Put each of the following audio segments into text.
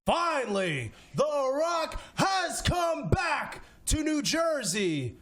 Finally, The Rock has come back to New Jersey.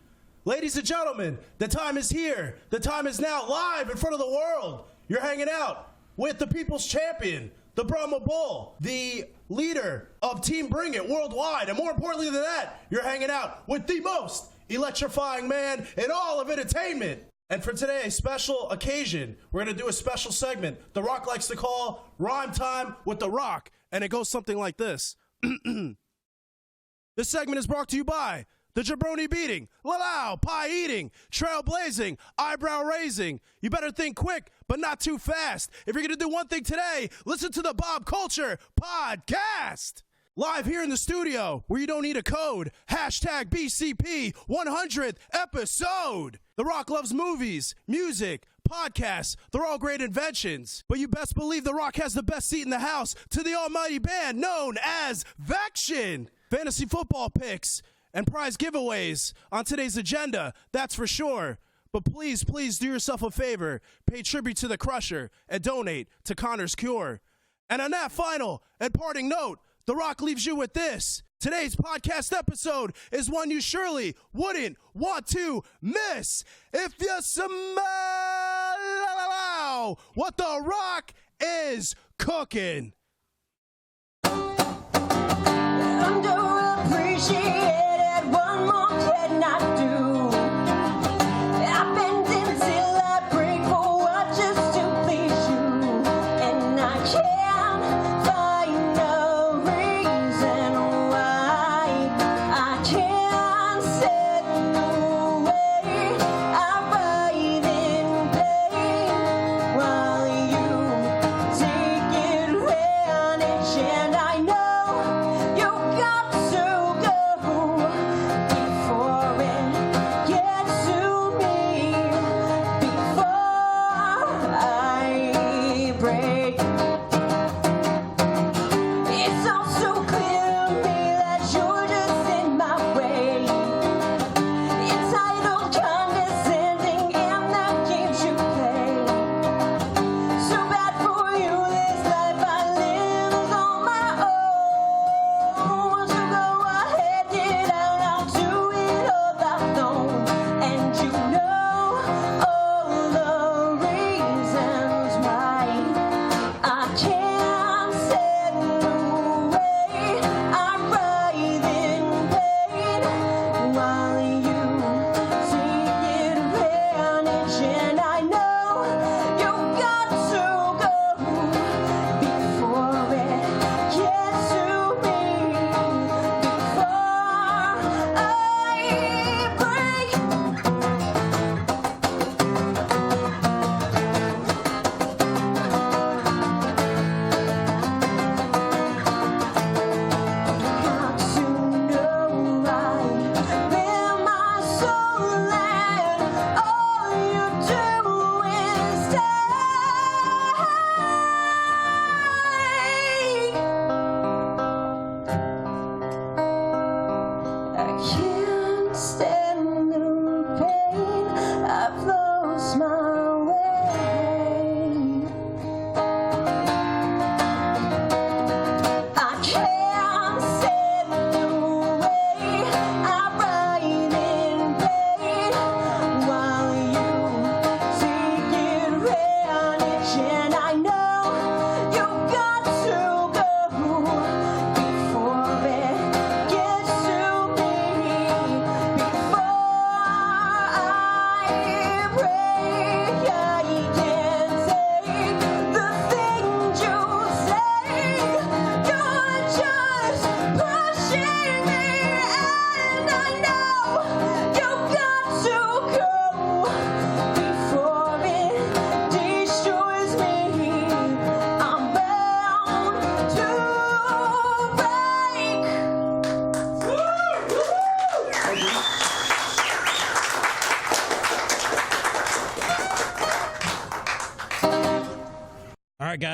Ladies and gentlemen, the time is here. The time is now, live in front of the world. You're hanging out with the people's champion, the Brahma Bull, the leader of Team Bring It worldwide. And more importantly than that, you're hanging out with the most electrifying man in all of entertainment. And for today's special occasion, we're going to do a special segment The Rock likes to call Rhyme Time with The Rock. And it goes something like this. This segment is brought to you by the jabroni beating, Lalau, pie eating, trailblazing, eyebrow raising. You better think quick, but not too fast. If you're going to do one thing today, listen to the Bob Culture Podcast. Live here in the studio, where you don't need a code. Hashtag BCP 100th episode. The Rock loves movies, music, podcasts. They're all great inventions. But you best believe The Rock has the best seat in the house to the almighty band known as Vextion. Fantasy football picks and prize giveaways on today's agenda, that's for sure. But please, please do yourself a favor. Pay tribute to the Crusher and donate to Connor's Cure. And on that final and parting note, The Rock leaves you with this. Today's podcast episode is one you surely wouldn't want to miss. If you smell what The Rock is cooking. Underappreciated, one more cannot do. I bend until I break for what just to please you, and I can't find a reason why I can't set the way I write in pain while you take advantage, and I know you got to go before it gets to me, before I break. It's also clear to me that you're just in my way. Entitled, condescending, and the games you play. So bad for you, this life I live is all my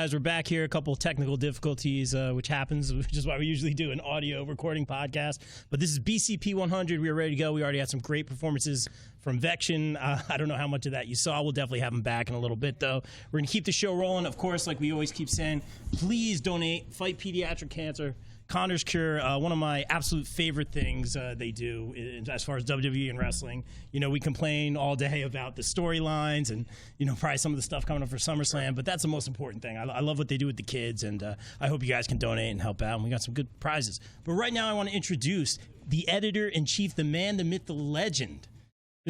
guys? We're back here. A couple of technical difficulties, which happens, which is why we usually do an audio recording podcast. But this is BCP 100. We are ready to go. We already had some great performances from Vextion. I don't know how much of that you saw. We'll definitely have them back in a little bit, though. We're going to keep the show rolling. Of course, like we always keep saying, please donate. Fight pediatric cancer. Connor's Cure, one of my absolute favorite things they do as far as WWE and wrestling. You know, we complain all day about the storylines and, you know, probably some of the stuff coming up for SummerSlam, but that's the most important thing. I love what they do with the kids, and I hope you guys can donate and help out, and we got some good prizes. But right now I want to introduce the editor-in-chief, the man, the myth, the legend,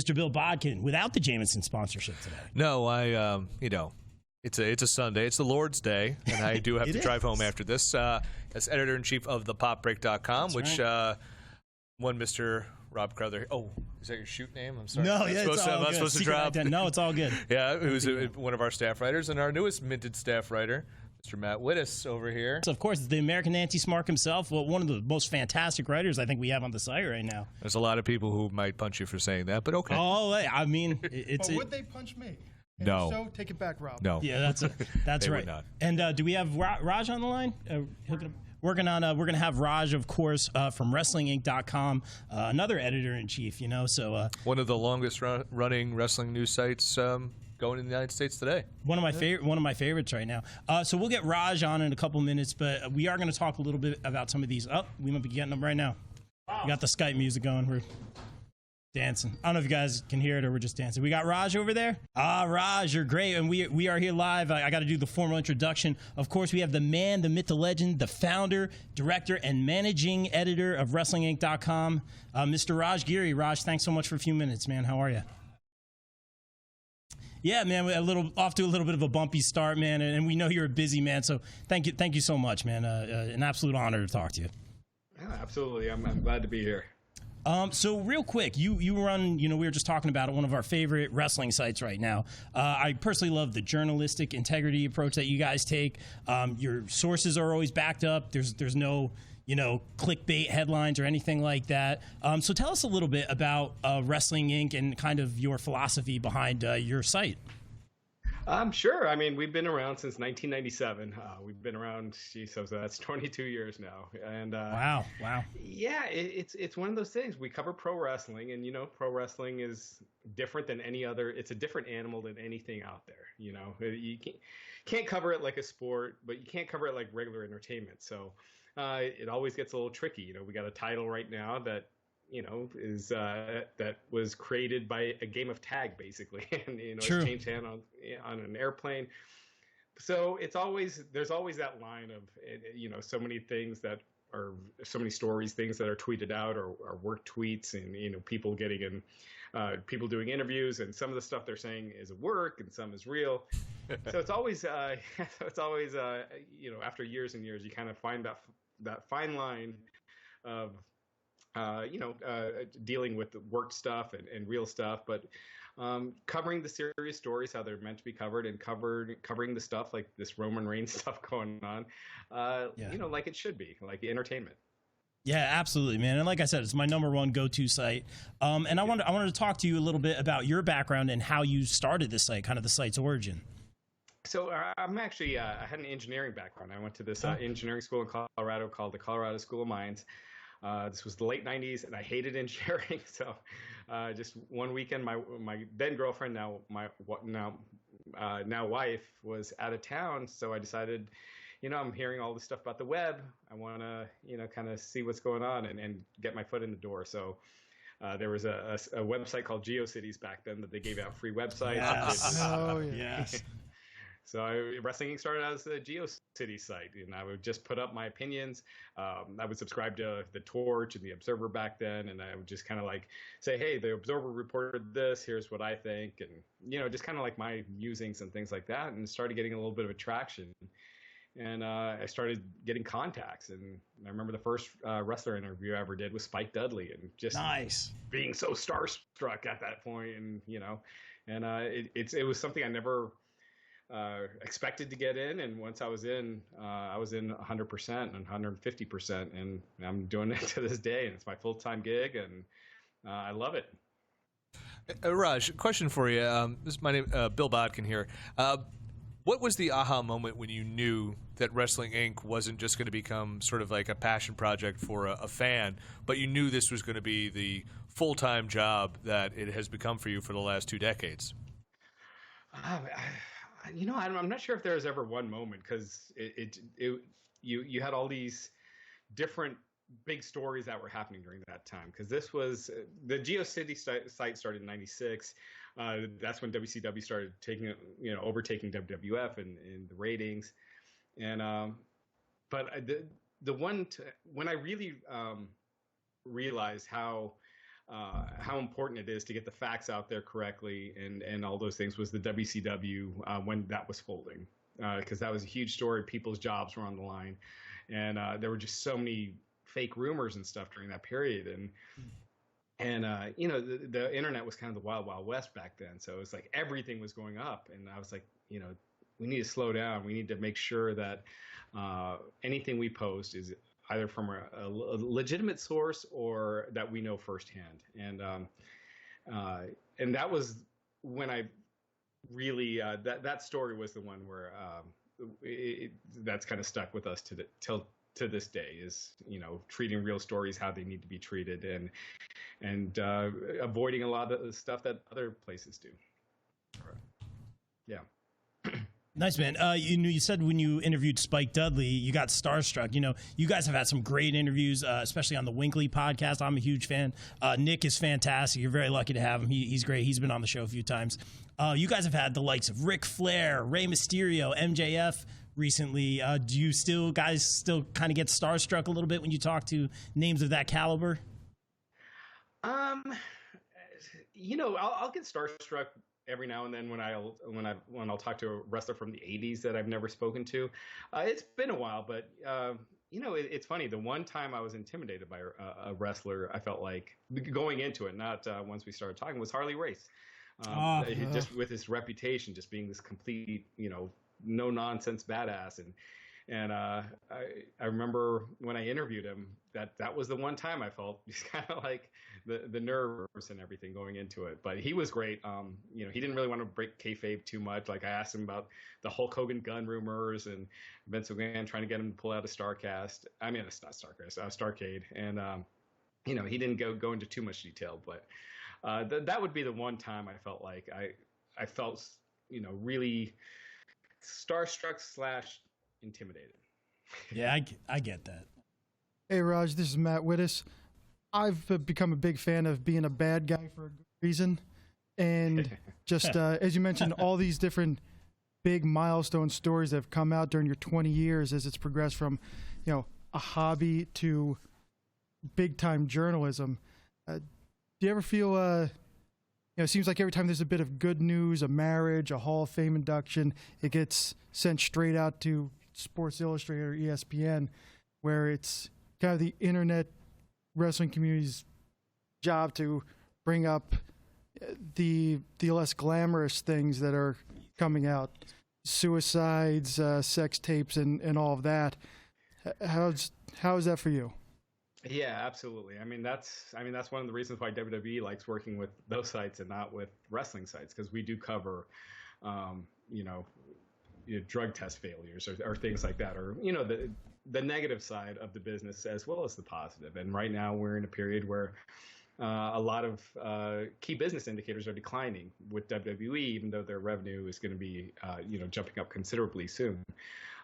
Mr. Bill Bodkin, without the Jameson sponsorship today. No, you know, it's a Sunday. It's the Lord's Day, and I do have to drive home after this. As editor-in-chief of thepopbreak.com, which one Mr. Rob Crowther. Oh, is that your shoot name? I'm sorry. No, yeah, I'm not supposed to drop. No, it's all good. Yeah, who's one of our staff writers, and our newest minted staff writer, Mr. Matt Wittes over here. So, of course, the American Nancy Smark himself, well, one of the most fantastic writers I think we have on the site right now. There's a lot of people who might punch you for saying that, but okay. Oh, I mean, it's... Well, would they punch me? And No. if so, take it back, Rob. No. Yeah, that's They right. would not. And do we have Raj on the line? We're gonna have Raj, of course, from WrestlingInc.com, another editor-in-chief. You know, so One of the longest running wrestling news sites going in the United States today. one of my favorites right now. So we'll get Raj on in a couple minutes, but we are going to talk a little bit about some of these. Oh, we might be getting them right now. Wow. We got the Skype music going. We're dancing. I don't know if you guys can hear it or we're just dancing. We got Raj over there. Raj, you're great. And we are here live. I got to do the formal introduction. Of course, we have the man, the myth, the legend, the founder, director, and managing editor of WrestlingInc.com, Mr. Raj Giri. Raj, thanks so much for a few minutes, man. How are you? Yeah, man, off to a little bit of a bumpy start, man, and we know you're a busy man, so thank you so much, man. An absolute honor to talk to you. Yeah, absolutely. I'm glad to be here. So real quick, you run, you know, we were just talking about it, one of our favorite wrestling sites right now. I personally love the journalistic integrity approach that you guys take. Your sources are always backed up. There's no, you know, clickbait headlines or anything like that. So tell us a little bit about Wrestling Inc. and kind of your philosophy behind your site. Sure. I mean, we've been around since 1997. We've been around, so that's 22 years now. And Wow. yeah, it's one of those things. We cover pro wrestling, and you know, pro wrestling is different than any other. It's a different animal than anything out there. You know, you can't cover it like a sport, but you can't cover it like regular entertainment. So it always gets a little tricky. You know, we got a title right now that, you know, is that was created by a game of tag, basically, and you know, True. It's changed hand on an airplane. So there's always that line of, you know, so many things that are so many stories, things that are tweeted out or work tweets, and you know, people getting in, people doing interviews, and some of the stuff they're saying is work and some is real. So it's always you know, after years and years, you kind of find that fine line of dealing with the work stuff and real stuff, but covering the serious stories how they're meant to be covered, and covering the stuff like this Roman Reigns stuff going on, you know, like it should be, like entertainment. Yeah, absolutely, man. And like I said, it's my number one go-to site. And I wanted to talk to you a little bit about your background and how you started this site, kind of the site's origin. So I'm actually, I had an engineering background. I went to this engineering school in Colorado called the Colorado School of Mines. This was the late 90s, and I hated engineering. So just one weekend, my then girlfriend, now wife, was out of town. So I decided, you know, I'm hearing all this stuff about the web. I want to, you know, kind of see what's going on and get my foot in the door. So there was a website called GeoCities back then that they gave out free websites. Yes. Oh, yeah. Yes. So Wrestling Inc. started as a GeoCities site, and I would just put up my opinions. I would subscribe to the Torch and the Observer back then, and I would just kind of like say, hey, the Observer reported this, here's what I think, and, you know, just kind of like my musings and things like that, and started getting a little bit of attraction. And I started getting contacts, and I remember the first wrestler interview I ever did was Spike Dudley, and just Nice. being so starstruck at that point, and, you know, and it was something I never expected to get in, and once I was in 100% and 150%, and I'm doing it to this day, and it's my full-time gig, and I love it. Raj, question for you. This is my name, Bill Bodkin here. What was the aha moment when you knew that Wrestling Inc. wasn't just going to become sort of like a passion project for a fan, but you knew this was going to be the full-time job that it has become for you for the last 2 decades? I'm not sure if there was ever one moment, because you had all these different big stories that were happening during that time, because this was the GeoCity site started in '96. That's when WCW started overtaking WWF in the ratings, and but when I really realized how important it is to get the facts out there correctly and all those things was the WCW when that was folding, because that was a huge story. People's jobs were on the line, and there were just so many fake rumors and stuff during that period, and the internet was kind of the wild west back then, so it was like everything was going up, and I was like, we need to slow down. We need to make sure that anything we post is either from a legitimate source or that we know firsthand, and that was when I really that story was the one where that's kind of stuck with us to this day, is treating real stories how they need to be treated, and avoiding a lot of the stuff that other places do. Yeah. Nice, man. You said when you interviewed Spike Dudley, you got starstruck. You guys have had some great interviews, especially on the Winkley podcast. I'm a huge fan. Nick is fantastic. You're very lucky to have him. He's great. He's been on the show a few times. You guys have had the likes of Ric Flair, Rey Mysterio, MJF recently. Do you guys still kind of get starstruck a little bit when you talk to names of that caliber? I'll get starstruck every now and then when I'll talk to a wrestler from the '80s that I've never spoken to. It's been a while, but it's funny. The one time I was intimidated by a wrestler, I felt like going into it, not once we started talking, was Harley Race. Just with his reputation, just being this complete, no nonsense badass, and I remember when I interviewed him that was the one time I felt just kind of like the nerves and everything going into it. But he was great. He didn't really want to break kayfabe too much. Like, I asked him about the Hulk Hogan gun rumors and Vince McMahon trying to get him to pull out a Starcast. I mean, it's not Starcast, Starcade, and he didn't go into too much detail. But that would be the one time I felt like I felt really starstruck / intimidated. Yeah, I get that. Hey, Raj, this is Matt Wittes. I've become a big fan of being a bad guy for a good reason. And just as you mentioned, all these different big milestone stories that have come out during your 20 years as it's progressed from, a hobby to big-time journalism. Do you ever feel, it seems like every time there's a bit of good news, a marriage, a Hall of Fame induction, it gets sent straight out to Sports Illustrated or ESPN, where it's kind of the internet wrestling community's job to bring up the less glamorous things that are coming out, suicides, sex tapes, and all of that. How is that for you? Yeah, absolutely. I mean, that's one of the reasons why WWE likes working with those sites and not with wrestling sites, because we do cover, drug test failures or things like that, or the negative side of the business as well as the positive. And right now we're in a period where a lot of key business indicators are declining with WWE, even though their revenue is going to be jumping up considerably soon.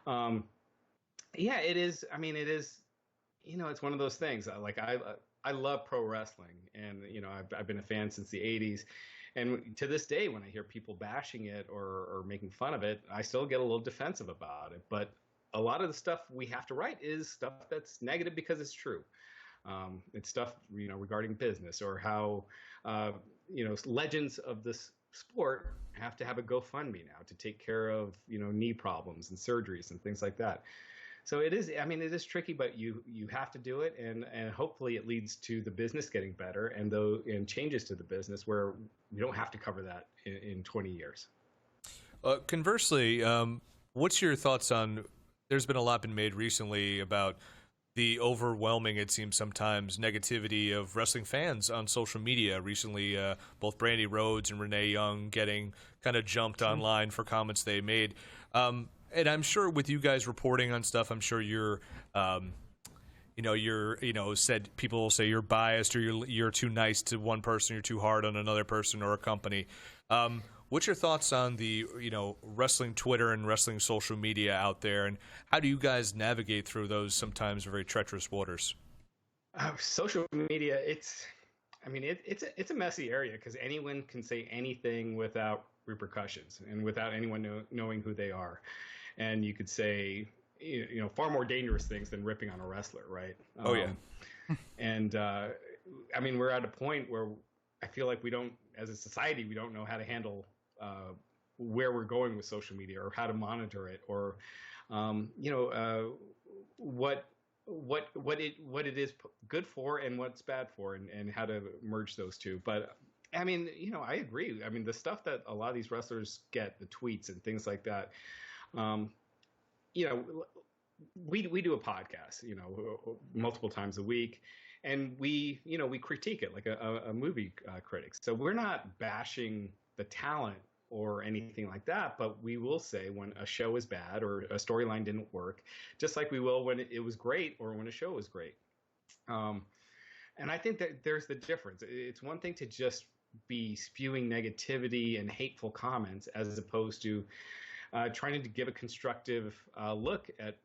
Yeah, it is. I mean, it is. It's one of those things. Like, I love pro wrestling, and I've been a fan since the '80s. And to this day, when I hear people bashing it or making fun of it, I still get a little defensive about it. But a lot of the stuff we have to write is stuff that's negative because it's true. It's stuff, regarding business, or how, legends of this sport have to have a GoFundMe now to take care of, knee problems and surgeries and things like that. So it is tricky, but you have to do it, and hopefully it leads to the business getting better and changes to the business where we don't have to cover that in 20 years. Conversely, what's your thoughts on? There's been a lot been made recently about the overwhelming, it seems sometimes, negativity of wrestling fans on social media. Recently, both Brandy Rhodes and Renee Young getting kind of jumped online for comments they made. And I'm sure with you guys reporting on stuff, I'm sure you're, said people will say you're biased or you're too nice to one person, you're too hard on another person or a company. What's your thoughts on the, wrestling Twitter and wrestling social media out there, and how do you guys navigate through those sometimes very treacherous waters? Social media, it's a messy area because anyone can say anything without repercussions and without anyone knowing who they are. And you could say, far more dangerous things than ripping on a wrestler, right? Oh, yeah. And, we're at a point where I feel like as a society, we don't know how to handle where we're going with social media or how to monitor it or, what it is good for and what's bad for and how to merge those two. But I agree. The stuff that a lot of these wrestlers get, the tweets and things like that, we do a podcast, multiple times a week, and we critique it like a movie critic. So we're not bashing the talent or anything like that, but we will say when a show is bad or a storyline didn't work, just like we will when it was great or when a show was great. And I think that there's the difference. It's one thing to just be spewing negativity and hateful comments as opposed to trying to give a constructive look at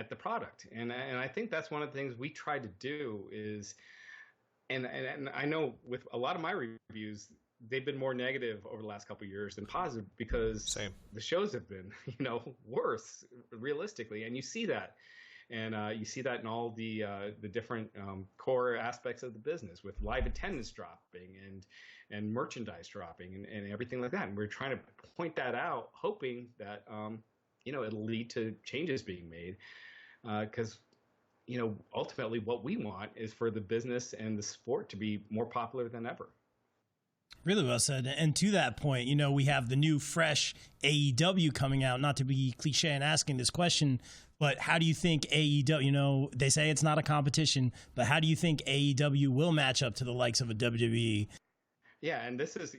the product. And I think that's one of the things we try to do is, and I know with a lot of my reviews, they've been more negative over the last couple of years than positive because the shows have been, worse realistically. And you see that. And you see that in all the different core aspects of the business with live attendance dropping and merchandise dropping and everything like that. And we're trying to point that out, hoping that, it'll lead to changes being made. Because, ultimately what we want is for the business and the sport to be more popular than ever. Really well said. And to that point, we have the new fresh AEW coming out, not to be cliche in asking this question, but how do you think AEW, they say it's not a competition, but how do you think AEW will match up to the likes of a WWE? Yeah, and this is,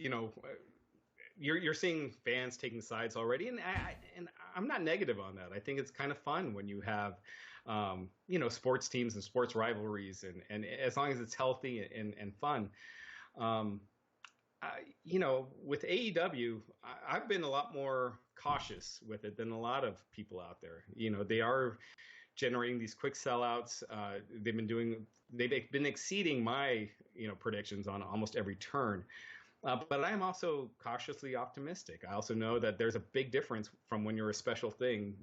you're seeing fans taking sides already, and I'm not negative on that. I think it's kind of fun when you have, sports teams and sports rivalries, and as long as it's healthy and fun. With AEW, I've been a lot more cautious with it than a lot of people out there. They are generating these quick sellouts. They've been exceeding my, predictions on almost every turn. But I'm also cautiously optimistic. I also know that there's a big difference from when you're a special thing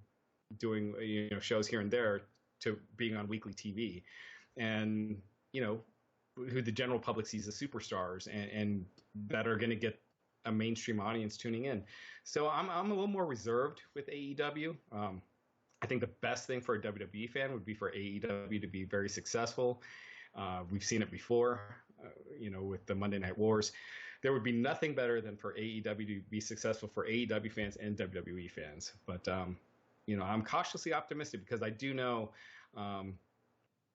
doing, shows here and there to being on weekly TV and, who the general public sees as superstars and that are going to get a mainstream audience tuning in. So I'm a little more reserved with AEW. I think the best thing for a WWE fan would be for AEW to be very successful. We've seen it before, with the Monday Night Wars. There would be nothing better than for AEW to be successful for AEW fans and WWE fans. But, I'm cautiously optimistic because I do know,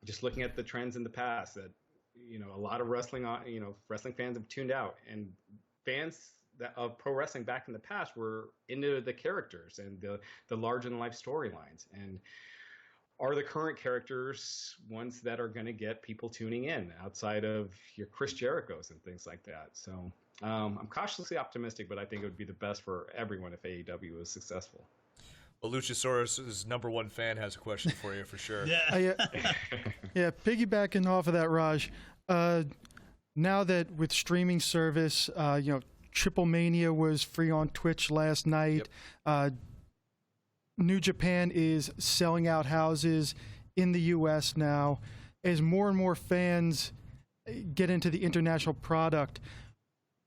just looking at the trends in the past, that, a lot of wrestling fans have tuned out, and fans of pro wrestling back in the past were into the characters and the larger than life storylines. And are the current characters ones that are going to get people tuning in outside of your Chris Jerichos and things like that? So I'm cautiously optimistic, but I think it would be the best for everyone if AEW was successful. Well, Luchasaurus' number one fan has a question for you for sure. Yeah, piggybacking off of that, Raj, now that with streaming service, Triple Mania was free on Twitch last night. Yep. New Japan is selling out houses in the U.S. now. As more and more fans get into the international product,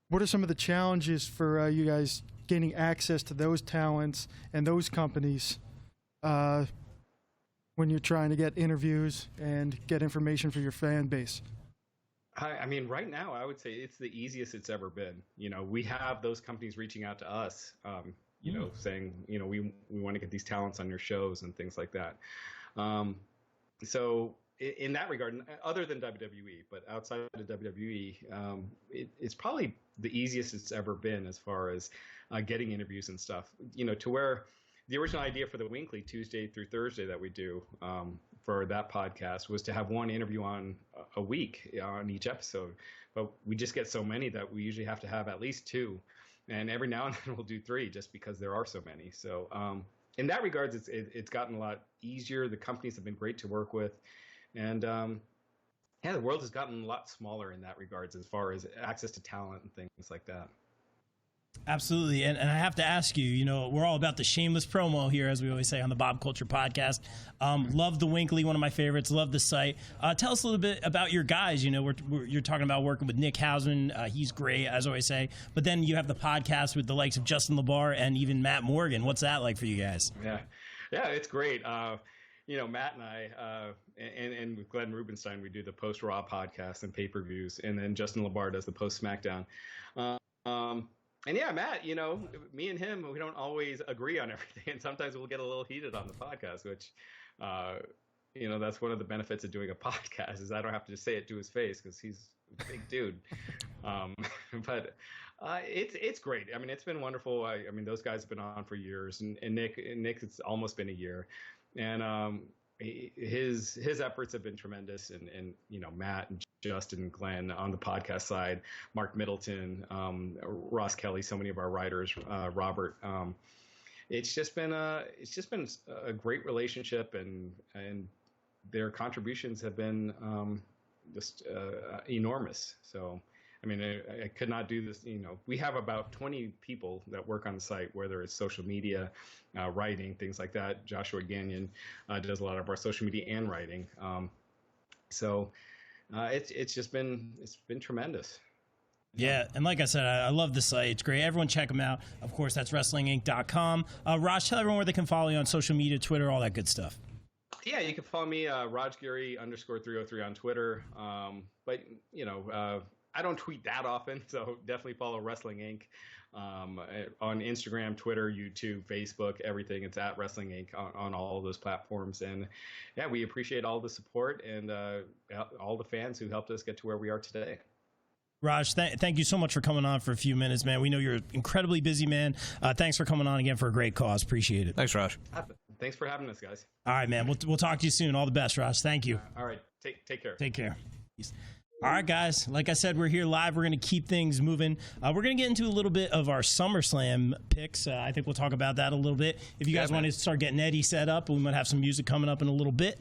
what are some of the challenges for you guys gaining access to those talents and those companies when you're trying to get interviews and get information for your fan base? Right now, I would say it's the easiest it's ever been. We have those companies reaching out to us, saying, we want to get these talents on your shows and things like that. So in that regard, other than WWE, but outside of WWE, it's probably the easiest it's ever been as far as getting interviews and stuff, to where the original idea for the Winkley Tuesday through Thursday that we do for that podcast was to have one interview on a week on each episode. But we just get so many that we usually have to have at least 2. And every now and then we'll do 3 just because there are so many. So in that regards, it's gotten a lot easier. The companies have been great to work with. And the world has gotten a lot smaller in that regards as far as access to talent and things like that. Absolutely. And I have to ask you, we're all about the shameless promo here, as we always say on the Bob Culture Podcast. Love the Winkley, one of my favorites. Love the site. Tell us a little bit about your guys. You're talking about working with Nick Hausman. He's great, as I always say. But then you have the podcast with the likes of Justin LeBar and even Matt Morgan. What's that like for you guys? Yeah, it's great. Matt and I, and with Glenn Rubenstein, we do the post Raw podcast and pay-per-views, and then Justin LeBar does the post SmackDown. And yeah, Matt, me and him, we don't always agree on everything, and sometimes we'll get a little heated on the podcast, which, that's one of the benefits of doing a podcast is I don't have to just say it to his face because he's a big dude. But it's great. I mean, it's been wonderful. I mean, those guys have been on for years, and Nick, it's almost been a year. And his efforts have been tremendous, and Matt and Justin and Glenn on the podcast side, Mark Middleton, Ross Kelly, so many of our writers, Robert. It's just been a great relationship, and their contributions have been just enormous. So. I mean, I could not do this. We have about 20 people that work on the site, whether it's social media, writing, things like that. Joshua Gagnon does a lot of our social media and writing. So it's been tremendous. Yeah, and like I said, I love the site. It's great. Everyone check them out. Of course, that's WrestlingInc.com. Raj, tell everyone where they can follow you on social media, Twitter, all that good stuff. Yeah, you can follow me, Raj Giri _303 on Twitter. But I don't tweet that often, so definitely follow Wrestling Inc. On Instagram, Twitter, YouTube, Facebook, everything. It's at Wrestling Inc. on all of those platforms. And yeah, we appreciate all the support and all the fans who helped us get to where we are today. Raj, thank you so much for coming on for a few minutes, man. We know you're an incredibly busy man. Thanks for coming on again for a great cause. Appreciate it. Thanks, Raj. Thanks for having us, guys. All right, man. We'll talk to you soon. All the best, Raj. Thank you. All right. Take care. Take care. Peace. All right, guys. Like I said, we're here live. We're going to keep things moving. We're going to get into a little bit of our SummerSlam picks. I think we'll talk about that a little bit. If you guys want to start getting Eddie set up, we might have some music coming up in a little bit.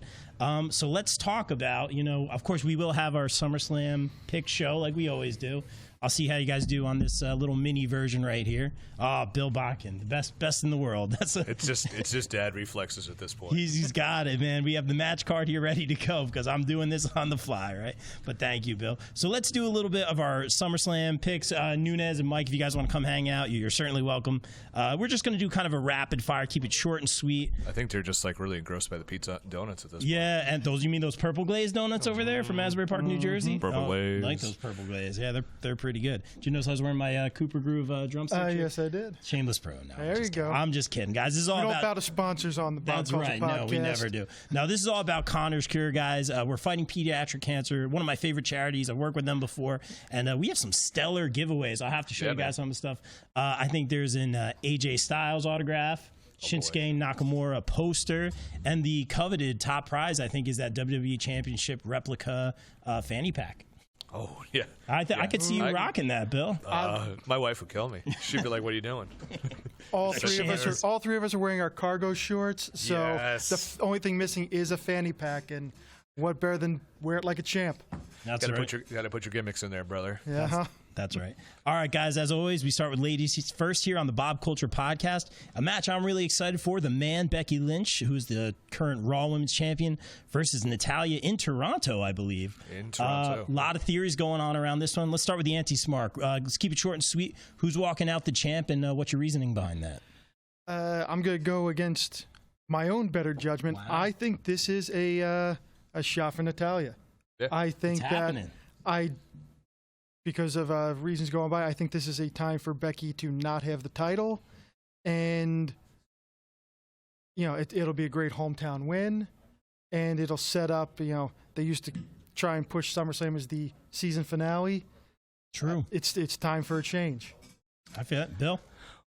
So let's talk about, of course, we will have our SummerSlam pick show like we always do. I'll see how you guys do on this little mini version right here. Bill Bakken, the best in the world. It's just dad reflexes at this point. He's got it, man. We have the match card here ready to go because I'm doing this on the fly, right? But thank you, Bill. So let's do a little bit of our SummerSlam picks. Nunez and Mike, if you guys want to come hang out, you're certainly welcome. We're just going to do kind of a rapid fire, keep it short and sweet. I think they're just like really engrossed by the pizza donuts at this point. Yeah, and you mean those purple glazed donuts over there from Asbury Park, New Jersey? Purple glaze. I like those purple glaze. Yeah, they're pretty good. Did you notice I was wearing my Cooper Groove drumstick? Yes, I did. Shameless pro. No, there you go. I'm just kidding, guys. This is all we don't bow to sponsors on the That's Bob right. Culture No, Podcast. we never do. Now, this is all about Connor's Cure, guys. We're fighting pediatric cancer. One of my favorite charities. I've worked with them before, and we have some stellar giveaways. I'll have to show you guys some of the stuff. I think there's an AJ Styles autograph. Shinsuke Nakamura poster, and the coveted top prize, I think, is that WWE Championship replica fanny pack. Oh, yeah. I could see you rocking that, Bill. My wife would kill me. She'd be like, what are you doing? All three of us are wearing our cargo shorts, so the only thing missing is a fanny pack, and what better than wear it like a champ? That's right. You got to put your gimmicks in there, brother. Yeah. That's right. All right, guys, as always, we start with ladies first here on the Bob Culture Podcast. A match I'm really excited for, the man, Becky Lynch, who's the current Raw Women's Champion, versus Natalya in Toronto, I believe. In Toronto. A lot of theories going on around this one. Let's start with the anti-smart. Let's keep it short and sweet. Who's walking out the champ, and what's your reasoning behind that? I'm going to go against my own better judgment. Wow. I think this is a shot for Natalya. Yeah. I think because of reasons going by, I think this is a time for Becky to not have the title. And, it'll be a great hometown win. And it'll set up, they used to try and push SummerSlam as the season finale. True. It's time for a change. I feel it. Bill?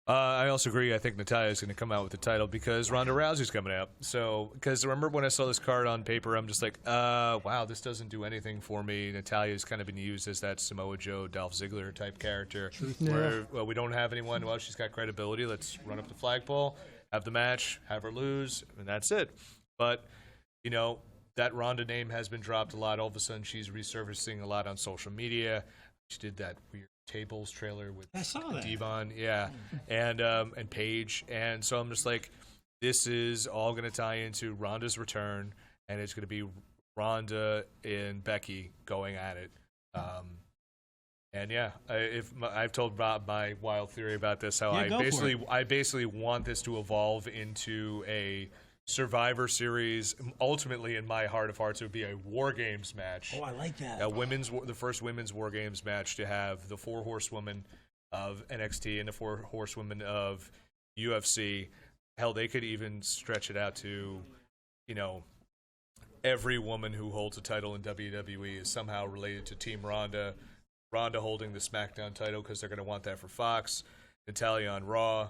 I also agree. I think Natalya's going to come out with the title because Ronda Rousey's coming out. So, because remember when I saw this card on paper, I'm just like, wow, this doesn't do anything for me. Natalya's kind of been used as that Samoa Joe, Dolph Ziggler type character. Where well, we don't have anyone. Well, she's got credibility. Let's run up the flagpole, have the match, have her lose, and that's it. But, you know, that Ronda name has been dropped a lot. All of a sudden, she's resurfacing a lot on social media. She did that weird Tables trailer with Devon, and Paige, and so I'm just like, this is all going to tie into Ronda's return, and it's going to be Ronda and Becky going at it. And yeah, I've told Rob my wild theory about this, how I basically want this to evolve into a Survivor Series. Ultimately, in my heart of hearts, it would be a War Games match. Oh, I like that. The first women's War Games match to have the 4 horsewomen of NXT and the 4 horsewomen of UFC. Hell, they could even stretch it out to, you know, every woman who holds a title in WWE is somehow related to Team Ronda. Ronda holding the SmackDown title because they're going to want that for Fox. Natalya on Raw.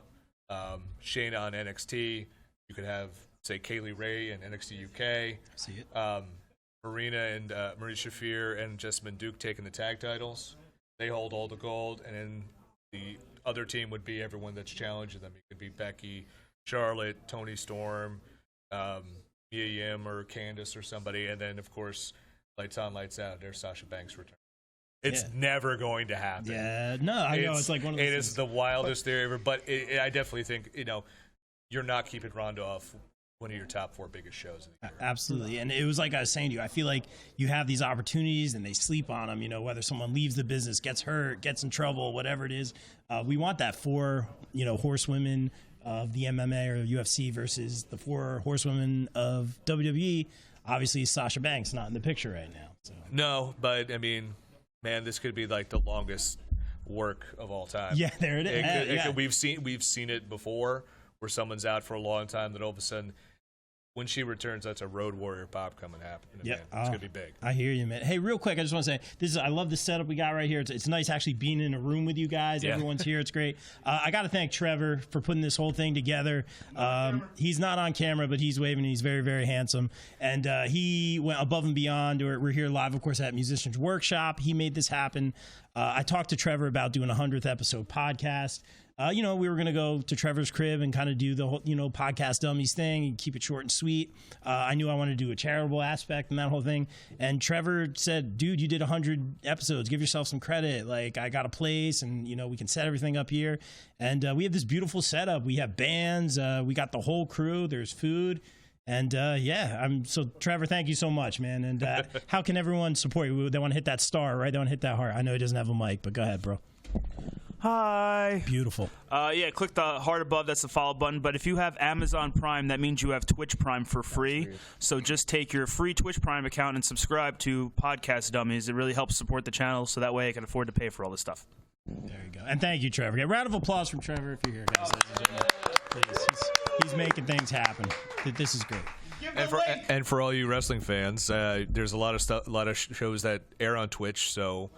Shayna on NXT. You could have, say, Kaylee Ray and NXT UK. See it. Marina and Marie Shafir and Jessamine Duke taking the tag titles. They hold all the gold, and then the other team would be everyone that's challenging them. It could be Becky, Charlotte, Toni Storm, Mia Yim or Candice or somebody, and then, of course, lights on, lights out. There's Sasha Banks' return. It's never going to happen. Yeah, no, I know. It's like one of those It things. is the wildest theory ever, but I definitely think, you know, you're not keeping Ronda off one of your top 4 biggest shows in the year. Absolutely. And it was like I was saying to you, I feel like you have these opportunities and they sleep on them, you know, whether someone leaves the business, gets hurt, gets in trouble, whatever it is. We want that 4, you know, horsewomen of the MMA or UFC versus the 4 horsewomen of WWE. Obviously, Sasha Banks not in the picture right now. So. No, but, I mean, man, this could be like the longest work of all time. Yeah, there it is. We've seen it before where someone's out for a long time, that all of a sudden, when she returns, that's a Road Warrior pop coming happening. Yeah, it's gonna be big. I hear you, man. Hey, real quick, I just want to say I love the setup we got right here. It's nice actually being in a room with you guys. Yeah. Everyone's here. It's great. I got to thank Trevor for putting this whole thing together. He's not on camera, but he's waving. He's very, very handsome, and he went above and beyond. We're here live, of course, at Musicians Workshop. He made this happen. I talked to Trevor about doing a 100th episode podcast. You know, we were going to go to Trevor's crib and kind of do the whole, you know, podcast dummies thing and keep it short and sweet. I knew I wanted to do a charitable aspect and that whole thing. And Trevor said, dude, you did 100 episodes. Give yourself some credit. Like, I got a place and, you know, we can set everything up here. And we have this beautiful setup. We have bands. We got the whole crew. There's food. And so Trevor, thank you so much, man. And how can everyone support you? They want to hit that star, right? They want to hit that heart. I know he doesn't have a mic, but go ahead, bro. Hi. Beautiful. Yeah, click the heart above. That's the follow button. But if you have Amazon Prime, that means you have Twitch Prime for free. So just take your free Twitch Prime account and subscribe to Podcast Dummies. It really helps support the channel, so that way I can afford to pay for all this stuff. There you go. And thank you, Trevor. Get a round of applause from Trevor if you're here, guys. Please. He's making things happen. This is great. And for all you wrestling fans, there's a lot of shows that air on Twitch. So,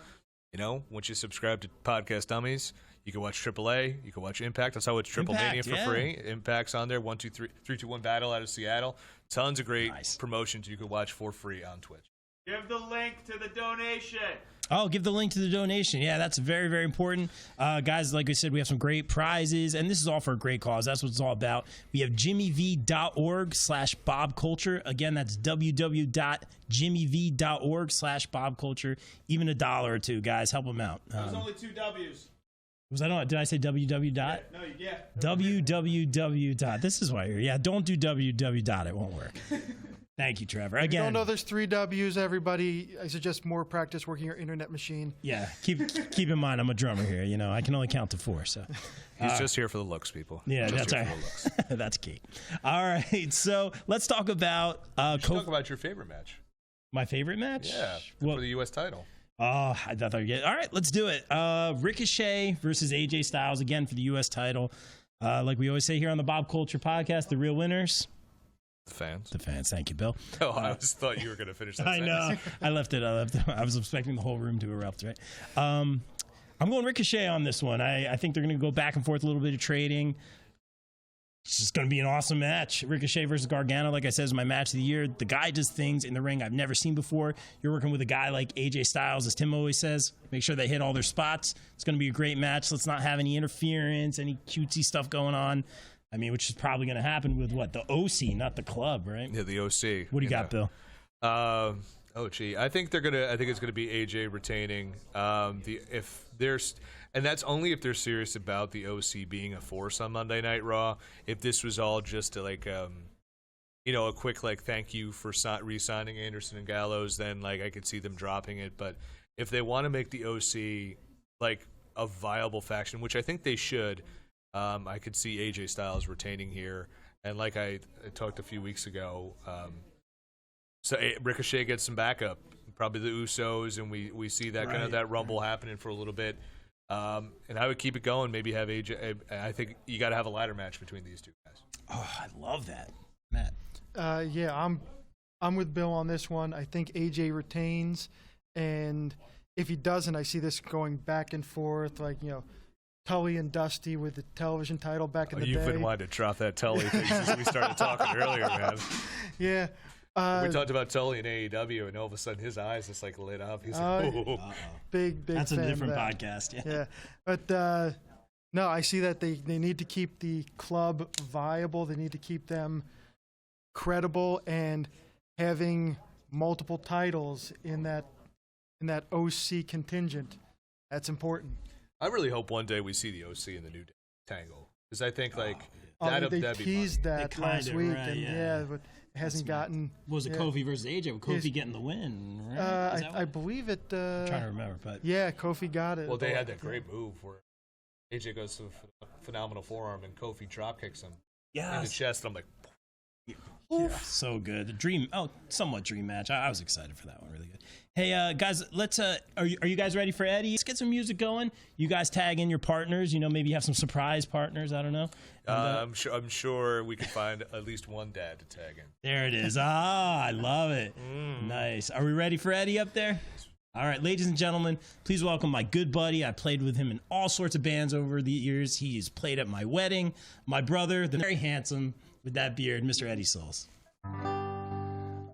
you know, once you subscribe to Podcast Dummies, you can watch AAA, you can watch Impact. That's how it's Triple Mania for free. Impact's on there. 1, 2, 3, 3, 2, 1 Battle out of Seattle. Tons of great promotions you can watch for free on Twitch. Give the link to the donation. Oh, give the link to the donation. Yeah, that's very, very important. Guys, like we said, we have some great prizes, and this is all for a great cause. That's what it's all about. We have jimmyv.org/bobculture. Again, that's www.jimmyv.org/bobculture. Even $1 or $2, guys. Help them out. That was only 2 W's. Was I not? Did I say www? www. This is why you're. Yeah, don't do www. It won't work. Thank you, Trevor. Again, if you don't know there's 3 W's, everybody. I suggest more practice working your internet machine. Yeah, keep in mind I'm a drummer here. You know, I can only count to 4. So he's just here for the looks, people. Yeah, that's right. That's key. All right, so let's talk about. Talk about your favorite match. My favorite match? Yeah, for the U.S. title. Oh, I thought I'd get. All right, let's do it. Ricochet versus AJ Styles again for the U.S. title. Like we always say here on the Bob Culture Podcast, the real winners. The fans. The fans. Thank you, Bill. Oh, I just thought you were going to finish that I sentence. know. I left it. I was expecting the whole room to erupt, right? I'm going Ricochet on this one. I think they're going to go back and forth a little bit of trading. It's just going to be an awesome match. Ricochet versus Gargano, like I said, is my match of the year. The guy does things in the ring I've never seen before. You're working with a guy like AJ Styles, as Tim always says. Make sure they hit all their spots. It's going to be a great match. Let's not have any interference, any cutesy stuff going on. I mean, which is probably going to happen with what? The OC, not the club, right? Yeah, the OC. What do you got, Bill? I think it's gonna be AJ retaining. And that's only if they're serious about the OC being a force on Monday Night Raw. If this was all just a quick thank you for re-signing Anderson and Gallows, then I could see them dropping it. But if they want to make the OC a viable faction, which I think they should, I could see AJ Styles retaining here. And like I talked a few weeks ago, so Ricochet gets some backup, probably the Usos, and we see that kind of that rumble happening for a little bit. And I would keep it going. Maybe have AJ. I think you got to have a ladder match between these two guys. Oh, I love that, Matt. Yeah, I'm with Bill on this one. I think AJ retains, and if he doesn't, I see this going back and forth, Tully and Dusty with the television title back in the day. You've been wanting to drop that Tully thing since we started talking earlier, man. Yeah. We talked about Tully in AEW, and all of a sudden his eyes just lit up. He's like, "Ooh." Big That's fan a different of that. podcast. Yeah. But no, I see that they need to keep the club viable. They need to keep them credible, and having multiple titles in that OC contingent. That's important. I really hope one day we see the OC in the New Day Tangle, because I think they that'd be teased that They last kinda, week, right, and yeah. but it hasn't gotten. Was it Kofi versus AJ? With Kofi getting the win, right? Is that I believe it. I'm trying to remember, but Yeah, Kofi got it. Well, they had that great move where AJ goes to a phenomenal forearm and Kofi drop kicks him in the chest. I'm like, so good. The dream, somewhat dream match. I was excited for that one. Really good. Hey, guys, let's. Are you guys ready for Eddie? Let's get some music going. You guys tag in your partners. Maybe you have some surprise partners. I don't know. And, I'm sure we can find at least one dad to tag in. there it is. I love it. Nice. Are we ready for Eddie up there? All right, ladies and gentlemen, please welcome my good buddy. I played with him in all sorts of bands over the years. He's played at my wedding. My brother, the very handsome with that beard, Mr. Eddie Souls.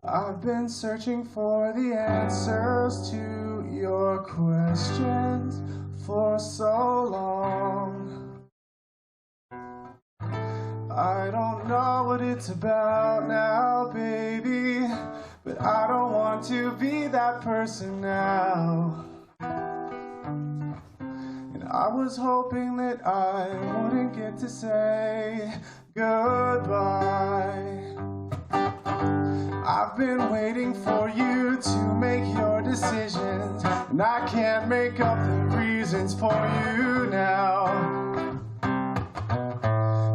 I've been searching for the answers to your questions for so long. I don't know what it's about now, baby, but I don't want to be that person now. And I was hoping that I wouldn't get to say goodbye. I've been waiting for you to make your decisions, and I can't make up the reasons for you now.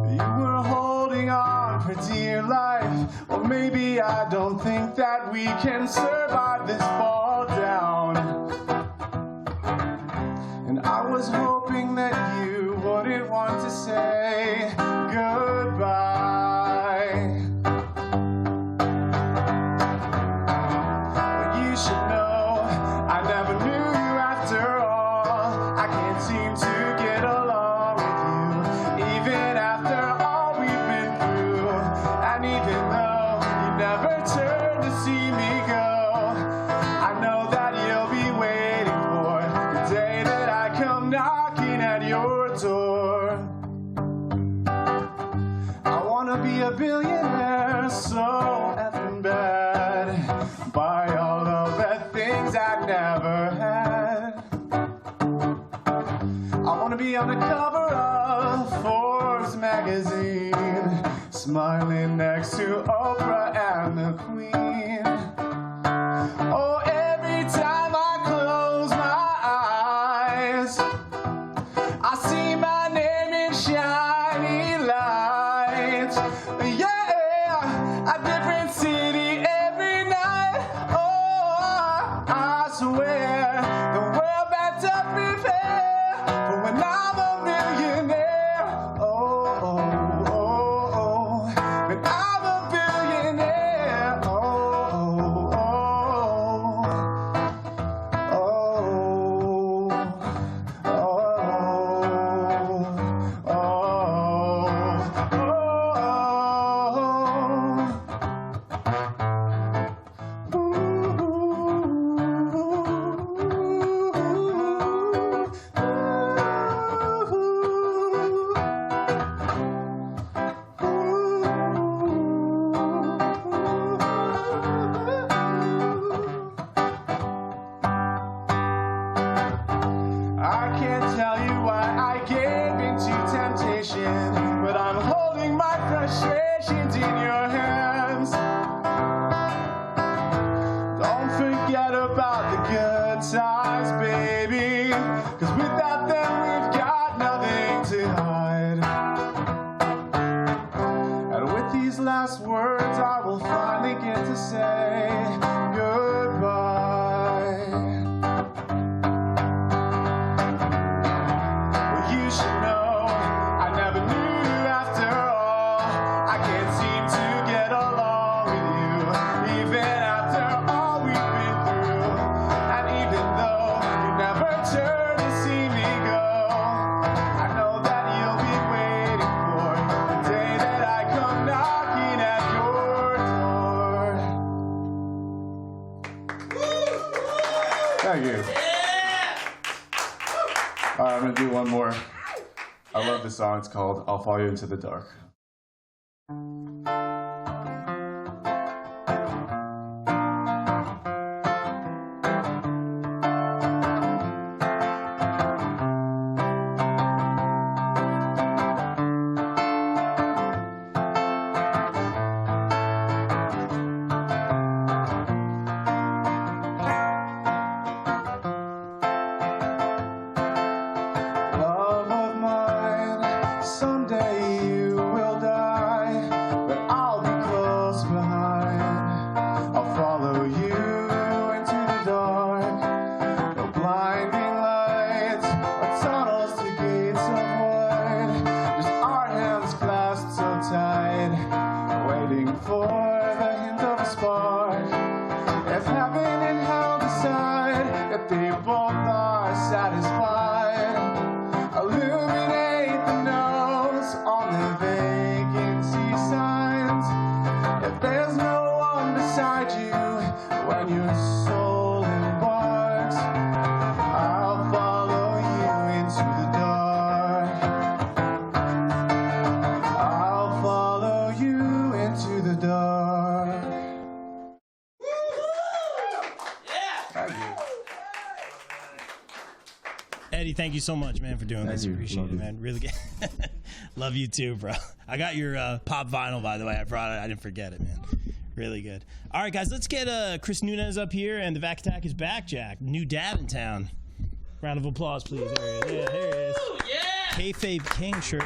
You were holding on for dear life. Well, maybe I don't think that we can survive this fall down. And I was hoping that you wouldn't want to say goodbye. You should know I never knew you after all. I can't seem to get along with you, even after all we've been through. And even though you never turned to see me go, I know that you'll be waiting for the day that I come knocking at your door. I wanna be a billionaire so effing bad, buy all of the things I never had. I wanna be on the cover of Forbes magazine, smiling next to Oprah and the Queen. Oh, every time I close my eyes, I see my name in shiny lights. Yeah, a different city every night. Oh, I swear the world better prepare for when I'm a millionaire. Oh, oh, oh, oh, when I'm a billionaire. Oh, oh, oh, oh, oh. forget about the good times, baby. 'Cause without them, we've got nothing to hide. And with these last words, I will finally get to say goodbye. Well, you should know I never knew you after all. I can't seem to get along with you, even after all we've been through. And even though you never turn to see me go, I know that you'll be waiting for the day that I come knocking at your door. Thank you. All right, I'm gonna do one more. I love this song. It's called "I'll Follow You Into the Dark." Love of mine, someday you will die, but I'll be close behind. I'll follow you into the dark. No blinding lights or tunnels to gates of wood. Just our hands clasped so tight, waiting for the hint of a spark. If heaven and hell decide that they both are satisfied, illuminate the notes on the vacancy signs. If there's no one beside you when your soul embarks, I'll follow you into the dark. I'll follow you into the dark. Thank you. Eddie, thank you so much, man, for doing this. you. Appreciate Love it, you. man. Really good. Love you too, bro. I got your pop vinyl, by the way. I brought it. I didn't forget it, man. Really good. All right, guys, let's get Chris Nunez up here, and the Vac Attack is back, Jack. New dad in town. Round of applause, please. There he is. Yeah, there he is. Kayfabe King shirt.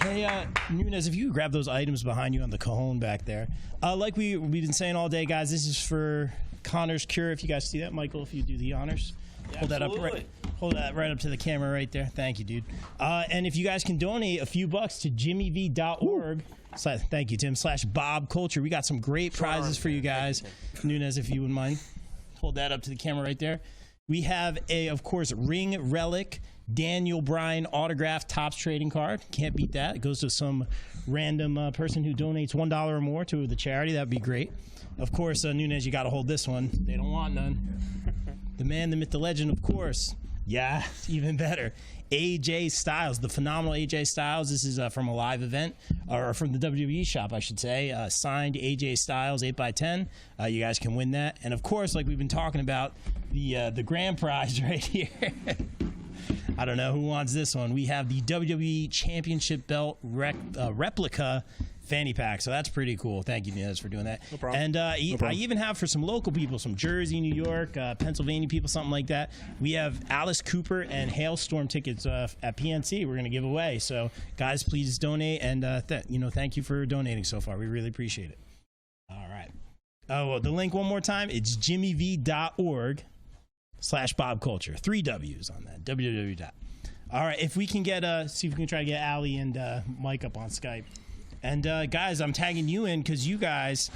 Hey, Nunez, if you could grab those items behind you on the cajon back there. Like we've been saying all day, guys, this is for Connor's Cure. If you guys see that, Michael, if you do the honors. Hold that up hold that right up to the camera right there. Thank you, dude. And if you guys can donate a few bucks to jimmyv.org. Thank you, Tim. /Bob Culture. We got some great prizes for you guys. Nunez, if you wouldn't mind. Hold that up to the camera right there. We have of course, Ring Relic Daniel Bryan autographed Topps trading card. Can't beat that. It goes to some random person who donates $1 or more to the charity. That'd be great. Of course, Nunez, you got to hold this one. They don't want none. The man, the myth, the legend, of course. Yeah, even better. AJ Styles, the phenomenal AJ Styles. This is from a live event, or from the WWE shop, I should say. Signed AJ Styles 8x10. You guys can win that. And of course, like we've been talking about, the grand prize right here. I don't know who wants this one. We have the WWE Championship Belt replica fanny pack, so that's pretty cool. Thank you, Nunez, for doing that. No problem. And I even have for some local people, some Jersey, New York, Pennsylvania people, something like that. We have Alice Cooper and Hailstorm tickets at PNC. We're going to give away. So, guys, please donate, and thank you for donating so far. We really appreciate it. All right. Oh, well, the link one more time. It's jimmyv.org/Bob Culture. 3 W's on that. www. All right. If we can get see if we can try to get Allie and Mike up on Skype. And guys, I'm tagging you in because you guys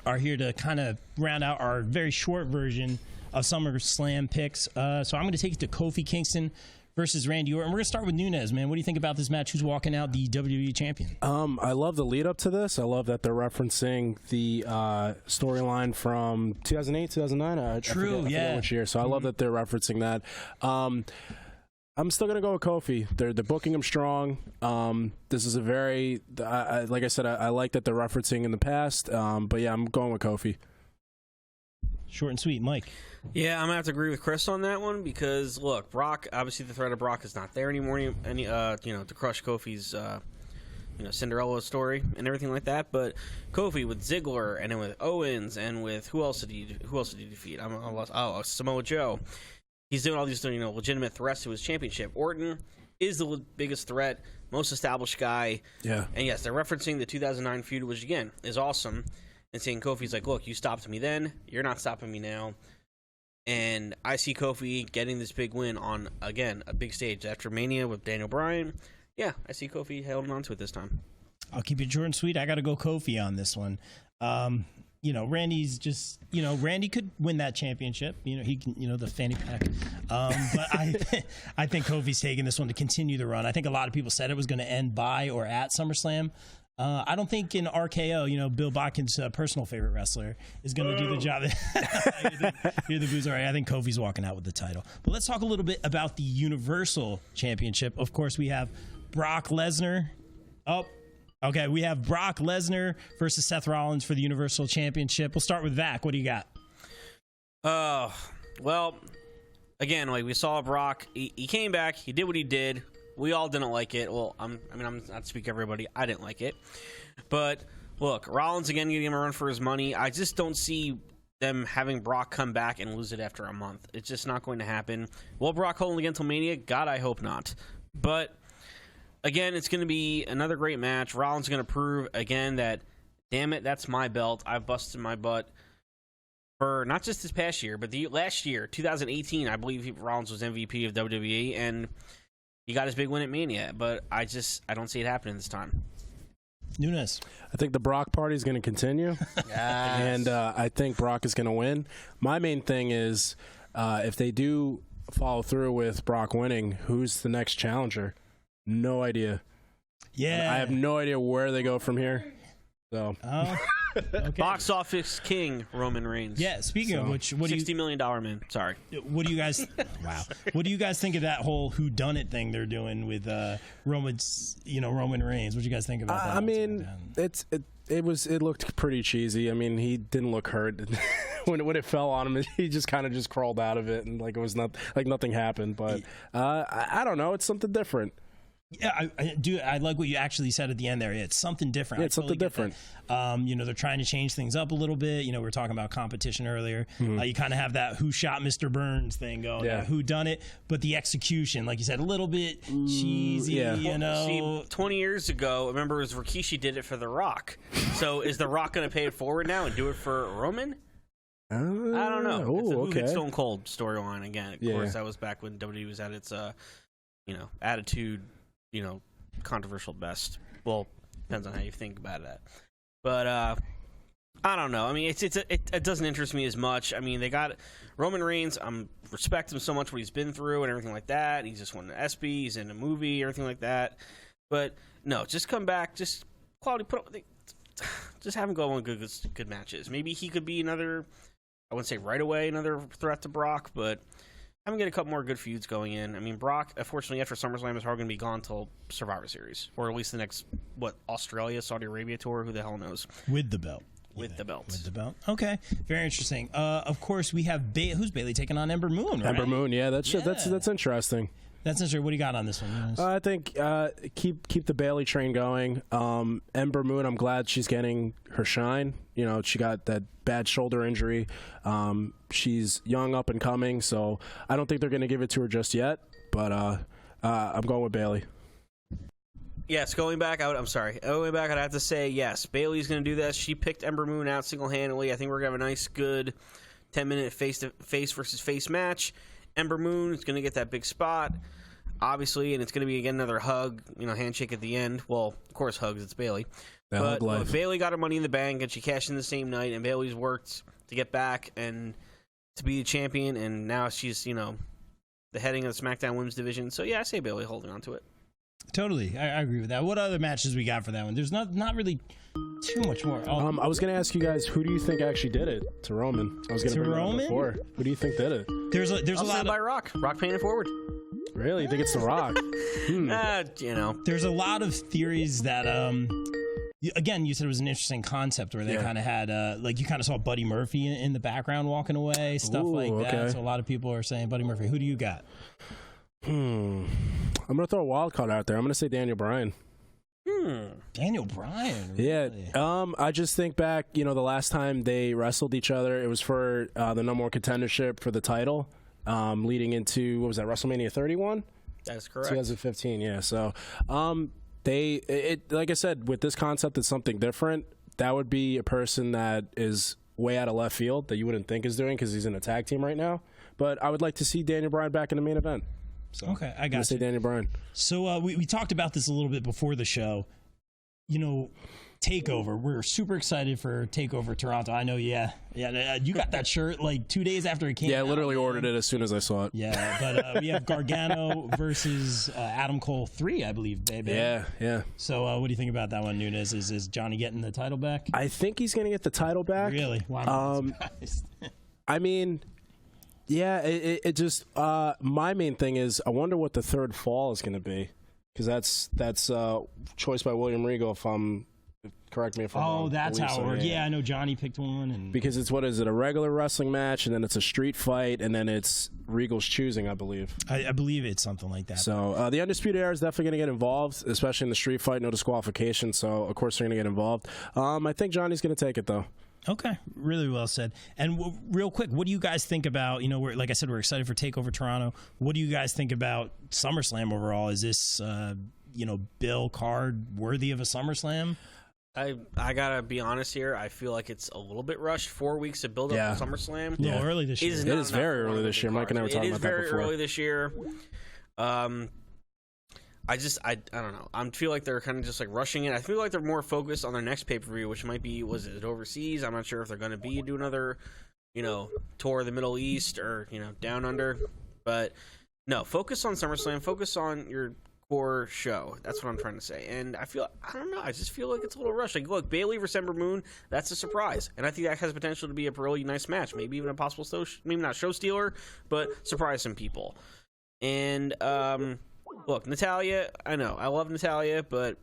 are here to kind of round out our very short version of SummerSlam picks. So I'm going to take it to Kofi Kingston versus Randy Orton. We're going to start with Nunez, man. What do you think about this match? Who's walking out the WWE champion? I love the lead up to this. I love that they're referencing the storyline from 2008, 2009. True, I forget which year. So I love that they're referencing that. I'm still going to go with Kofi. They're booking him strong. This is a very, like I said, I like that they're referencing in the past. But yeah, I'm going with Kofi. Short and sweet. Mike? Yeah, I'm going to have to agree with Chris on that one because, look, Brock, obviously the threat of Brock is not there anymore, to crush Kofi's, Cinderella story and everything like that. But Kofi with Ziggler and then with Owens and with who else did he defeat? Samoa Joe. He's doing all these legitimate threats to his championship. Orton is the biggest threat, most established guy. Yeah. And yes, they're referencing the 2009 feud, which again is awesome, and saying Kofi's like, look, you stopped me then, you're not stopping me now. And I see Kofi getting this big win on, again, a big stage after Mania with Daniel Bryan. Yeah, I see Kofi holding on to it this time. I'll keep it short and sweet. I got to go Kofi on this one. Randy's just, Randy could win that championship. He can, the fanny pack. But I think Kofi's taking this one to continue the run. I think a lot of people said it was going to end by or at SummerSlam. I don't think in RKO, Bill Botkin's personal favorite wrestler, is going to do the job. Hear the booze. All right, I think Kofi's walking out with the title. But let's talk a little bit about the Universal Championship. Of course, we have Brock Lesnar. Okay, we have Brock Lesnar versus Seth Rollins for the Universal Championship. We'll start with Vac. What do you got? Well, again, like we saw Brock. He came back. He did what he did. We all didn't like it. Well, I'm not speaking everybody. I didn't like it. But look, Rollins again getting him a run for his money. I just don't see them having Brock come back and lose it after a month. It's just not going to happen. Will Brock hold it again until Mania? God, I hope not. But again, it's going to be another great match. Rollins is going to prove again that, damn it, that's my belt. I've busted my butt for not just this past year, but the last year, 2018. I believe Rollins was MVP of WWE, and he got his big win at Mania, but I don't see it happening this time. Nunes. I think the Brock party is going to continue. Yes. And I think Brock is going to win. My main thing is if they do follow through with Brock winning, who's the next challenger? No idea. Yeah. I have no idea where they go from here. So. Okay. Box office king Roman Reigns. Yeah. Speaking of which, what do you $60 million man? Sorry. What do you guys? Wow. What do you guys think of that whole whodunit thing they're doing with Roman Reigns? What do you guys think about that? I mean, it looked pretty cheesy. I mean, he didn't look hurt when it fell on him. He just kind of crawled out of it, and like it was nothing happened. But I don't know. It's something different. Yeah, I like what you actually said at the end there. It's something different. Yeah, it's something different. They're trying to change things up a little bit. We were talking about competition earlier. You kind of have that who shot Mr. Burns thing going. Yeah. Who done it? But the execution, like you said, a little bit cheesy. Yeah. See, 20 years ago, remember, it was Rikishi did it for The Rock. So is The Rock going to pay it forward now and do it for Roman? I don't know. It's a Who Hit Stone Cold storyline again. Of course, that was back when WWE was at its, attitude. Controversial best. Well, depends on how you think about that. But I don't know. I mean, it doesn't interest me as much. I mean, they got Roman Reigns. I respect him so much what he's been through and everything like that. He's just won an ESPY. He's in a movie, everything like that. But no, just come back. Just quality. Just have him go on good matches. Maybe he could be another. I wouldn't say right away another threat to Brock, but I'm going to get a couple more good feuds going in. I mean, Brock, unfortunately, after SummerSlam, is probably going to be gone until Survivor Series. Or at least the next, Australia, Saudi Arabia tour? Who the hell knows? With the belt. With the belt. Okay. Very interesting. Of course, we have who's Bayley taking on Ember Moon, right? Ember Moon, yeah. That's interesting. That's interesting. What do you got on this one? I think keep the Bayley train going. Ember Moon, I'm glad she's getting her shine. She got that bad shoulder injury. She's young, up and coming, so I don't think they're going to give it to her just yet. But I'm going with Bayley. Yes, going back, I'd have to say yes. Bayley's going to do this. She picked Ember Moon out single-handedly. I think we're going to have a nice, good 10-minute face-to-face versus face match. Ember Moon is going to get that big spot, obviously, and it's going to be, again, another hug, handshake at the end. Well, of course, hugs. It's Bayley. But Bayley got her money in the bank, and she cashed in the same night, and Bayley's worked to get back and to be the champion, and now she's, the heading of the SmackDown Women's Division. So, yeah, I say Bayley holding on to it. Totally. I agree with that. What other matches we got for that one? There's not really too much more. I was going to ask you guys, who do you think actually did it to Roman? I was going to bring that up before. Who do you think did it? There's a lot by Rock. Rock paying it forward. Really? You think it's The Rock? There's a lot of theories that again, you said it was an interesting concept where they kind of had you kind of saw Buddy Murphy in the background walking away, stuff like that. Okay. So a lot of people are saying Buddy Murphy. Who do you got? I'm going to throw a wild card out there. I'm going to say Daniel Bryan. Daniel Bryan. Yeah. Really? I just think back, the last time they wrestled each other, it was for the number one contendership for the title, leading into, what was that, WrestleMania 31? That's correct. 2015, yeah. So, like I said, with this concept, it's something different. That would be a person that is way out of left field that you wouldn't think is doing because he's in a tag team right now. But I would like to see Daniel Bryan back in the main event. So, okay, I got you. Say Daniel Bryan. So we talked about this a little bit before the show. TakeOver. We're super excited for TakeOver Toronto. I know, yeah. You got that shirt like 2 days after it came out. Yeah, I literally ordered it as soon as I saw it. Yeah, but we have Gargano versus Adam Cole 3, I believe, baby. Yeah. So what do you think about that one, Nunes? Is Johnny getting the title back? I think he's going to get the title back. Really? Why am I surprised? I mean, yeah, it just my main thing is I wonder what the third fall is going to be, because that's choice by William Regal. If I'm correct me if I'm wrong. Oh, that's how it works. Yeah, I know Johnny picked one, and because it's a regular wrestling match, and then it's a street fight, and then it's Regal's choosing, I believe. I believe it's something like that. So the Undisputed Era is definitely going to get involved, especially in the street fight, no disqualification. So of course they're going to get involved. I think Johnny's going to take it though. Okay, really well said. And real quick, what do you guys think about, like I said, we're excited for TakeOver Toronto. What do you guys think about SummerSlam overall? Is this, Bill card worthy of a SummerSlam? I gotta be honest here. I feel like it's a little bit rushed. 4 weeks to build up to SummerSlam. A little early this year. It is very early this year. Mike and I were talking about that before. It is very early this year. I don't know. I feel like they're kind of just like rushing it. I feel like they're more focused on their next pay-per-view, which might be, was it overseas? I'm not sure if they're going to do another, tour of the Middle East or, down under. But no, focus on SummerSlam. Focus on your core show. That's what I'm trying to say. And I don't know. I just feel like it's a little rushed. Like, look, Bayley versus Ember Moon, that's a surprise. And I think that has potential to be a really nice match. Maybe even a possible, maybe not show stealer, but surprise some people. And, look, Natalya, I know, I love Natalya, but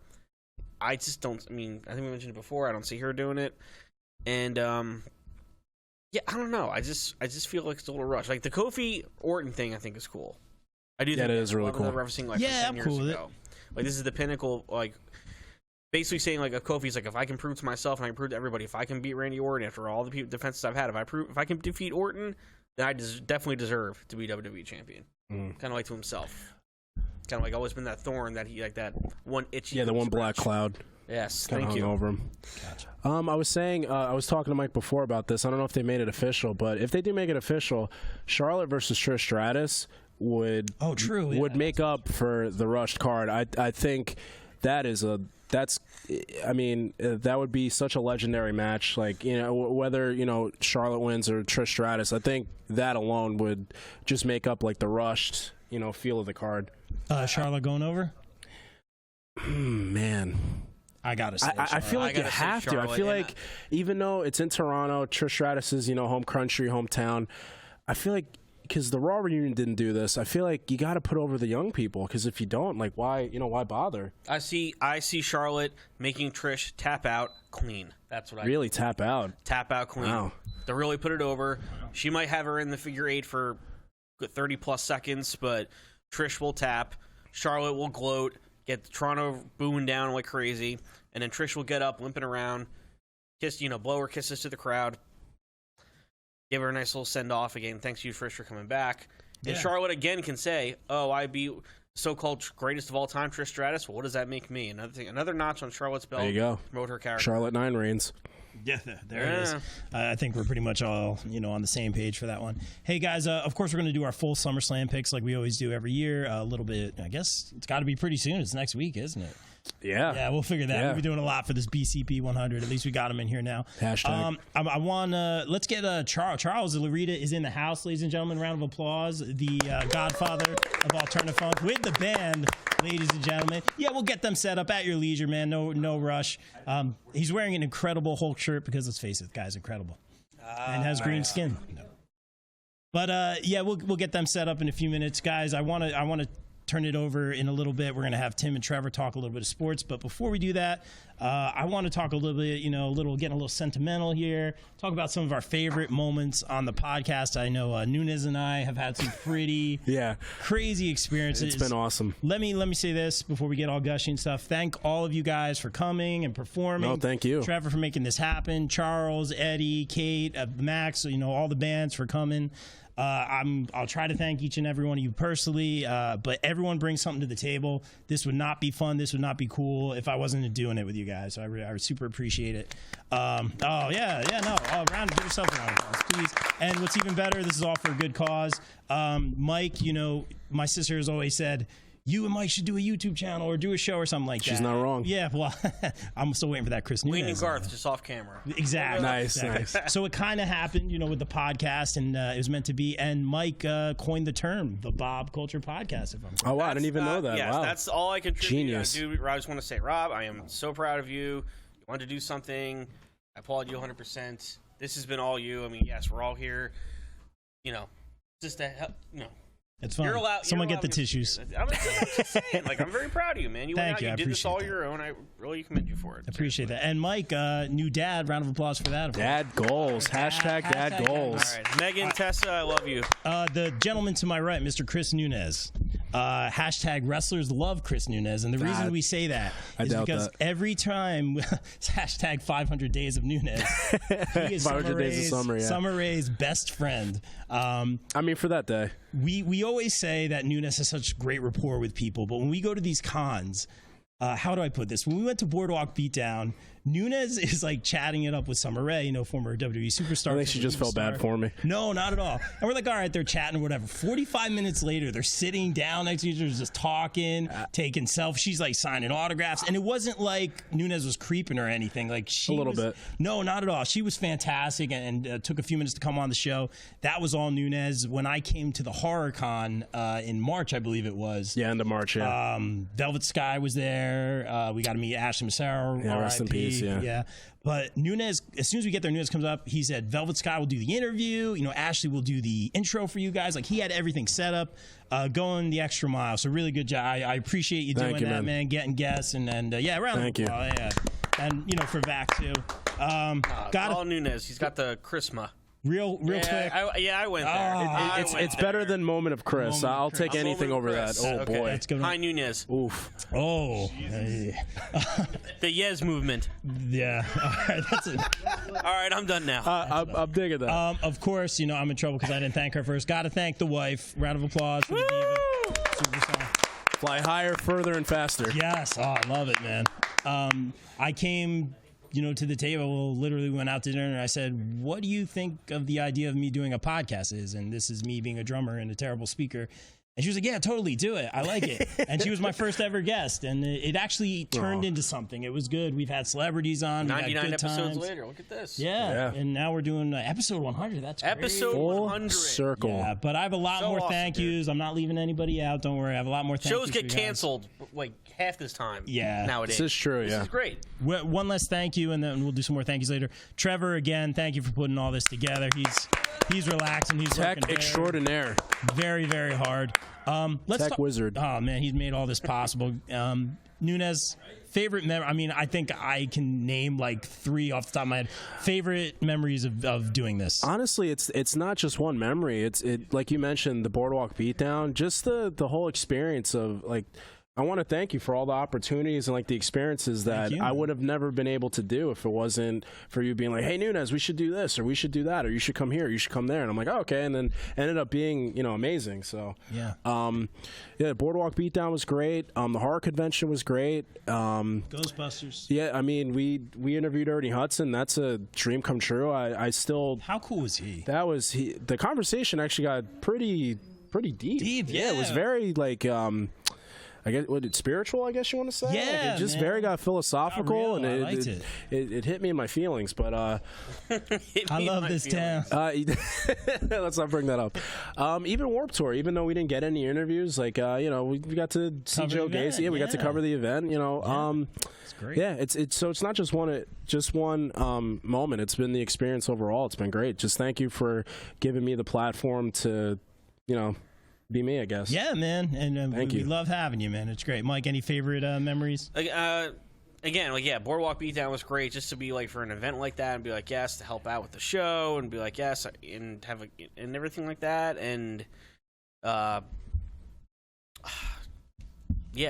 I just don't, I think we mentioned it before, I don't see her doing it. And, yeah, I don't know. I just feel like it's a little rushed. Like, the Kofi Orton thing, I think, is cool. I do think that is really cool. Referencing, like, 10 years ago. Like, this is the pinnacle, like, basically saying, like, Kofi's like, if I can prove to myself and I can prove to everybody, if I can beat Randy Orton after all the defenses I've had, if I can defeat Orton, then I definitely deserve to be WWE champion. Kind of like to himself. Kind of like always been that thorn that he, like that one itchy. Yeah, the one black cloud. Yes, kind of hung over him. Gotcha. I was saying, I was talking to Mike before about this. I don't know if they made it official, but if they do make it official, Charlotte versus Trish Stratus would make up for the rushed card. I think that would be such a legendary match. Like, whether Charlotte wins or Trish Stratus, I think that alone would just make up like the rushed feel of the card. Charlotte going over? Man, I gotta say, I feel like you have to. I feel like even though it's in Toronto, Trish Stratus's home country, hometown, I feel like because the Raw reunion didn't do this, I feel like you got to put over the young people. Because if you don't, like, why bother? I see Charlotte making Trish tap out clean. That's what I really tap out clean. Wow. To really put it over. She might have her in the figure 8 for 30 plus seconds, but Trish will tap. Charlotte will gloat, get Toronto booing down like crazy, and then Trish will get up, limping around, blow her kisses to the crowd, give her a nice little send off again. Thanks you, Trish, for coming back. Yeah. And Charlotte again can say, "Oh, I beat so-called greatest of all time, Trish Stratus." Well, what does that make me? Another notch on Charlotte's belt. There you go. Promote her character. Charlotte 9 reigns. Yeah, there it is. I think we're pretty much all, on the same page for that one. Hey, guys, of course, we're going to do our full SummerSlam picks like we always do every year. A little bit, I guess it's got to be pretty soon. It's next week, isn't it? Yeah, we'll figure that. Yeah. We'll be doing a lot for this BCP 100. At least we got him in here now. Hashtag. I want let's get Charles Laurita is in the house, ladies and gentlemen. Round of applause. The godfather of alternative funk with the band, ladies and gentlemen. Yeah, we'll get them set up at your leisure, man. No rush. He's wearing an incredible Hulk shirt because let's face it, the guy's incredible and has green skin. No. But yeah, we'll get them set up in a few minutes, guys. I want to turn it over in a little bit. We're going to have Tim and Trevor talk a little bit of sports. But before we do that, I want to talk a little bit, getting a little sentimental here, talk about some of our favorite moments on the podcast. I know Nunez and I have had some pretty crazy experiences. It's been awesome. Let me say this before we get all gushing stuff. Thank all of you guys for coming and performing. No, thank you. Trevor for making this happen. Charles, Eddie, Kate, Max, all the bands for coming. I'll try to thank each and every one of you personally, but everyone brings something to the table. This would not be fun. This would not be cool if I wasn't doing it with you guys. So I super appreciate it. Round of give yourself a round of applause, please. And what's even better, this is all for a good cause. Mike, my sister has always said, you and Mike should do a YouTube channel or do a show or something like that. She's not wrong. Yeah, well, I'm still waiting for that Chris Nunez. Wayne and Garth, just off camera. Exactly. Nice. So it kind of happened, with the podcast, and it was meant to be. And Mike coined the term, the Bob Culture Podcast. Oh, wow. I didn't even know that. Yes, wow. That's all I contribute. Genius. I just want to say, Rob, I am so proud of you. You wanted to do something. I applaud you 100%. This has been all you. I mean, yes, we're all here, just to help, It's fun. Someone get the tissues. I'm just saying, I'm very proud of you, man. You went out, you did this all your own. I really commend you for it. Appreciate that. And Mike, new dad, round of applause for that. Dad goals. Hashtag dad goals. All right. Megan, Tessa, I love you. The gentleman to my right, Mr. Chris Nunez. Hashtag wrestlers love Chris Nunez. And the reason we say that is because every time, hashtag 500 days of Nunez, he is 500 days of summer, Summer Rae's best friend. For that day. We always say that Nunez has such great rapport with people, but when we go to these cons, how do I put this? When we went to Boardwalk Beatdown, Nunez is chatting it up with Summer Rae, former WWE superstar. I think she just felt bad for me. No, not at all. And we're like, all right, they're chatting or whatever. 45 minutes later, they're sitting down next to each other, just talking, taking selfies. She's signing autographs. And it wasn't like Nunez was creeping or anything. A little bit. No, not at all. She was fantastic and took a few minutes to come on the show. That was all Nunez. When I came to the HorrorCon in March, I believe it was. Yeah, end of March, yeah. Velvet Sky was there. We got to meet Ashley Massaro. Yeah, rest in peace. Yeah. But Nunez, as soon as we get there, Nunez comes up. He said, Velvet Sky will do the interview. Ashley will do the intro for you guys. He had everything set up, going the extra mile. So really good job. I appreciate you doing that, man. Getting guests and round of applause. Yeah. And, for Vac, too. All Nunez. He's got the charisma. Real quick. I went there. It's better than Moment of Chris. I'll take anything over that. Oh, boy. Let's go. Hi, Nunez. Oof. Oh. The Yes movement. Yeah. All right. That's it. All right, I'm done now. I'm digging that. Of course, I'm in trouble because I didn't thank her first. Got to thank the wife. Round of applause for the diva. Superstar. Fly higher, further, and faster. Yes. Oh, I love it, man. I came to the table, literally went out to dinner, and I said, what do you think of the idea of me doing a podcast is? And this is me being a drummer and a terrible speaker. And she was like, yeah, totally, do it. I like it. And she was my first ever guest. And it actually turned into something. It was good. We've had celebrities on. 99 episodes later. Look at this. Yeah. And now we're doing episode 100. That's great. Episode 100. Circle. Yeah, but I have a lot more thank yous. I'm not leaving anybody out. Don't worry. I have a lot more thank yous. Shows get canceled half this time. Yeah. Nowadays. This is true, This is great. One less thank you, and then we'll do some more thank yous later. Trevor, again, thank you for putting all this together. He's relaxing. He's Tech working extraordinaire. Very, very hard. Let's Tech wizard. Oh, man, he's made all this possible. Nunez, favorite memory. I think I can name 3 off the top of my head. Favorite memories of doing this. Honestly, it's not just one memory. It's like you mentioned, the Boardwalk Beatdown, just the whole experience of I want to thank you for all the opportunities and the experiences that I would have never been able to do if it wasn't for you being like, hey, Nunez, we should do this or we should do that or you should come here, or you should come there. And I'm like, oh, okay. And then ended up being, amazing. So, Boardwalk Beatdown was great. The horror convention was great. Ghostbusters. Yeah, we interviewed Ernie Hudson. That's a dream come true. I still. How cool was he? The conversation actually got pretty deep. Yeah. It was very I guess spiritual, I guess you want to say. Yeah, it just very got philosophical, and I liked it hit me in my feelings. But I love this town. Let's not bring that up. Even Warped Tour, even though we didn't get any interviews, we got to see Joe Gacy. Yeah, we got to cover the event. It's great. Yeah, it's not just one moment. It's been the experience overall. It's been great. Just thank you for giving me the platform to Be me, I guess. Yeah, man. And Thank we you. love having you, man. It's great. Mike, any favorite memories? Again, Boardwalk Beatdown was great just to be like for an event like that and be like yes to help out with the show and be like yes and have and everything like that and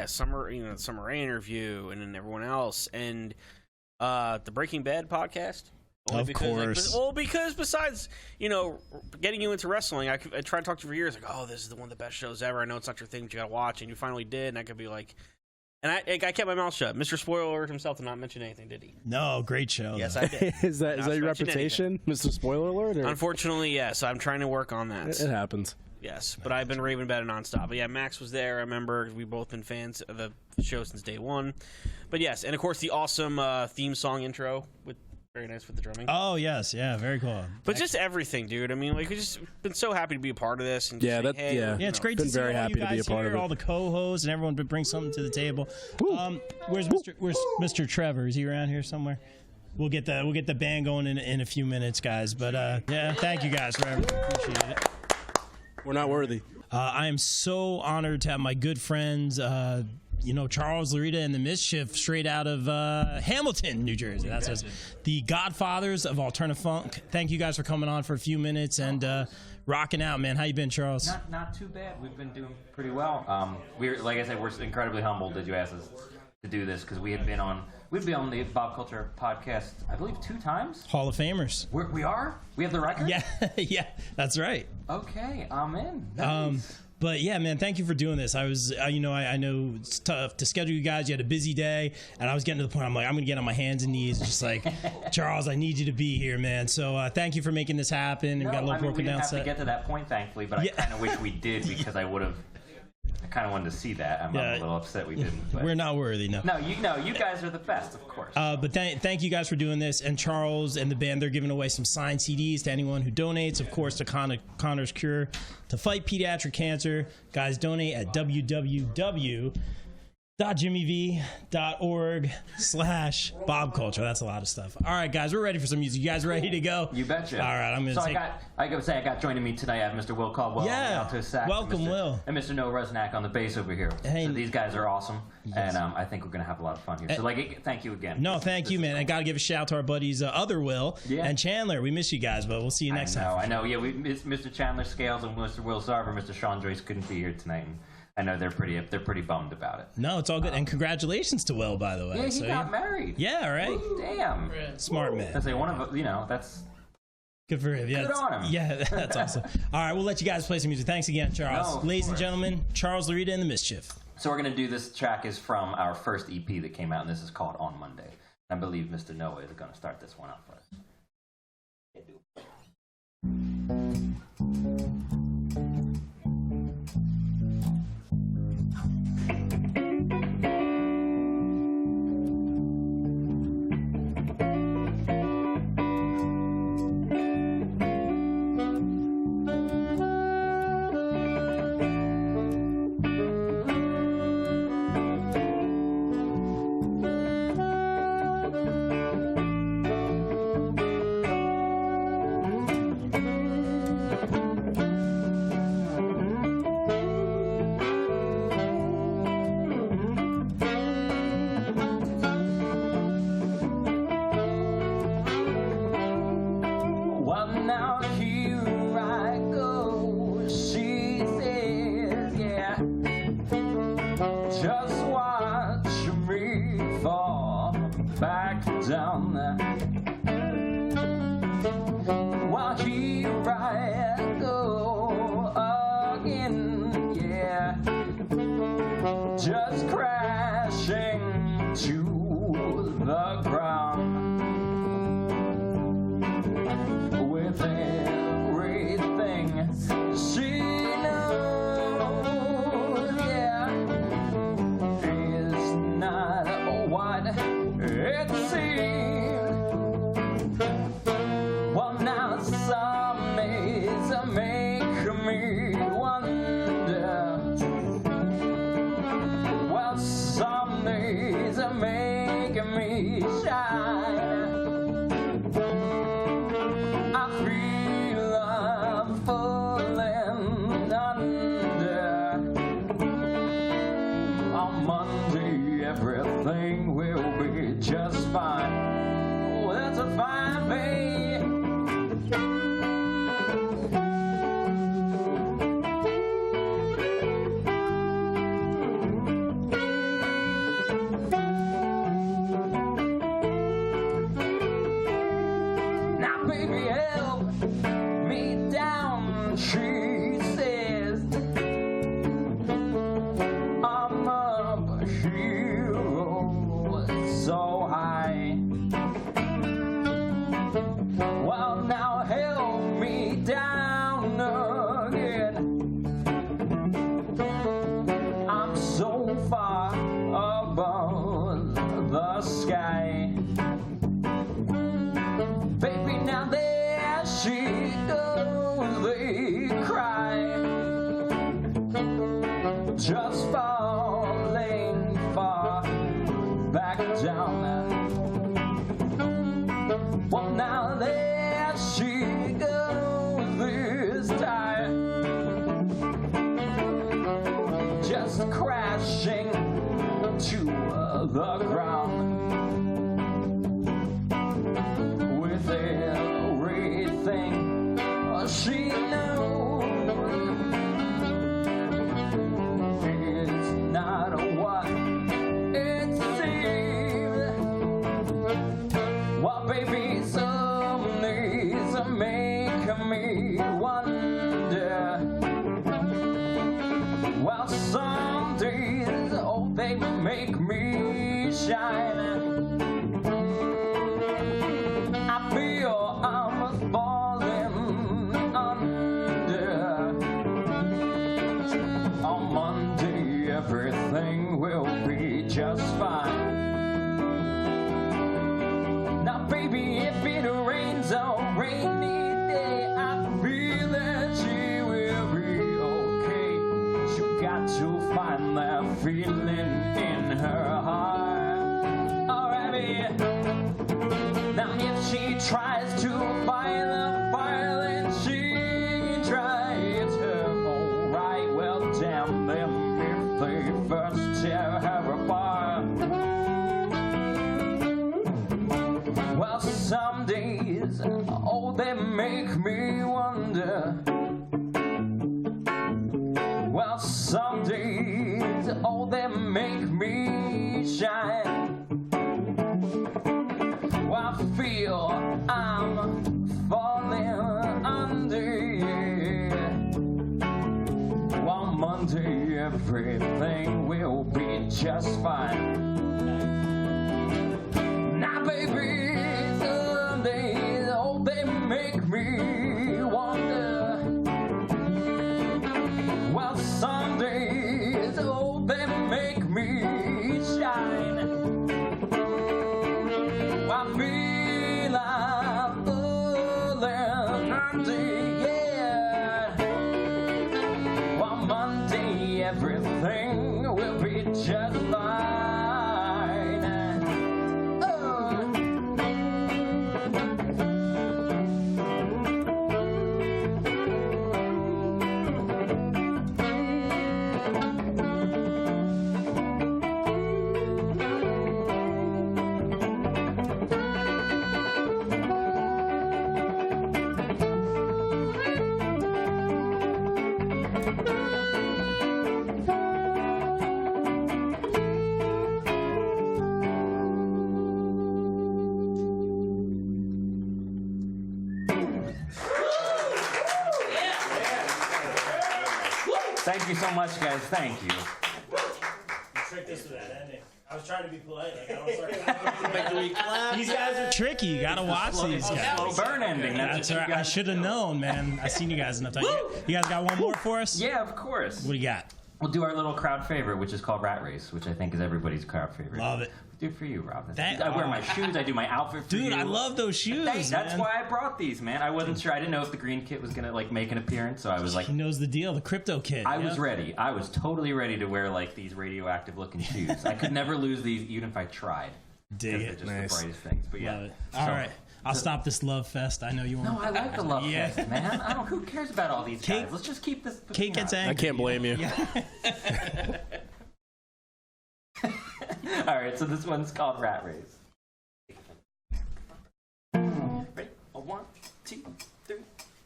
Summer Rae interview and then everyone else and the Breaking Bad podcast. Of course. Because besides, getting you into wrestling, I tried to talk to you for years, like, oh, this is one of the best shows ever. I know it's not your thing, but you gotta watch, and you finally did, and I could be like, and I kept my mouth shut. Mr. Spoiler Alert himself did not mention anything, did he? No, great show. Yes, I did. Is that your reputation, Mr. Spoiler Alert? Or? Unfortunately, yes. I'm trying to work on that. It happens. Yes, but I've been raving about it nonstop. But yeah, Max was there. I remember we've both been fans of the show since day one. But yes, and of course the awesome theme song intro with. Very nice with the drumming. Oh, yes. Yeah, very cool. But just everything, dude. I mean, we've just been so happy to be a part of this. And Yeah, it's great to see very all happy you to be guys a part here, of it. all the co-hosts, and everyone bring something to the table. Where's Mr. Trevor? Is he around here somewhere? We'll get the band going in a few minutes, guys. But yeah, thank you guys for everything. Appreciate it. We're not worthy. I am so honored to have my good friends, Charles, Laurita, and the Mischief straight out of Hamilton, New Jersey. That's us, the godfathers of alternative funk. Thank you guys for coming on for a few minutes and rocking out, man. How you been, Charles? Not too bad. We've been doing pretty well. Like I said, we're incredibly humbled that you asked us to do this because we've been on the Bob Culture podcast, I believe, 2 times. Hall of Famers. We are? We have the record? Yeah, yeah, that's right. Okay, I'm in. Nice. But yeah, man, thank you for doing this. I was, I know it's tough to schedule you guys. You had a busy day, and I was getting to the point. I'm like, I'm gonna get on my hands and knees, just like, Charles, I need you to be here, man. So thank you for making this happen. And we got a little broken down we didn't have set. to get to that point, thankfully, but I kind of wish we did because I kind of wanted to see that. I'm a little upset we didn't. But. We're not worthy, no. No, you guys are the best, of course. But thank you guys for doing this. And Charles and the band, they're giving away some signed CDs to anyone who donates, of course, to Connor's Cure to fight pediatric cancer. Guys, donate at www.jimmyv.org/Bob Culture. That's a lot of stuff. All right, guys, we're ready for some music. You guys ready to go? You betcha. All right, I'm going to take... I got to say, I got joining me tonight. I have Mr. Will Caldwell on the alto sax. Welcome, Will. And Mr. Noah Rusnak on the bass over here. Hey. So these guys are awesome, and I think we're going to have a lot of fun here. So, thank you again. No, thank you, man. I got to give a shout out to our buddies, other Will and Chandler. We miss you guys, but we'll see you next time. I know. Yeah, we miss Mr. Chandler Scales and Mr. Will Sarver. Mr. Sean Joyce couldn't be here tonight. And I know they're pretty bummed about it. No, it's all good. And congratulations to Will, by the way. Yeah, he got married. Yeah, right. Ooh, damn. Smart man. That's one of that's good for him. Yeah, good on him. Yeah, that's awesome. All right, we'll let you guys play some music. Thanks again, Charles. No, ladies and gentlemen, Charles, Laurita, and the Mischief. So we're gonna do this track is from our first EP that came out, and this is called On Monday. I believe Mr. Noah is gonna start this one off for us. Well, she says I'm a hero so high. Well, now help me down again. I'm so far above the sky. Baby, now there she goes, they cry. Just falling far back down. Well, now there she goes this time, just crashing to the ground with everything she knows. It's not what it seems. Well, baby, some days make me wonder. Well, some days, oh, they make me shine. I feel I'm falling under. On Monday, everything will be just fine. Now, baby, if it rains on rainy day, I feel that she will be okay. She got to find that feeling in her heart. Alright, baby. Now, if she tries to fight the fire, then she tries her. Alright, well, damn them if they first tear her apart. Well, some days, oh, they make me wonder. Well, some days, oh, they make me shine. Well, I feel I'm falling under, yeah. Well, Monday, everything will be just fine. Now, baby, some days, oh, they make me wonder. Well, some days, oh, they make me shine. I feel I'm falling under, yeah. Well, Monday, everything will be just fine. Thank you so much, guys. Thank you. You tricked us with that ending. I was trying to be polite. Like, I don't start These guys are tricky. You gotta watch these guys. Slow burn ending. That's right. I should have known, man. I seen you guys enough time. You guys got one more for us? Yeah, of course. What do you got? We'll do our little crowd favorite, which is called Rat Race, which I think is everybody's crowd favorite. Love it. Do it for you, Rob. I wear my shoes. I do my outfit for you. Dude, I love those shoes, That's why I brought these, man. I wasn't sure. I didn't know if the green kit was gonna like make an appearance, so I was like, he knows the deal. The crypto kid. I was ready. I was totally ready to wear like these radioactive looking shoes. I could never lose these, even if I tried. Dig They're it. just the brightest things. But yeah. Love it. All right. I'll stop this love fest. I know you want. No, I like the love fest, man. I don't. Who cares about all these guys? Let's just keep this. Kate gets angry. I can't blame you. All right, so this one's called Rat Race. Ready? 1, 2, 3,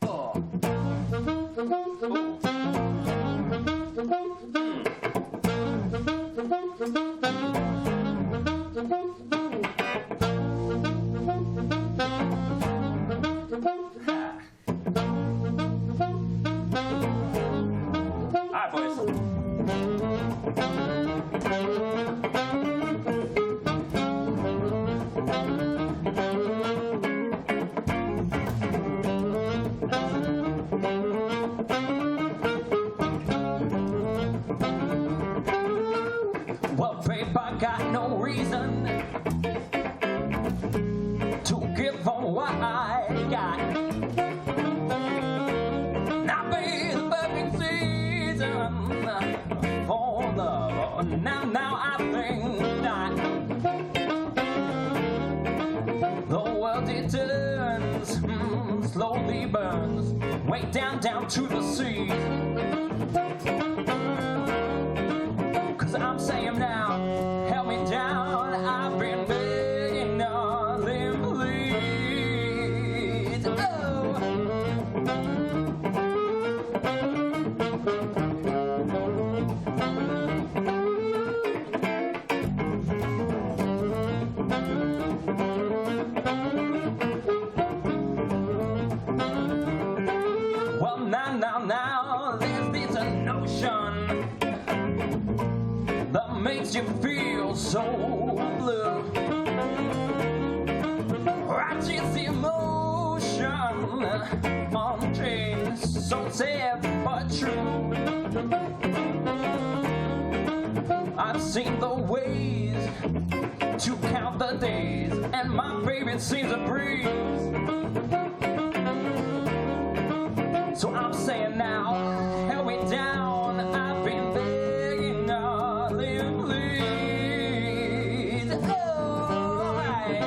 4. now I think not. The world it turns, slowly burns, way down to the sea. 'Cause I'm saying now, help me down, I've been begging nothing please. Oh. Well, now, there's this notion that makes you feel so blue. Righteous emotion on chains, so sad but true. I've seen the ways to count the days, and my favorite seems a breeze. So I'm saying now, help me down, I've been begging nothing please. Oh, right.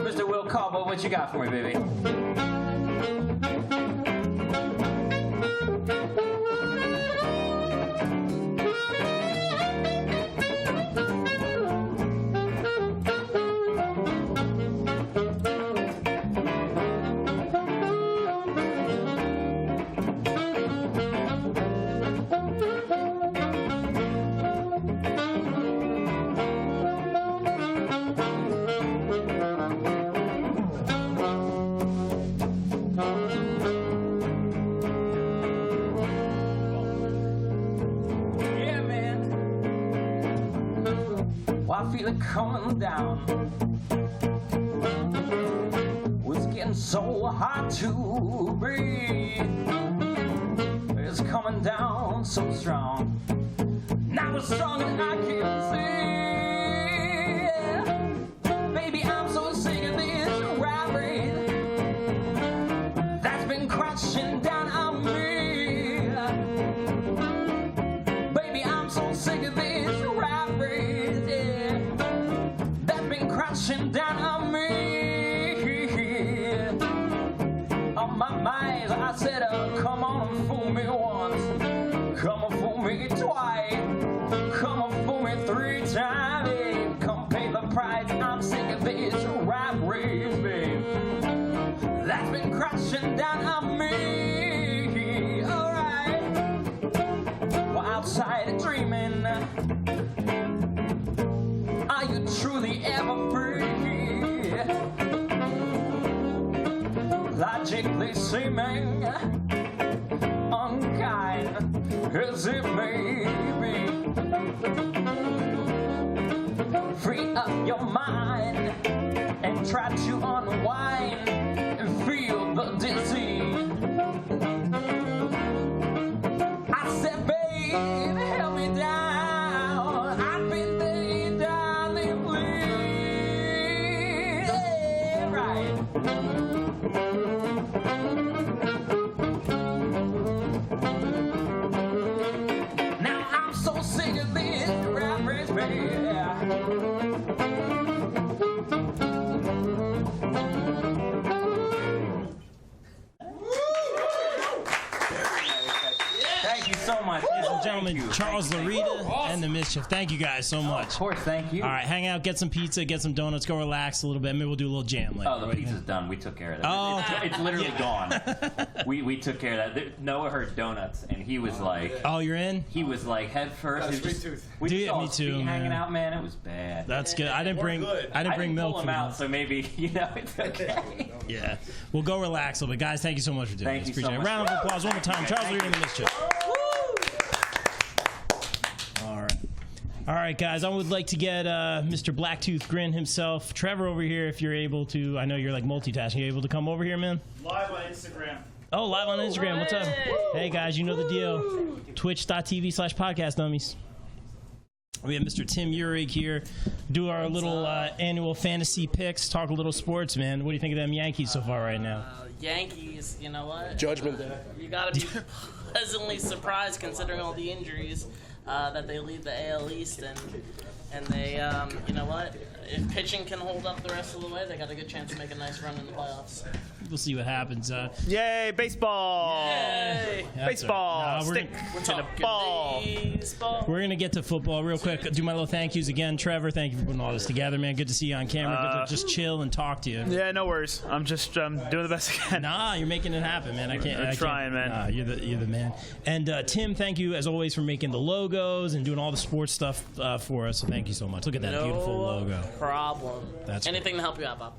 Mr. Will Cobble, what you got for me, baby? I feel it coming down. It's getting so hard to breathe. It's coming down so strong. Now it's stronger than I can see. Baby, I'm so sick of this robbery that's been crashing down on me. Baby, I'm so sick of this robbery crashing down on me. On my mind, I said, come on and fool me once, come and fool me twice, come and fool me 3 times, come pay the price. I'm sick of this rap race, babe, that's been crashing down on me. Alright, well, outside dreaming, are you truly ever free? Logically seeming unkind as it may be. Free up your mind and try to unwind and feel the disease. I said, babe, help me down. I've been begging, darling, please. Yeah, right. Now I'm so sick of this rap race, baby. Thank you so much. Ladies and gentlemen, Charles, Laurita, and the Mischief. Thank you guys so much. Of course, thank you. All right, hang out, get some pizza, get some donuts, go relax a little bit. Maybe we'll do a little jam later. Oh, the pizza's done. We took care of that. Oh, it's literally gone. We took care of that. Noah heard donuts, and he was like, "Oh, you're in." He was like head first. We Dude, saw me his too, feet man. hanging out, man. It was bad. That's good. I didn't bring milk pull for him out, so maybe it's okay. Yeah, we'll go relax a little bit, guys. Thank you so much for doing Thank this. you so Appreciate it. much. Round of applause one more time. Charles Laurita and the Mischief. All right, guys, I would like to get Mr. Blacktooth Grin himself, Trevor, over here, if you're able to. I know you're like multitasking. You able to come over here, man? Live on Instagram. Oh, live on Instagram. What's up? Hey, guys, you know the deal. Twitch.tv/podcast dummies. We have Mr. Tim Uhrig here. Do our little annual fantasy picks. Talk a little sports, man. What do you think of them Yankees so far right now? Yankees, you know what? Judgment Day. You got to be pleasantly surprised considering all the injuries that they lead the AL East, and they, you know what? If pitching can hold up the rest of the way, they got a good chance to make a nice run in the playoffs. We'll see what happens. Yay, baseball! Yay! Baseball! Right. Stick to the ball! Baseball. We're going to get to football real quick. Do my little thank yous again. Trevor, thank you for putting all this together, man. Good to see you on camera. Good to just chill and talk to you. Yeah, no worries. I'm just doing the best I can. Nah, you're making it happen, man. I'm trying, man. Nah, you're the man. And Tim, thank you as always for making the logos and doing all the sports stuff for us. So thank you so much. Look at that beautiful logo. Problem. That's anything to help you out, Bob.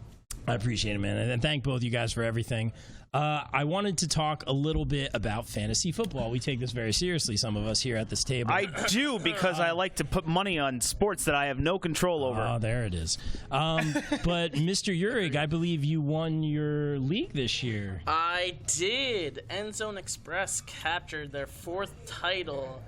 I appreciate it, man. And thank both you guys for everything. I wanted to talk a little bit about fantasy football. We take this very seriously, some of us here at this table. I do, because I like to put money on sports that I have no control over. Oh, there it is. But Mr. Uhrig, I believe you won your league this year. I did. End Zone Express captured their 4th title.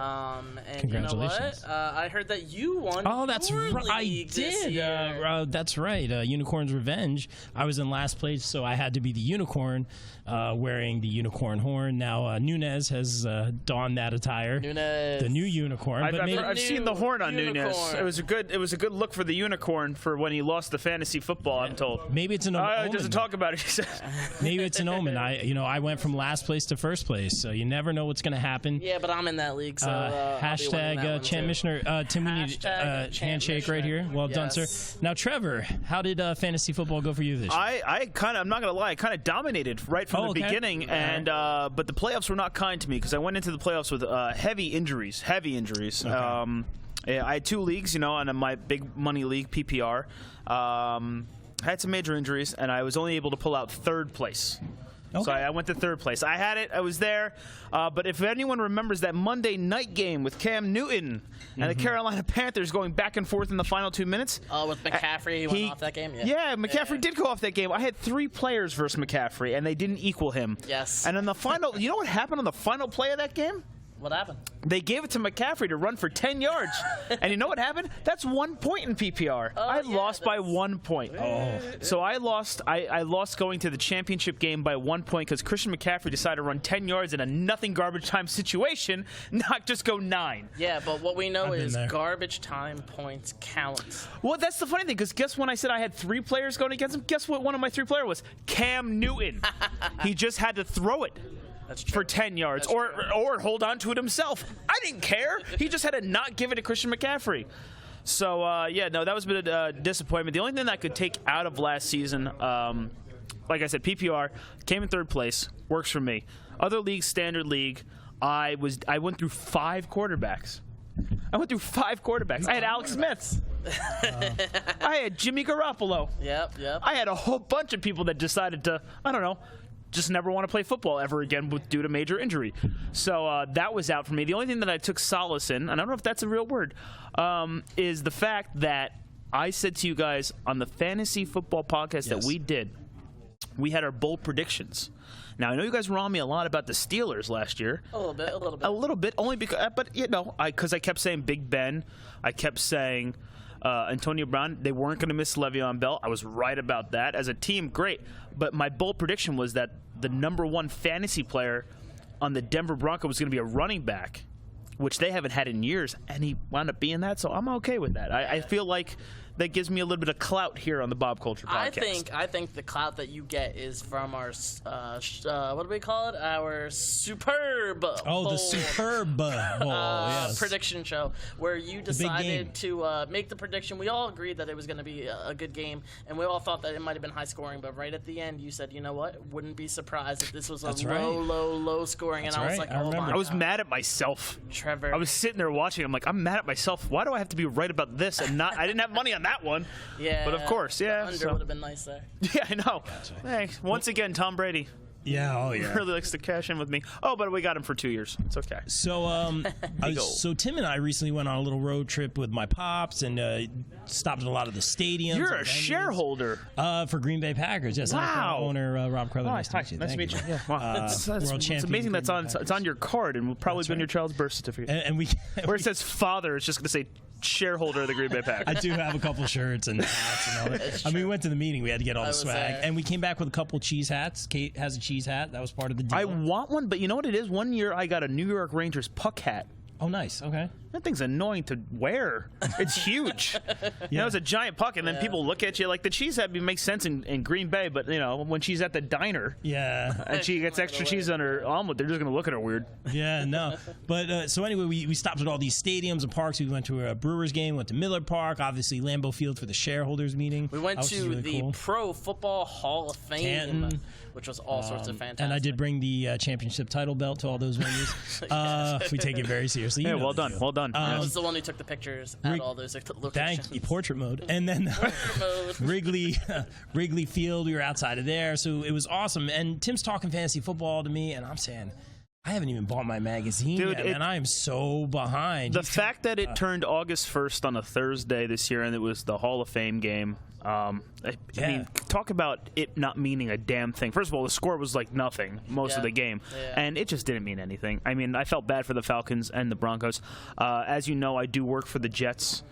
And Congratulations. you know what? I heard that you won. Oh, that's your right. I league this did. year. That's right. Unicorn's Revenge. I was in last place, so I had to be the unicorn, wearing the unicorn horn. Now Nunez has donned that attire. Nunez, the new unicorn. I've seen the horn on Nunez. It was a good look for the unicorn for when he lost the fantasy football. I'm told. Maybe it's an omen. He doesn't talk about it. He says. Maybe it's an omen. I went from last place to first place, so you never know what's going to happen. Yeah, but I'm in that league. So, hashtag Champ Missioner. Tim, we need handshake right here. Well done, sir. Now, Trevor, how did fantasy football go for you this year? I'm not gonna lie, I kind of dominated right from the beginning, and but the playoffs were not kind to me because I went into the playoffs with heavy injuries. Okay. I had 2 leagues, on my big money league PPR. I had some major injuries, and I was only able to pull out 3rd place. Okay. So I went to 3rd place. I had it. I was there. But if anyone remembers that Monday night game with Cam Newton and the Carolina Panthers going back and forth in the final 2 minutes. Oh, with McCaffrey, he went off that game? Yeah, McCaffrey did go off that game. I had 3 players versus McCaffrey, and they didn't equal him. Yes. And in the final, you know what happened on the final play of that game? What happened? They gave it to McCaffrey to run for 10 yards. And you know what happened? That's 1 point in PPR. I lost by 1 point. Oh. So I lost going to the championship game by 1 point because Christian McCaffrey decided to run 10 yards in a nothing garbage time situation, not just go 9. Yeah, but what we know is garbage time points count. Well, that's the funny thing, because guess when I said I had 3 players going against him? Guess what one of my 3 players was? Cam Newton. He just had to throw it. For 10 yards, or hold on to it himself. I didn't care. He just had to not give it to Christian McCaffrey. So, that was a bit of a disappointment. The only thing that I could take out of last season, like I said, PPR, came in 3rd place, works for me. Other leagues, standard league, I went through 5 quarterbacks. I had Alex Smith. I had Jimmy Garoppolo. Yep. I had a whole bunch of people that decided to, just never want to play football ever again due to major injury. So that was out for me. The only thing that I took solace in, and I don't know if that's a real word, is the fact that I said to you guys on the fantasy football podcast that we did, we had our bold predictions. Now, I know you guys were on me a lot about the Steelers last year. A little bit. A little bit, only because, but, because I kept saying Big Ben. I kept saying Antonio Brown, they weren't going to miss Le'Veon Bell. I was right about that. As a team, great. But my bold prediction was that the number 1 fantasy player on the Denver Broncos was going to be a running back, which they haven't had in years, and he wound up being that, so I'm okay with that. I feel like that gives me a little bit of clout here on the Bob Culture podcast. I think the clout that you get is from our what do we call it? Our Superb Bowl. Oh, the Superb Bowl. Yes. Prediction show where you decided to make the prediction. We all agreed that it was going to be a good game, and we all thought that it might have been high scoring. But right at the end, you said, "You know what? Wouldn't be surprised if this was a low scoring." And I was like, "Oh my God!" I was mad at myself, Trevor. I was sitting there watching. I'm like, I'm mad at myself. Why do I have to be right about this and not? I didn't have money on that one. Yeah, but of course, the under would have been nice there. Yeah, I know. Gotcha. Thanks. Once again, Tom Brady. Yeah, oh yeah. Really likes to cash in with me. Oh, but we got him for 2 years. It's okay. So, so Tim and I recently went on a little road trip with my pops and stopped at a lot of the stadiums. You're a shareholder for Green Bay Packers. Yes, wow. I'm owner Rob Crothers. Nice to meet you. Yeah, wow. It's amazing that's on your card and will probably be on your child's birth certificate. And where it says father, it's just going to say shareholder of the Green Bay Packers. I do have a couple shirts and hats and all that. I mean, we went to the meeting. We had to get all the swag. And we came back with a couple cheese hats. Kate has a cheese hat. That was part of the deal. I want one, but you know what it is? One year I got a New York Rangers puck hat. Oh, nice. Okay. That thing's annoying to wear. It's huge. You know, it's a giant puck, and then people look at you like the cheese hat makes sense in Green Bay, but, you know, when she's at the diner and she gets extra cheese on her omelet, they're just going to look at her weird. Yeah, no. But so anyway, we stopped at all these stadiums and parks. We went to a Brewers game, went to Miller Park, obviously Lambeau Field for the shareholders meeting. We went to really the Pro Football Hall of Fame, Canton. Which was all sorts of fantastic. And I did bring the championship title belt to all those venues. We take it very seriously. Yeah, well done. Well done. I was the one who took the pictures at all those locations. Thank you, portrait mode. And then Wrigley Field, we were outside of there. So it was awesome. And Tim's talking fantasy football to me, and I'm saying, I haven't even bought my magazine yet, and I am so behind. The fact that it turned August 1st on a Thursday this year, and it was the Hall of Fame game, I mean, talk about it not meaning a damn thing. First of all, the score was like nothing most of the game, and it just didn't mean anything. I mean, I felt bad for the Falcons and the Broncos. As you know, I do work for the Jets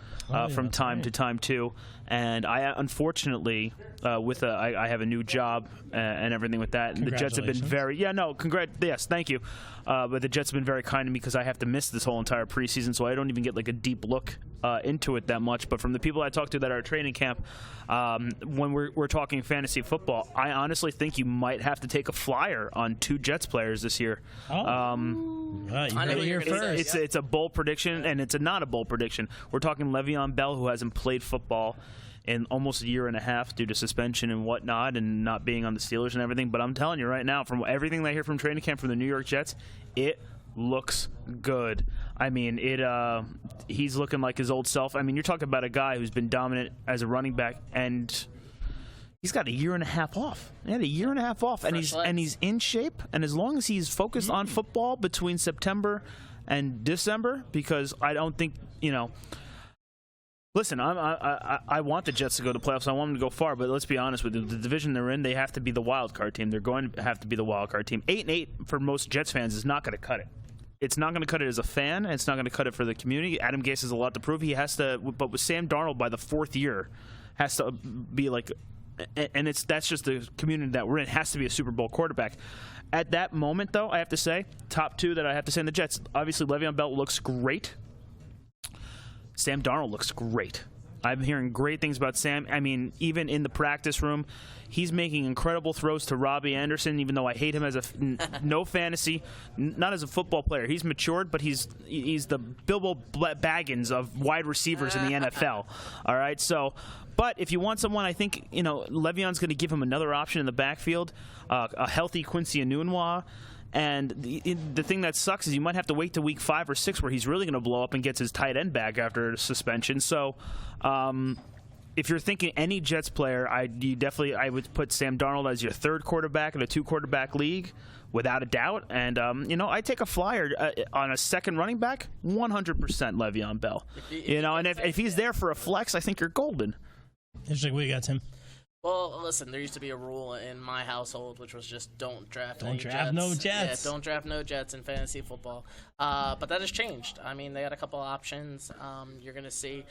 from time to time, too. And I, unfortunately, I have a new job and everything with that. And the Jets have been very, yes, thank you. But the Jets have been very kind to me because I have to miss this whole entire preseason, so I don't even get like a deep look into it that much. But from the people I talk to that are at training camp, when we're talking fantasy football, I honestly think you might have to take a flyer on 2 Jets players this year. It's a bold prediction, and it's not a bold prediction. We're talking Le'Veon Bell, who hasn't played football in almost a year and a half due to suspension and whatnot and not being on the Steelers and everything. But I'm telling you right now, from everything that I hear from training camp from the New York Jets, it looks good. I mean, he's looking like his old self. I mean, you're talking about a guy who's been dominant as a running back, and he's got a year and a half off. He had a year and a half off, and he's in shape. And as long as he's focused on football between September and December, because I don't think, listen, I want the Jets to go to playoffs. I want them to go far, but let's be honest with you. The division they're in, they have to be the wild card team. They're going to have to be the wild card team. 8-8 for most Jets fans is not going to cut it. It's not going to cut it as a fan. It's not going to cut it for the community. Adam Gase has a lot to prove. He has to, but with Sam Darnold by the 4th year, has to be like, and that's just the community that we're in. It has to be a Super Bowl quarterback. At that moment, though, I have to say, top 2 that I have to say in the Jets, obviously Le'Veon Bell looks great. Sam Darnold looks great. I'm hearing great things about Sam. I mean, even in the practice room, he's making incredible throws to Robbie Anderson, even though I hate him as no fantasy, not as a football player. He's matured, but he's the Bilbo Baggins of wide receivers in the NFL. All right, so... But if you want someone, I think, Le'Veon's going to give him another option in the backfield, a healthy Quincy Enunwa. And the thing that sucks is you might have to wait to week 5 or 6 where he's really going to blow up and gets his tight end back after suspension. So if you're thinking any Jets player, I would put Sam Darnold as your 3rd quarterback in a 2-quarterback league, without a doubt. And, I take a flyer on a 2nd running back, 100% Le'Veon Bell. And if he's there for a flex, I think you're golden. Interesting. What you got, Tim? Well, listen, there used to be a rule in my household, which was just don't draft no Jets. Yeah, don't draft no Jets in fantasy football. But that has changed. I mean, they got a couple options. You're going to see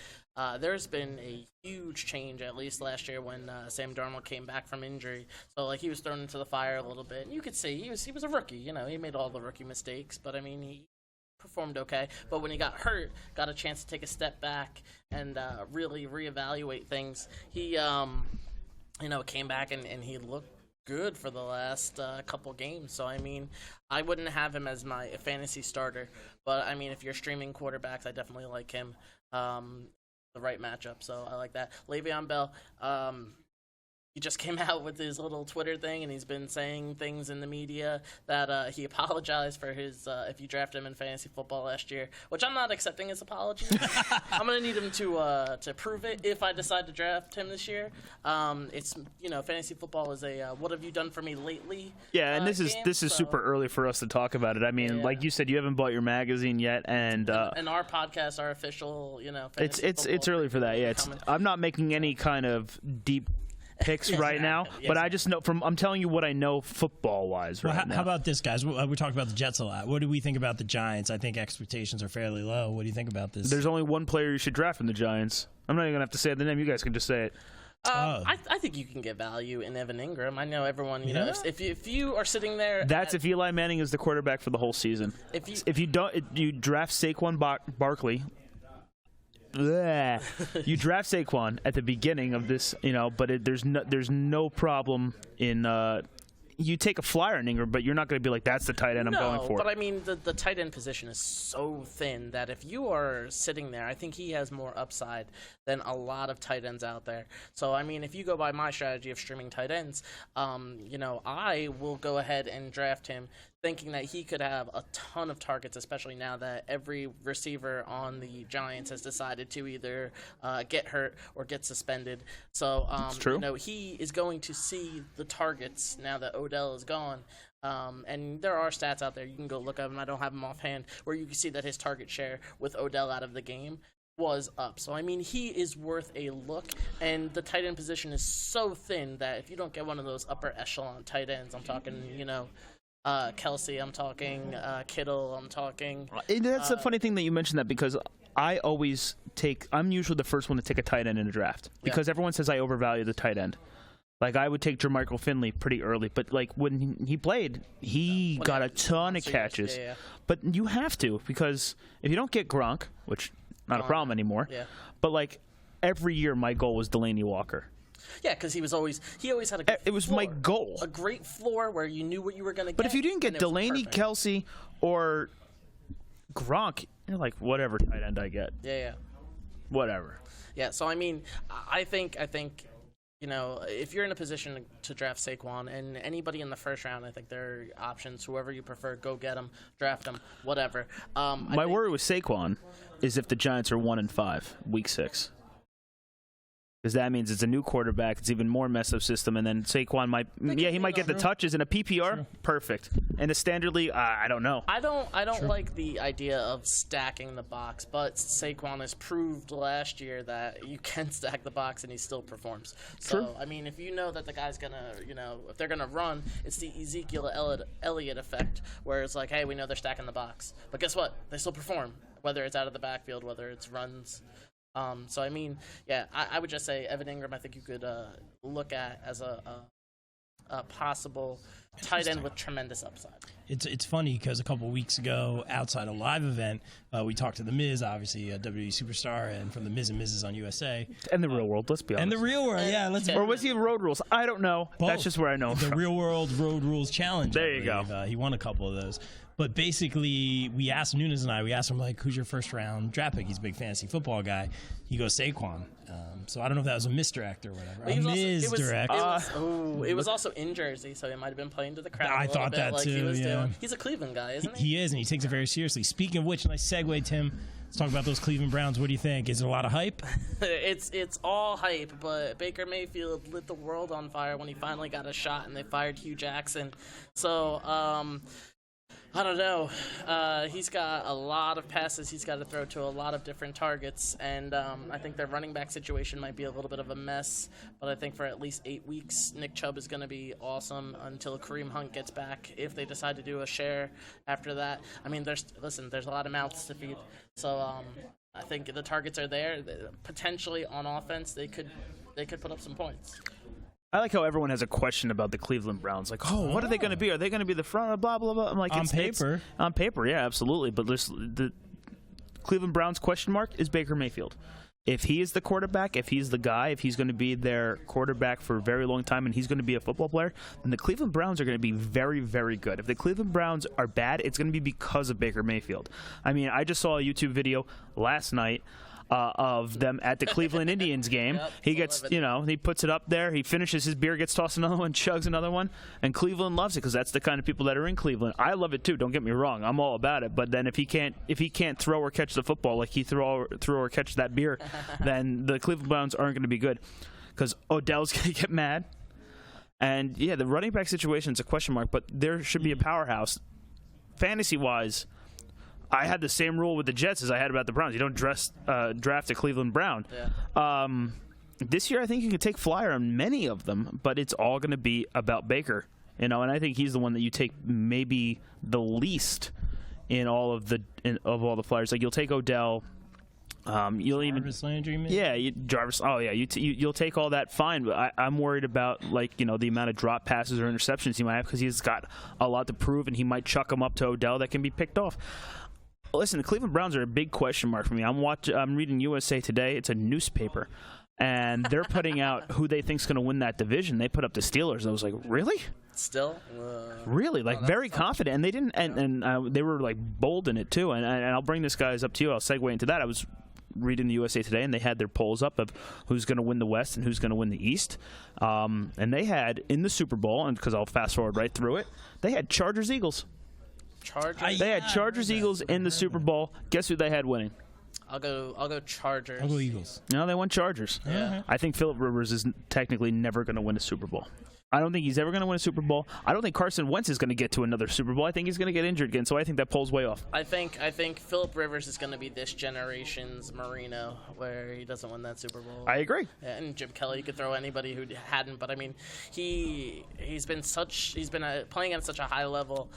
there's been a huge change, at least last year when Sam Darnold came back from injury. So, he was thrown into the fire a little bit. And you could see he was a rookie. He made all the rookie mistakes. But, I mean, he performed okay. But when he got hurt, got a chance to take a step back and really reevaluate things. He came back and he looked good for the last couple games. So, I mean, I wouldn't have him as my fantasy starter. But, I mean, if you're streaming quarterbacks, I definitely like him. The right matchup. So, I like that. Le'Veon Bell, he just came out with his little Twitter thing, and he's been saying things in the media that he apologized for his if you drafted him in fantasy football last year, which I'm not accepting his apology. I'm gonna need him to prove it if I decide to draft him this year. It's fantasy football is a what have you done for me lately? Yeah, and this is super early for us to talk about it. I mean, like you said, you haven't bought your magazine yet, and our podcast, our official, it's early for that. Yeah, I'm not making any kind of deep picks right now, but I just know I'm telling you what I know football wise right now. How about this, guys? We talked about the Jets a lot. What do we think about the Giants? I think expectations are fairly low. What do you think about this? There's only one player you should draft from the Giants. I'm not even gonna have to say the name. You guys can just say it. I think you can get value in Evan Ingram. I know everyone. If you are sitting there, that's if Eli Manning is the quarterback for the whole season. If you don't, you draft Saquon Barkley. You draft Saquon at the beginning of this, but there's no problem in you take a flyer on Ingram, but you're not going to be like, that's the tight end I'm going for. But I mean, the tight end position is so thin that if you are sitting there, I think he has more upside than a lot of tight ends out there. So, I mean, if you go by my strategy of streaming tight ends, I will go ahead and draft him thinking that he could have a ton of targets, especially now that every receiver on the Giants has decided to either get hurt or get suspended. So, he is going to see the targets now that Odell is gone. And there are stats out there. You can go look up them. I don't have them offhand, where you can see that his target share with Odell out of the game was up. So, I mean, he is worth a look, and the tight end position is so thin that if you don't get one of those upper echelon tight ends, I'm talking, Kelsey, I'm talking Kittle, I'm talking. That's the funny thing that you mentioned that, because I'm usually the first one to take a tight end in a draft because everyone says I overvalue the tight end. Like, I would take Jermichael Finley pretty early, but like when he played, he got a ton of catches. Yeah. But you have to, because if you don't get Gronk, which not a problem anymore, but like every year my goal was Delaney Walker. Yeah, because he always had a good It was floor. my goal. A great floor where you knew what you were going to get. But if you didn't get Delaney, Kelsey, or Gronk, you're like, whatever tight end I get. Yeah. Whatever. Yeah, so I mean, I think if you're in a position to draft Saquon, and anybody in the first round, I think there are options. Whoever you prefer, go get them, draft them, whatever. My worry with Saquon is if the Giants are 1-5, week 6. Because that means it's a new quarterback. It's even more messed up system, and then Saquon might get the touches in a PPR. Perfect. In a standard league, I don't know. I don't like the idea of stacking the box, but Saquon has proved last year that you can stack the box and he still performs. So I mean, if you know that the guy's gonna, if they're gonna run, it's the Ezekiel Elliott effect, where it's like, hey, we know they're stacking the box, but guess what? They still perform, whether it's out of the backfield, whether it's runs. So, I mean, I would just say Evan Ingram, I think you could look at as a possible tight end with tremendous upside. It's funny because a couple of weeks ago, outside a live event, we talked to The Miz, obviously a WWE superstar, and from The Miz and Mrs. on USA. And the real world, let's be honest. And the real world, Or was he Road Rules? I don't know. Both. That's just where I know him The from. Real World Road Rules Challenge. There you go. He won a couple of those. But basically, we asked him, like, who's your first round draft pick? He's a big fantasy football guy. He goes Saquon. So I don't know if that was a misdirect or whatever. It was also in Jersey, so he might have been playing to the crowd. I thought that like too. He was doing. He's a Cleveland guy, isn't he? He is, and he takes it very seriously. Speaking of which, nice segue, Tim. Let's talk about those Cleveland Browns. What do you think? Is it a lot of hype? It's all hype, but Baker Mayfield lit the world on fire when he finally got a shot, and they fired Hugh Jackson. So, I don't know. He's got a lot of passes he's got to throw to a lot of different targets, and I think their running back situation might be a little bit of a mess, but I think for at least 8 weeks, Nick Chubb is going to be awesome until Kareem Hunt gets back, if they decide to do a share after that. I mean, there's a lot of mouths to feed, so I think the targets are there. Potentially on offense, they could put up some points. I like how everyone has a question about the Cleveland Browns. Like, what are they going to be? Are they going to be the front? Blah, blah, blah. I'm like, on paper. On paper, yeah, absolutely. But the Cleveland Browns question mark is Baker Mayfield. If he is the quarterback, if he's the guy, if he's going to be their quarterback for a very long time and he's going to be a football player, then the Cleveland Browns are going to be very, very good. If the Cleveland Browns are bad, it's going to be because of Baker Mayfield. I mean, I just saw a YouTube video last night of them at the Cleveland Indians game. He gets, he puts it up there. He finishes his beer, gets tossed another one, chugs another one, and Cleveland loves it because that's the kind of people that are in Cleveland. I love it too. Don't get me wrong. I'm all about it. But then if he can't throw or catch the football like he throw or catch that beer, then the Cleveland Browns aren't going to be good because Odell's going to get mad. And yeah, the running back situation is a question mark, but there should be a powerhouse. Fantasy-wise, I had the same rule with the Jets as I had about the Browns. You don't draft a Cleveland Brown. Yeah. This year, I think you can take flyer on many of them, but it's all going to be about Baker. And I think he's the one that you take maybe the least in all the flyers. Like you'll take Odell. You'll Jarvis Landry, maybe? Yeah, Jarvis. Oh yeah, you'll take all that fine. But I'm worried about the amount of drop passes or interceptions he might have because he's got a lot to prove, and he might chuck them up to Odell that can be picked off. Listen, the Cleveland Browns are a big question mark for me. I'm reading USA Today. It's a newspaper, and they're putting out who they think's going to win that division. They put up the Steelers. I was like, really? Still? Really? Very confident. And they didn't. And they were bold in it too. And I'll bring this guys up to you. I'll segue into that. I was reading the USA Today, and they had their polls up of who's going to win the West and who's going to win the East. And they had in the Super Bowl, and because I'll fast forward right through it, they had Chargers-Eagles. They had Chargers-Eagles in the Super Bowl. Guess who they had winning? I'll go Chargers. I'll go Eagles. No, they won Chargers. Yeah. I think Phillip Rivers is technically never going to win a Super Bowl. I don't think he's ever going to win a Super Bowl. I don't think Carson Wentz is going to get to another Super Bowl. I think he's going to get injured again, so I think that polls way off. I think Phillip Rivers is going to be this generation's Marino, where he doesn't win that Super Bowl. I agree. Yeah, and Jim Kelly, you could throw anybody who hadn't, but I mean, he's been playing at such a high level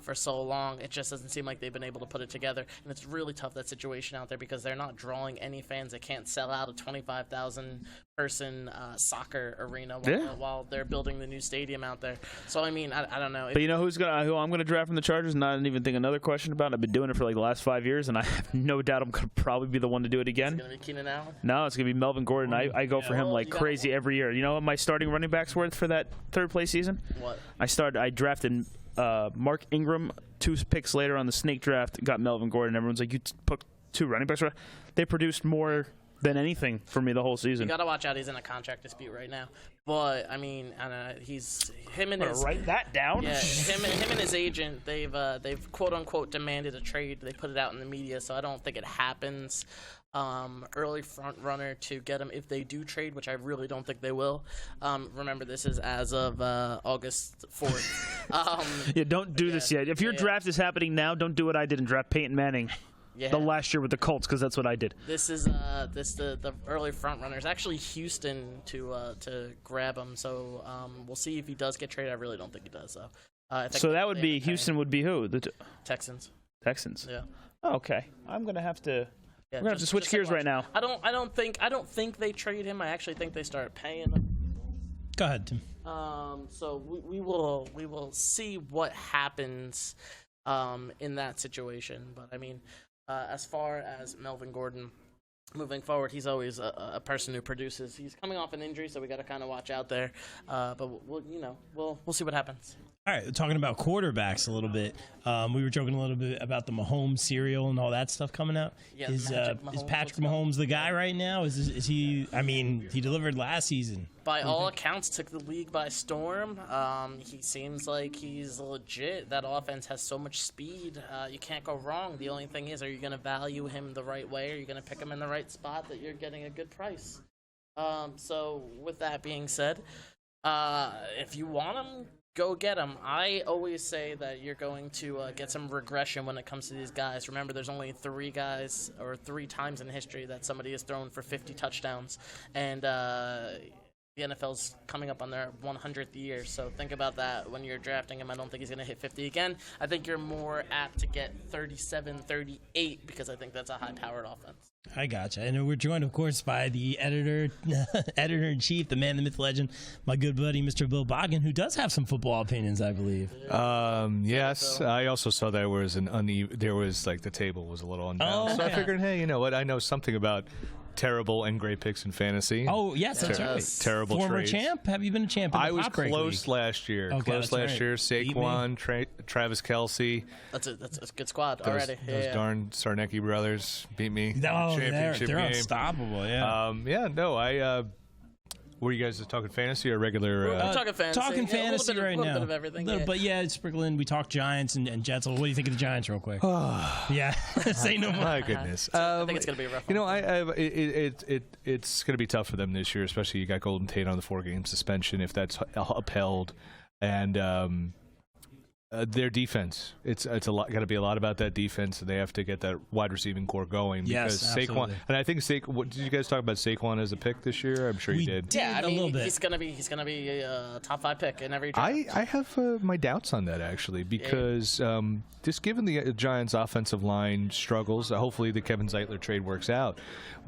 for so long. It just doesn't seem like they've been able to put it together, and it's really tough, that situation out there, because they're not drawing any fans. They can't sell out a 25,000 person soccer arena while they're building the new stadium out there. So I mean, I don't know. But you know who I'm going to draft from the Chargers? And I didn't even think another question about it. I've been doing it for the last 5 years, and I have no doubt I'm going to probably be the one to do it again. Is it going to be Keenan Allen? No, it's going to be Melvin Gordon. I go for him like crazy every year. You know what my starting running backs were for that third place season? What? I drafted Mark Ingram 2 picks later on the snake draft, got Melvin Gordon. Everyone's like, you put 2 running backs. They produced more than anything for me the whole season. You got to watch out. He's in a contract dispute right now. But I mean, him and his write that down. Yeah, him and his agent, they've quote unquote demanded a trade. They put it out in the media, so I don't think it happens. Early front runner to get him if they do trade, which I really don't think they will. Remember, this is as of August 4th. Yeah, don't do this yet. If your draft is happening now, don't do what I did and draft Peyton Manning. Yeah. The last year with the Colts, because that's what I did. This is the early front runners. Actually, Houston to grab him. So we'll see if he does get traded. I really don't think he does, though. So that would be Houston. Would be who? The Texans. Texans. Yeah. Oh, okay. I'm gonna have to. We're gonna have to switch gears right now. I don't think they trade him. I actually think they start paying him. Go ahead, Tim. So we will see what happens in that situation. But I mean, as far as Melvin Gordon, moving forward, he's always a person who produces. He's coming off an injury, so we got to kind of watch out there. But we'll see what happens. All right, talking about quarterbacks a little bit. We were joking a little bit about the Mahomes cereal and all that stuff coming out. Yeah, is Patrick Mahomes the guy right now? Is he? I mean, he delivered last season. By all accounts, took the league by storm. He seems like he's legit. That offense has so much speed. You can't go wrong. The only thing is, are you going to value him the right way? Are you going to pick him in the right spot that you're getting a good price? So with that being said, if you want him, go get him. I always say that you're going to get some regression when it comes to these guys. Remember, there's only 3 guys or 3 times in history that somebody has thrown for 50 touchdowns. And the NFL's coming up on their 100th year, so think about that when you're drafting him. I don't think he's going to hit 50 again. I think you're more apt to get 37, 38 because I think that's a high-powered offense. I gotcha. And we're joined, of course, by the editor-in-chief, the man, the myth, legend, my good buddy, Mr. Bill Boggin, who does have some football opinions, I believe. Yes, I also saw that there was like the table was a little unbalanced. Oh, okay. So I figured, hey, you know what? I know something about terrible and great picks in fantasy. Oh, yes, that's right. Terrible Former trades. champ? Have you been a champ in the I was Pop Break close League? last year. Okay, Close that's last right. year. Beat me. Saquon, Travis Kelce. That's a good squad already. Those darn Sarnecki brothers beat me. Oh, championship they're game. unstoppable, yeah. Were you guys just talking fantasy or regular? We're talking fantasy. Talking fantasy right now. A little bit of everything. But sprinkle in. We talk Giants and Jets. What do you think of the Giants, real quick? Yeah, say no more. My goodness. I think it's gonna be a rough. It's gonna be tough for them this year, especially you got Golden Tate on the 4-game suspension if that's upheld, and their defense. It's got to be a lot about that defense. They have to get that wide receiving core going because Yes, Saquon. absolutely. And I think What did you guys talk about Saquon as a pick this year? I'm sure you did. Yeah, I mean, a little bit. he's gonna be a top 5 pick in every draft. I have my doubts on that actually because just given the Giants' offensive line struggles, hopefully the Kevin Zeitler trade works out.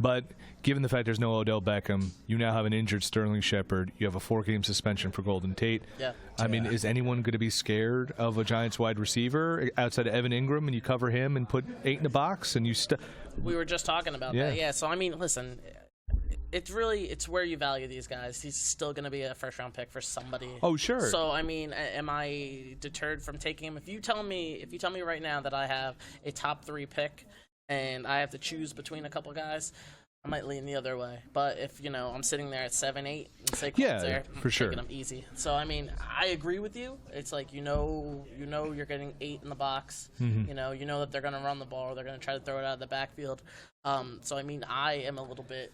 But given the fact there's no Odell Beckham, you now have an injured Sterling Shepard. You have a 4-game suspension for Golden Tate. Yeah. I mean, is anyone going to be scared of a Giants wide receiver outside of Evan Ingram and you cover him and put 8 in the box and you We were just talking about that. Yeah. So I mean, listen. It's where you value these guys. He's still going to be a first-round pick for somebody. Oh, sure. So I mean, am I deterred from taking him? If you tell me right now that I have a top 3 pick and I have to choose between a couple guys, I might lean the other way. But if I'm sitting there at 7-8 and Saquon's there, for sure, taking him easy. So I mean, I agree with you. It's like you're getting 8 in the box. Mm-hmm. You know that they're going to run the ball. Or they're going to try to throw it out of the backfield. So I mean, I am a little bit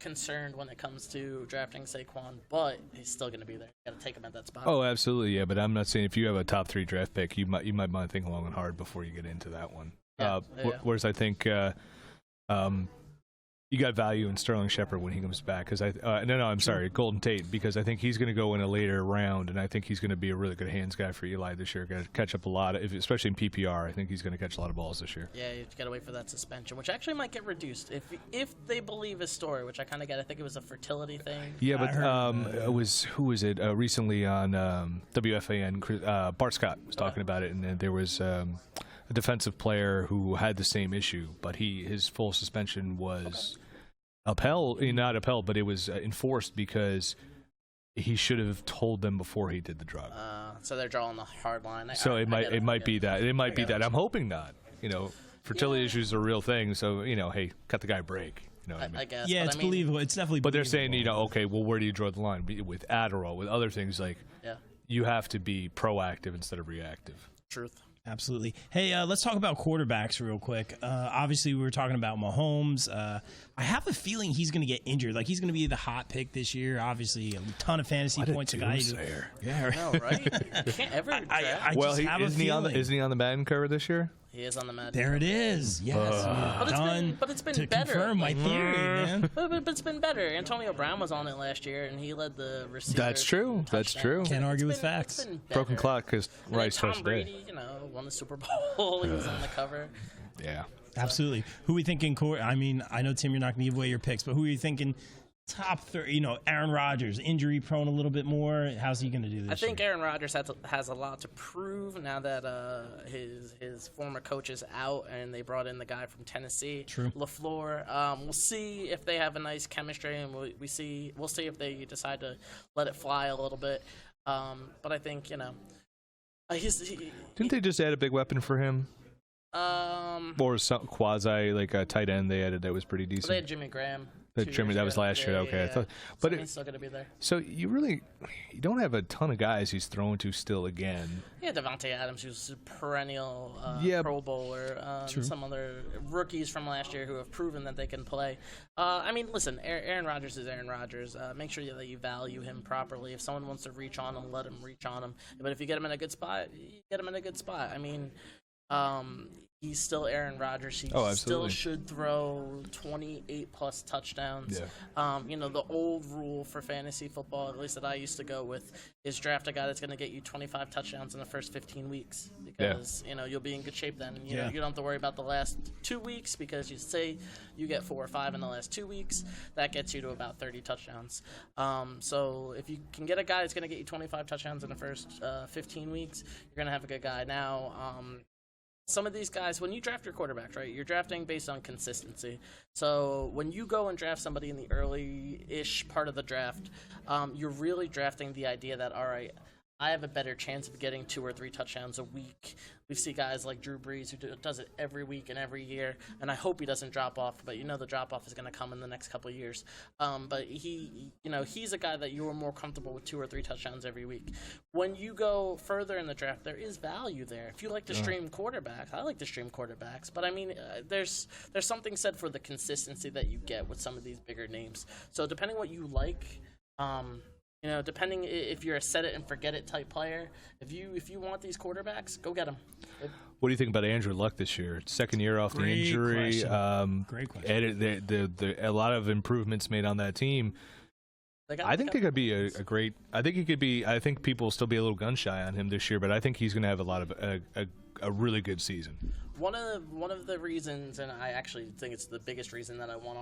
concerned when it comes to drafting Saquon, but he's still going to be there. You got to take him at that spot. Oh, absolutely, yeah. But I'm not saying if you have a top 3 draft pick, you might want to think long and hard before you get into that one. Whereas I think you got value in Sterling Shepard when he comes back. Because I'm sorry, Golden Tate, because I think he's going to go in a later round, and I think he's going to be a really good hands guy for Eli this year. Going to catch up a lot, especially in PPR. I think he's going to catch a lot of balls this year. Yeah, you got to wait for that suspension, which actually might get reduced if they believe his story, which I kind of get. I think it was a fertility thing. Yeah, but it was who was it recently on WFAN? Bart Scott was talking about it, and there was a defensive player who had the same issue, but his full suspension was not upheld, but it was enforced because he should have told them before he did the drug. So they're drawing the hard line. It might be that. It might be that. I'm hoping not. Fertility issues are a real thing. So hey, cut the guy a break. You know what I mean? I guess. Yeah, it's believable. It's definitely. But they're saying, okay, well, where do you draw the line with Adderall, with other things like? Yeah. You have to be proactive instead of reactive. Truth. Absolutely. Hey, let's talk about quarterbacks real quick. Obviously, we were talking about Mahomes. I have a feeling he's going to get injured. Like, he's going to be the hot pick this year. Obviously, a ton of fantasy points. Yeah, I know, right? You can't ever isn't he on the Madden cover this year? He is on the Madden. There it is. Yes. But it's been to better. confirm my theory, man. But it's been better. Antonio Brown was on it last year, and he led the receivers. That's true. That's true. Can't argue with facts. Broken clock because Rice Tom touched Brady, won the Super Bowl. He was on the cover. Yeah. Absolutely. Who are we thinking? I mean, I know, Tim, you're not going to give away your picks, but who are you thinking? Top 3, Aaron Rodgers, injury prone a little bit more. How's he going to do this? I think Aaron Rodgers has a lot to prove now that his former coach is out and they brought in the guy from Tennessee, LaFleur. We'll see if they have a nice chemistry, and we'll see if they decide to let it fly a little bit. But I think didn't they just add a big weapon for him? Or some quasi like a tight end they added that was pretty decent. They had Jimmy Graham. That was last year. Okay, Yeah. I thought, but he's still gonna be there. So you don't have a ton of guys he's thrown to still again. Yeah, Devontae Adams, who's a perennial Pro Bowler. Some other rookies from last year who have proven that they can play. I mean, listen, Aaron Rodgers is Aaron Rodgers. Make sure that you value him properly. If someone wants to reach on him, let him reach on him. But if you get him in a good spot, you get him in a good spot. I mean. He's still Aaron Rodgers. He still should throw 28-plus touchdowns. Yeah. The old rule for fantasy football, at least that I used to go with, is draft a guy that's going to get you 25 touchdowns in the first 15 weeks because you'll be in good shape then. You don't have to worry about the last 2 weeks because you say you get 4 or 5 in the last 2 weeks, that gets you to about 30 touchdowns. So if you can get a guy that's going to get you 25 touchdowns in the first 15 weeks, you're going to have a good guy. Now, some of these guys, when you draft your quarterbacks, right, you're drafting based on consistency. So when you go and draft somebody in the early-ish part of the draft, you're really drafting the idea that, all right, I have a better chance of getting 2 or 3 touchdowns a week. We see guys like Drew Brees who does it every week and every year, and I hope he doesn't drop off, but the drop-off is going to come in the next couple of years. But he's a guy that you are more comfortable with 2 or 3 touchdowns every week. When you go further in the draft, there is value there. If you like to stream quarterbacks, I like to stream quarterbacks, but I mean, there's something said for the consistency that you get with some of these bigger names. So depending what you like, depending if you're a set it and forget it type player, if you want these quarterbacks, go get them. What do you think about Andrew Luck this year? Second year off the injury. Great question. A lot of improvements made on that team. I think it could be a great. I think he could be. I think people will still be a little gun shy on him this year, but I think he's going to have a lot of a really good season. One of the reasons, and I actually think it's the biggest reason that I won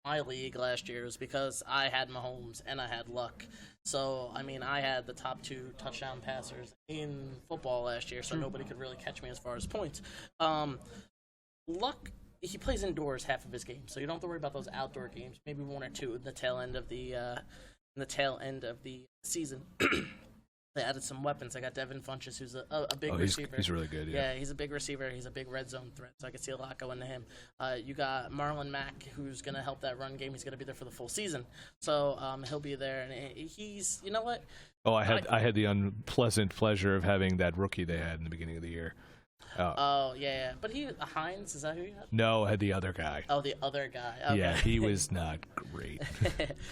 my league last year, was because I had Mahomes and I had Luck. So, I mean, I had the top 2 touchdown passers in football last year, so nobody could really catch me as far as points. Luck, he plays indoors half of his game, so you don't have to worry about those outdoor games. Maybe 1 or 2 in the tail end of the season. They added some weapons. I got Devin Funchess, who's a big receiver. He's really good, yeah. Yeah, he's a big receiver. He's a big red zone threat, so I could see a lot going to him. You got Marlon Mack, who's going to help that run game. He's going to be there for the full season. So he'll be there, and he's, you know what? Oh, I had the unpleasant pleasure of having that rookie they had in the beginning of the year. Yeah. But Hines, is that who you had? No, I had the other guy. Oh, the other guy. Okay. Yeah, he was not great.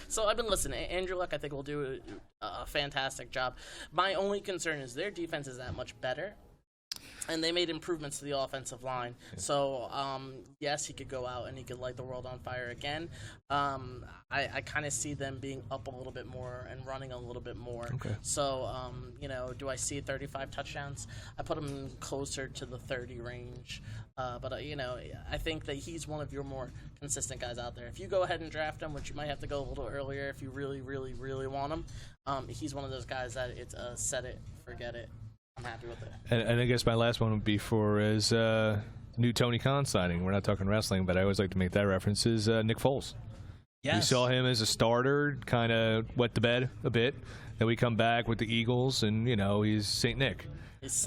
So I've been listening. Andrew Luck, I think, will do a fantastic job. My only concern is their defense is that much better, and they made improvements to the offensive line. Yeah. So, yes, he could go out and he could light the world on fire again. I kind of see them being up a little bit more and running a little bit more. Okay. So, do I see 35 touchdowns? I put him closer to the 30 range. But I think that he's one of your more consistent guys out there. If you go ahead and draft him, which you might have to go a little earlier if you really, really, really want him, he's one of those guys that it's a set it, forget it. I'm happy with it. And I guess my last one would be for new Tony Khan signing. We're not talking wrestling, but I always like to make that reference, is Nick Foles. Yes. We saw him as a starter, kind of wet the bed a bit. Then we come back with the Eagles, and, he's St. Nick.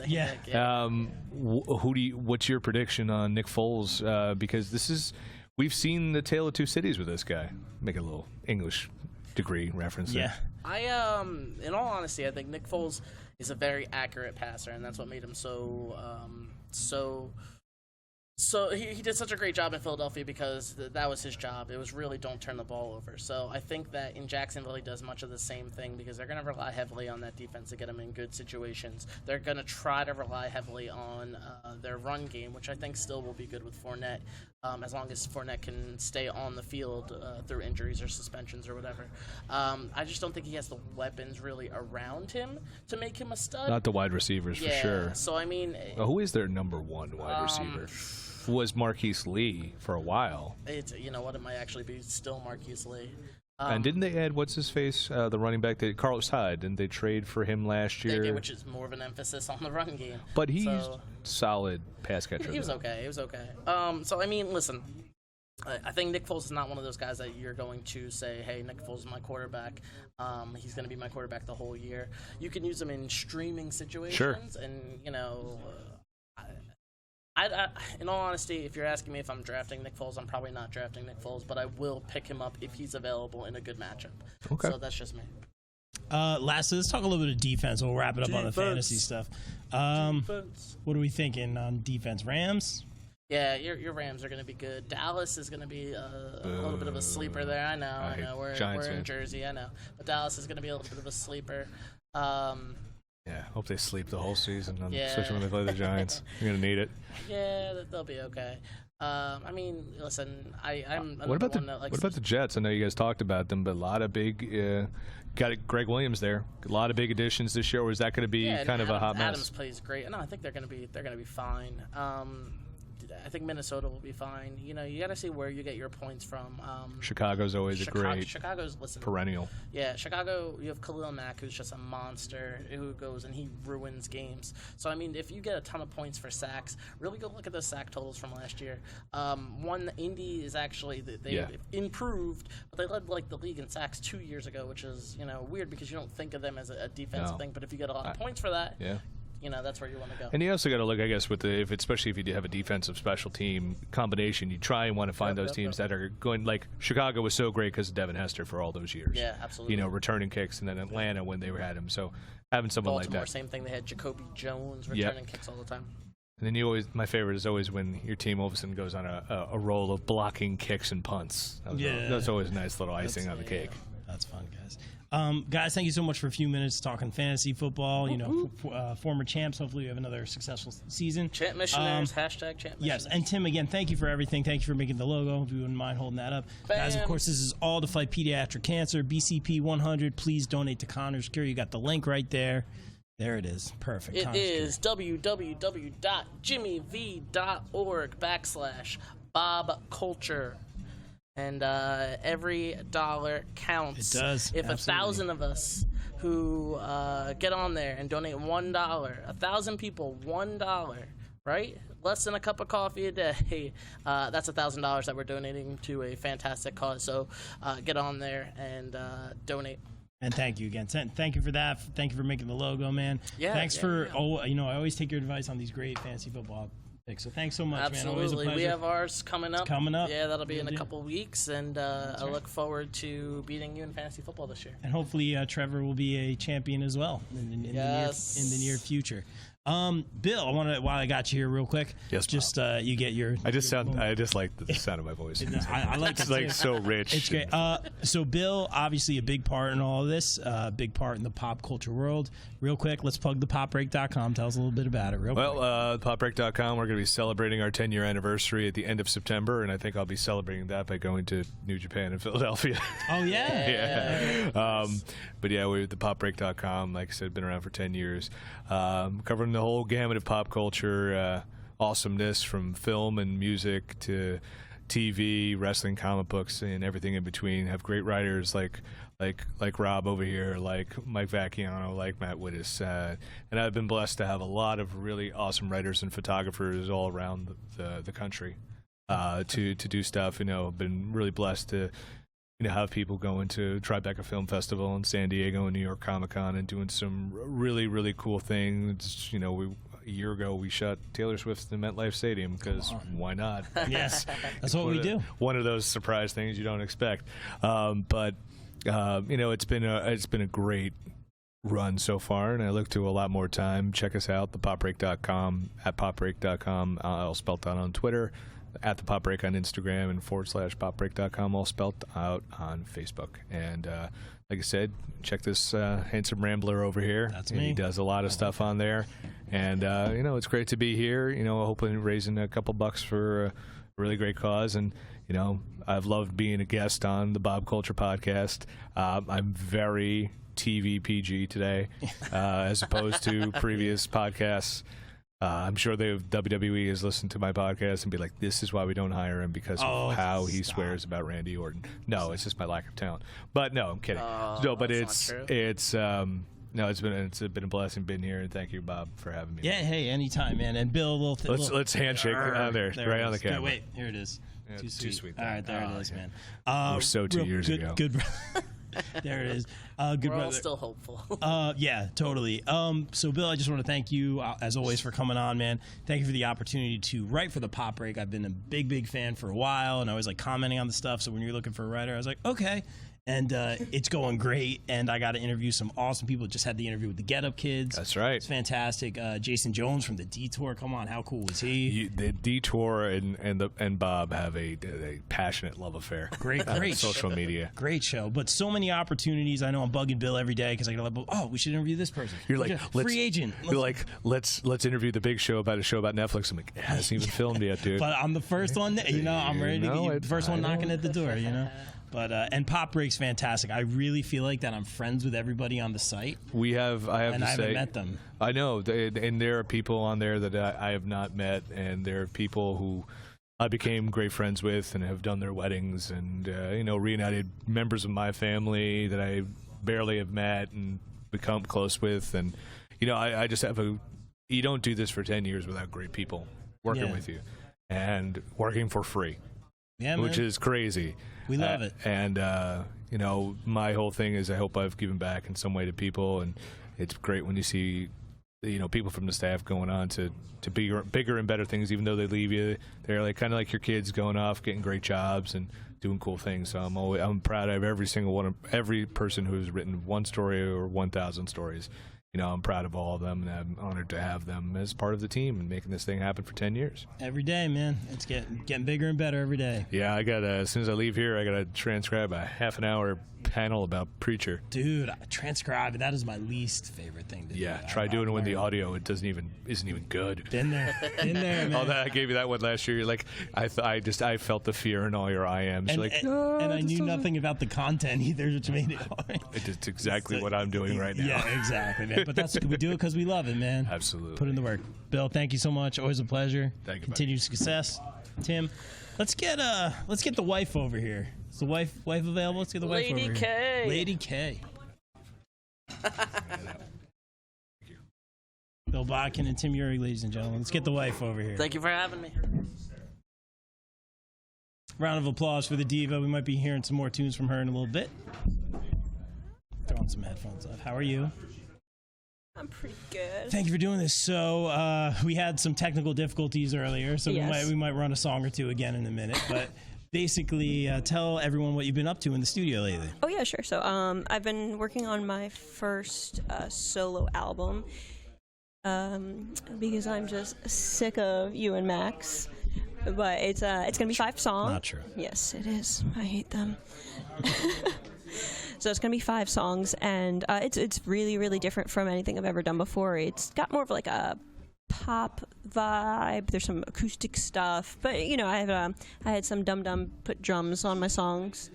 Yeah. What's your prediction on Nick Foles? Because we've seen the tale of two cities with this guy. Make a little English degree reference there. Yeah. In all honesty, I think Nick Foles is a very accurate passer, and that's what made him So he did such a great job in Philadelphia because that was his job. It was really don't turn the ball over. So I think that in Jacksonville he does much of the same thing because they're going to rely heavily on that defense to get him in good situations. They're going to try to rely heavily on their run game, which I think still will be good with Fournette, as long as Fournette can stay on the field through injuries or suspensions or whatever. I just don't think he has the weapons really around him to make him a stud. Not the wide receivers for sure. So I mean, who is their number one wide receiver? Was Marquise Lee for a while. It might actually be still Marquise Lee. And didn't they add what's-his-face, the running back, Carlos Hyde? Didn't they trade for him last year? They did, which is more of an emphasis on the run game. But he's solid pass catcher. He was okay. So, I mean, listen, I think Nick Foles is not one of those guys that you're going to say, hey, Nick Foles is my quarterback. He's going to be my quarterback the whole year. You can use him in streaming situations. Sure. And, in all honesty, if you're asking me if I'm drafting Nick Foles, I'm probably not drafting Nick Foles, but I will pick him up if he's available in a good matchup. Okay. So that's just me. Lastly, let's talk a little bit of defense. We'll wrap it up on the fantasy stuff. What are we thinking on defense? Rams? Yeah, your Rams are going to be good. Dallas is going to be a little bit of a sleeper there. I know. We're in Jersey. I know. But Dallas is going to be a little bit of a sleeper. Yeah, hope they sleep the whole season, especially when they play the Giants. You're going to need it. Yeah, they'll be okay. I mean, listen, I'm what about the Jets? I know you guys talked about them, but a lot of big got Greg Williams there. A lot of big additions this year. Or is that going to be kind of a hot mess? Adams plays great. No, I think they're going to be fine. I think Minnesota will be fine. You know, you got to see where you get your points from. Chicago's always a great perennial. Yeah, Chicago, you have Khalil Mack, who's just a monster, who goes and he ruins games. So, I mean, if you get a ton of points for sacks, really go look at the sack totals from last year. Indy is actually, they improved, but they led, like, the league in sacks 2 years ago, which is, you know, weird because you don't think of them as a defensive thing. But if you get a lot of points for that, you know, that's where you want to go. And you also got to look, I guess, with especially if you do have a defensive special team combination, you try and want to find those teams that are going, like Chicago was so great because of Devin Hester for all those years. Yeah, absolutely. You know, returning kicks, and then Atlanta when they had him. So having someone Baltimore, like that. same thing. They had Jacoby Jones returning kicks all the time. And then my favorite is always when your team all of a sudden goes on a roll of blocking kicks and punts. That's always a nice little icing on the cake. That's fun, guys. Guys, thank you so much for a few minutes talking fantasy football. You know, former champs. Hopefully, you have another successful season. Champ missionaries. Hashtag champ missionaries. Yes, and Tim, again, thank you for everything. Thank you for making the logo. If you wouldn't mind holding that up. Bam. Guys, of course, this is all to fight pediatric cancer. BCP 100. Please donate to Connor's Cure. You got the link right there. There it is. Perfect. It is www.jimmyv.org/BobCulture. And every dollar counts. It does. If 1,000 of us who get on there and donate $1, 1,000 people, $1, right? Less than a cup of coffee a day. That's $1,000 that we're donating to a fantastic cause. So get on there and donate. And thank you again. Thank you for that. Thank you for making the logo, man. Yeah. Thanks for. Oh, you know, I always take your advice on these great fantasy football. So thanks so much, Absolutely. man. Always a pleasure. We have ours coming up. It's coming up. Yeah, that'll be in a couple weeks, and I look forward to beating you in fantasy football this year. And hopefully Trevor will be a champion as well in the near future. Bill, I want to, while I got you here real quick. Yes, just you get your. I just like the sound of my voice. I like it's like so rich. It's great. So Bill, obviously a big part in all of this, big part in the pop culture world. Real quick, let's plug the popbreak.com. Tell us a little bit about it. Quick. Popbreak.com. We're going to be celebrating our 10-year anniversary at the end of September, and I think I'll be celebrating that by going to New Japan in Philadelphia. Oh yeah. But yeah, we're at the popbreak.com. Like I said, been around for 10 years, covering the whole gamut of pop culture awesomeness, from film and music to TV, wrestling, comic books, and everything in between. Have great writers like Rob over here, like Mike Vacchiano, like Matt Wittes, and I've been blessed to have a lot of really awesome writers and photographers all around the country to do stuff. You know, been really blessed to have people going to Tribeca Film Festival in San Diego and New York Comic Con and doing some really, really cool things. You know, a year ago we shot Taylor Swift in the MetLife Stadium because why not? Yes, that's what we do. One of those surprise things you don't expect. But you know, it's been a great run so far, and I look to a lot more time. Check us out, thepopbreak.com, at popbreak.com. I'll spell that on Twitter, at the Pop Break on Instagram, and /popbreak.com, all spelled out on Facebook. And like I said, check this handsome rambler over here. That's me. He does a lot of stuff on there, and you know, it's great to be here. You know, hoping raising a couple bucks for a really great cause. And you know, I've loved being a guest on the Bob Culture podcast. I'm very TV PG today, as opposed to previous podcasts. I'm sure WWE has listened to my podcast and be like, this is why we don't hire him, because of how he swears about Randy Orton. No, it's just my lack of talent. But no, I'm kidding. But it's no, it's been a blessing being here, and thank you, Bob, for having me. Yeah, hey, anytime, man. And Bill, let's handshake on there right on the camera. Wait, here it is. Yeah, too sweet. All There. right, there it is, man. We're so 2 years ago. Good. There it is. Good We're all brother. still hopeful. Yeah, totally. So, Bill, I just want to thank you, as always, for coming on, man. Thank you for the opportunity to write for the Pop Break. I've been a big fan for a while, and I was like commenting on the stuff. So when you're looking for a writer, I was like, okay. And it's going great, and I got to interview some awesome people. Just had the interview with the Get Up Kids. That's right. It's fantastic. Jason Jones from the Detour. Come on, how cool was he? The Detour and Bob have a passionate love affair. Great social media. Great show, but so many opportunities. I know I'm bugging Bill every day because I got like, we should interview this person. You're like, free agent. You're like, let's interview the Big Show about a show about Netflix. I'm like, it hasn't even filmed yet, dude. But I'm the first one. I'm ready to get you. The first one knocking at the door. But and Pop Break's fantastic. I really feel like that I'm friends with everybody on the site. I have to say, I haven't met them. I know, and there are people on there that I have not met, and there are people who I became great friends with and have done their weddings, and reunited members of my family that I barely have met and become close with, and I just have you don't do this for 10 years without great people working with you and working for free. Yeah, which is crazy. We love it. And my whole thing is I hope I've given back in some way to people, and it's great when you see people from the staff going on to bigger and better things, even though they leave you. They're like kind of like your kids going off, getting great jobs and doing cool things. So I'm proud of every person who's written one story or 1,000 stories. I'm proud of all of them, and I'm honored to have them as part of the team and making this thing happen for 10 years. Every day, man. It's getting bigger and better every day. Yeah, I got as soon as I leave here, I got to transcribe a half an hour panel about Preacher. Dude, transcribe, that is my least favorite thing to do. Yeah, try doing it with the audio. It isn't even good. Been there, man. Oh, I gave you that one last year. You're like, I felt the fear in all your IMs. And I knew nothing about the content either, which made it hard. It's exactly what I'm doing right now. Yeah, exactly, man. But we do it because we love it, man. Absolutely. Put in the work. Bill, thank you so much. Always a pleasure. Thank you. Continued success. Tim, let's get the wife over here. Is the wife available? Let's get the wife over here. Lady K. Lady K. Bill Bodkin and Tim Urie, ladies and gentlemen. Let's get the wife over here. Thank you for having me. Round of applause for the diva. We might be hearing some more tunes from her in a little bit. Throw on some headphones up. How are you? I'm pretty good. Thank you for doing this. So we had some technical difficulties earlier, so we might run a song or two again in a minute. But basically, tell everyone what you've been up to in the studio lately. Oh yeah, sure. So I've been working on my first solo album because I'm just sick of you and Max. But it's gonna be 5 songs. Not true. Yes, it is. I hate them. So it's going to be 5 songs, and it's really, really different from anything I've ever done before. It's got more of like a pop vibe. There's some acoustic stuff, but I had some dum-dum put drums on my songs.